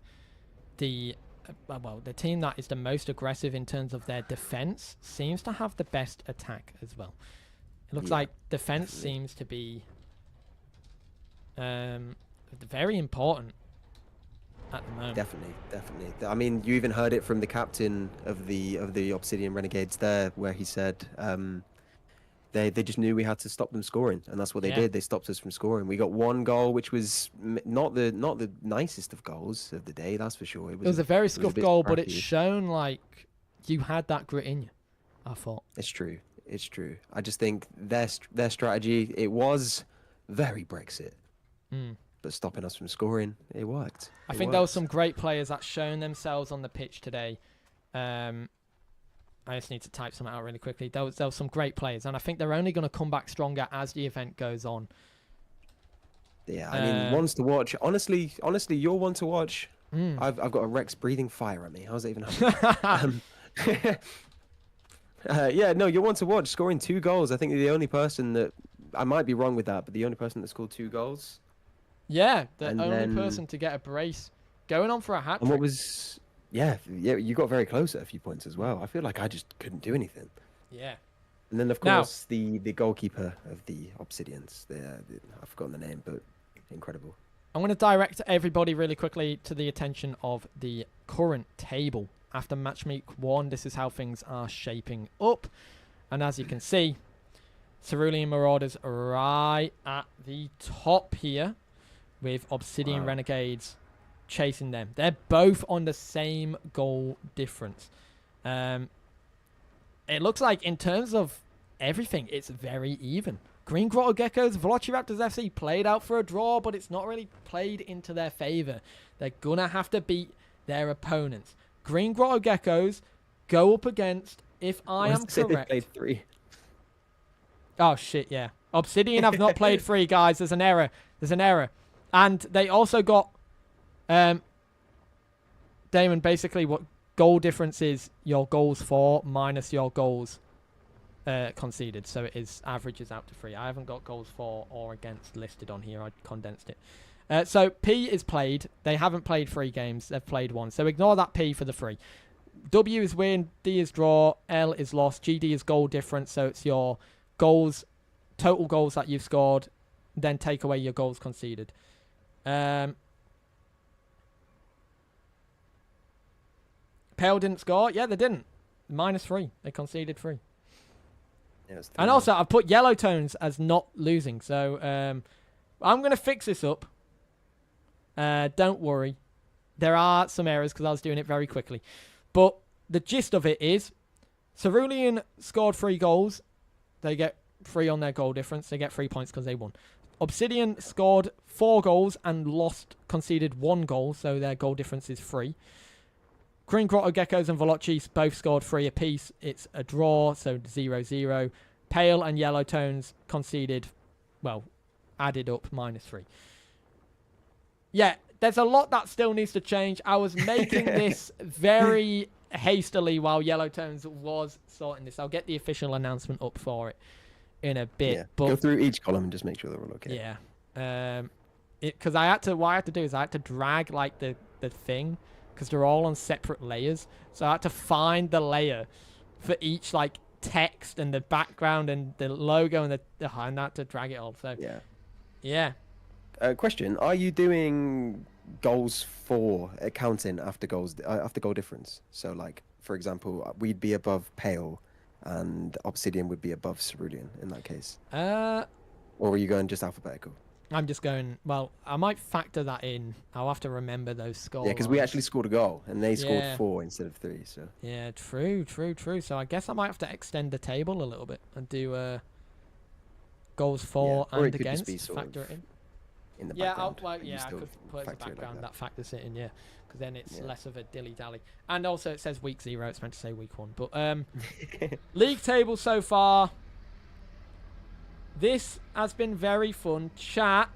the team that is the most aggressive in terms of their defense seems to have the best attack as well. It looks like defense seems to be very important at the moment. Definitely. I mean, you even heard it from the captain of the Obsidian Renegades there, where he said they just knew we had to stop them scoring, and that's what they did. They stopped us from scoring. We got 1 goal, which was not the nicest of goals of the day, that's for sure. It was a very scuffed goal, but it's shown like you had that grit in you, I thought. It's true. I just think their strategy, it was very Brexit, but stopping us from scoring, it worked. I think there were some great players that shown themselves on the pitch today. I just need to type something out really quickly. There was some great players, and I think they're only going to come back stronger as the event goes on. Yeah, I mean, ones to watch. Honestly, you're one to watch. I've got a Rex breathing fire at me. How's that even happening? You're one to watch. Scoring 2 goals. I think you're the only person that, I might be wrong with that, but the only person that scored 2 goals. Yeah, the only person to get a brace. Going on for a hat trick. And what was... Yeah, you got very close at a few points as well. I feel like I just couldn't do anything. Yeah. And then, of course, the goalkeeper of the Obsidians. I've forgotten the name, but incredible. I'm going to direct everybody really quickly to the attention of the current table. After match week 1, this is how things are shaping up. And as you can see, Cerulean Marauders are right at the top here with Obsidian Renegades chasing them. They're both on the same goal difference. It looks like in terms of everything, it's very even. Green Grotto Geckos, Velocci Raptors FC played out for a draw, but it's not really played into their favor. They're gonna have to beat their opponents. Green Grotto Geckos go up against, if I am correct, they played 3. Oh shit, yeah. Obsidian have not played 3, guys. There's an error. And they also got Damon, basically what goal difference is your goals for minus your goals conceded. So it is averages out to 3. I haven't got goals for or against listed on here. I condensed it. So P is played. They haven't played 3 games. They've played 1. So ignore that P for the 3. W is win. D is draw. L is loss. GD is goal difference. So it's your goals, total goals that you've scored, then take away your goals conceded. Pale didn't score. Yeah, they didn't. -3. They conceded 3. Yeah, and also, I've put yellow tones as not losing. So I'm going to fix this up. Don't worry. There are some errors because I was doing it very quickly. But the gist of it is Cerulean scored 3 goals. They get 3 on their goal difference. They get 3 points because they won. Obsidian scored 4 goals and conceded 1 goal. So their goal difference is 3. Green Grotto Geckos and Velocci both scored 3 apiece. It's a draw, so 0-0. Pale and Yellow Tones conceded, added up -3. Yeah, there's a lot that still needs to change. I was making this very hastily while Yellow Tones was sorting this. I'll get the official announcement up for it in a bit. Yeah. But go through each column and just make sure they're all okay. Yeah. Because what I had to do is I had to drag like the thing, because they're all on separate layers. So I had to find the layer for each like text and the background and the logo and I had to drag it all. So yeah. Question: are you doing goals for counting after goal difference. So like, for example, we'd be above Pale, and Obsidian would be above Cerulean in that case. Or are you going just alphabetical? I'm just going, well, I might factor that in. I'll have to remember those scores. Yeah, because we actually scored a goal, and they scored 4 instead of 3. So yeah, true. So I guess I might have to extend the table a little bit and do goals for or it and could just against, be sort factor of it in. In the Yeah, background. I You still could put it as a factor it like background that. that factors it in, yeah, because then it's less of a dilly-dally. And also it says week 0, it's meant to say week 1. But league table so far, this has been very fun. Chat,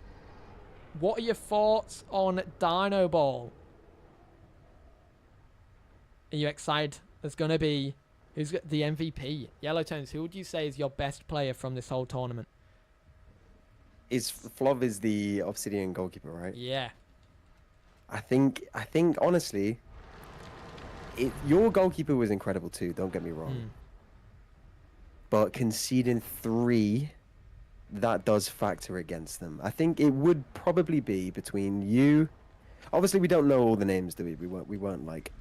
what are your thoughts on Dinoball? Are you excited? There's going to be, who's got the MVP? Yellowtones, who would you say is your best player from this whole tournament? Flov is the Obsidian goalkeeper, right? Yeah. I think honestly, your goalkeeper was incredible too. Don't get me wrong. But conceding 3, that does factor against them. I think it would probably be between you. Obviously, we don't know all the names, do we? We weren't like,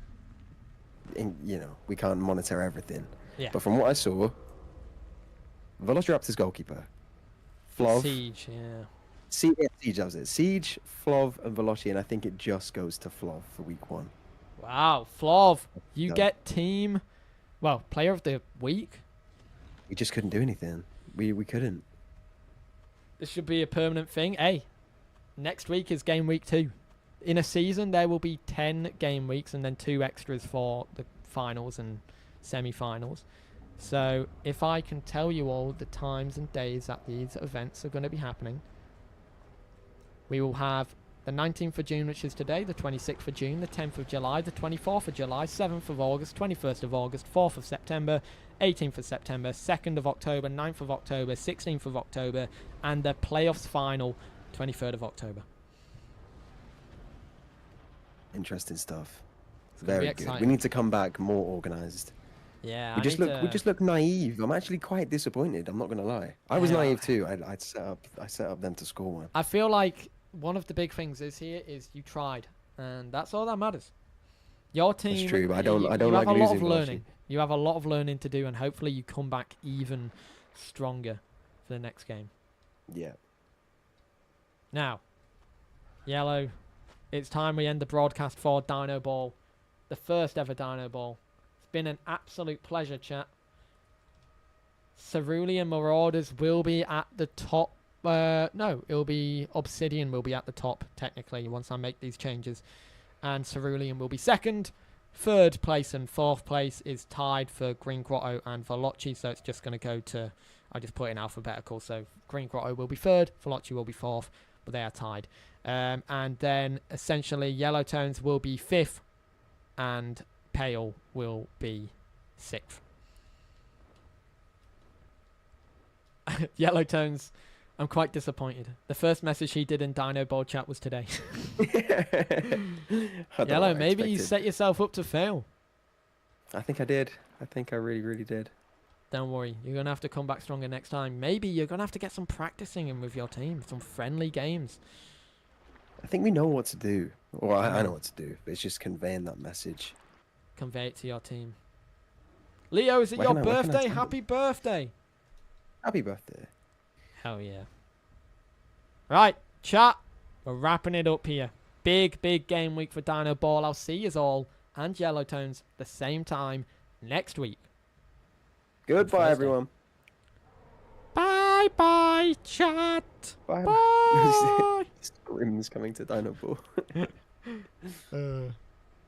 we can't monitor everything. Yeah. But from what I saw, Velociraptor's goalkeeper, Flov, Siege, yeah. Siege, that was it. Siege, Flov, and Velocci, and I think it just goes to Flov for week 1. Wow, Flov, you No. get player of the week. We just couldn't do anything. We couldn't. This should be a permanent thing. Hey, next week is game week 2. In a season, there will be 10 game weeks and then 2 extras for the finals and semi-finals. So if I can tell you all the times and days that these events are going to be happening, we will have the 19th of June, which is today, the 26th of June, the 10th of July, the 24th of July, 7th of August, 21st of August, 4th of September, 18th of September, 2nd of October, 9th of October, 16th of October, and the playoffs final, 23rd of October. Interesting stuff. gonna be Very good. exciting. We need to come back more organized. Yeah, We just look naive. I'm actually quite disappointed. I'm not gonna lie. I was Yeah. naive too. I set up them to score one. I feel like one of the big things is you tried, and that's all that matters. Your team. That's true, but I don't you like have a lot of losing, Velocci. learning. You have a lot of learning to do, and hopefully you come back even stronger for the next game. Yeah. Now, Yellow, it's time we end the broadcast for Dinoball, the first ever Dinoball. It's been an absolute pleasure, chat. Cerulean Marauders will be at the top. No, it'll be Obsidian will be at the top, technically, once I make these changes. And Cerulean will be second. Third place and fourth place is tied for Green Grotto and Velocci, so it's just going to go to... I just put it in alphabetical, so Green Grotto will be third, Velocci will be fourth, but they are tied. And then, essentially, Yellow Tones will be fifth, and Pale will be sixth. Yellow Tones, I'm quite disappointed. The first message he did in Dinoball chat was today. Yellow, maybe you set yourself up to fail. I think I did. I think I really, really did. Don't worry, you're going to have to come back stronger next time. Maybe you're going to have to get some practicing in with your team, some friendly games. I think we know what to do. Well, I know what to do. But it's just conveying that message. Convey it to your team. Leo, is it Where your can I birthday? send it? Happy birthday. Happy birthday. Hell yeah. Right, chat. We're wrapping it up here. Big, big game week for Dinoball. I'll see you all and Yellow Tones the same time next week. Goodbye, Thursday. everyone. Bye, bye, chat. Bye. Bye. Scrim's coming to Dinoball.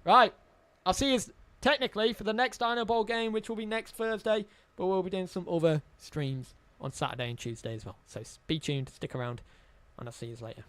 Right, I'll see you technically for the next Dinoball game, which will be next Thursday, but we'll be doing some other streams on Saturday and Tuesday as well. So be tuned, stick around, and I'll see you later.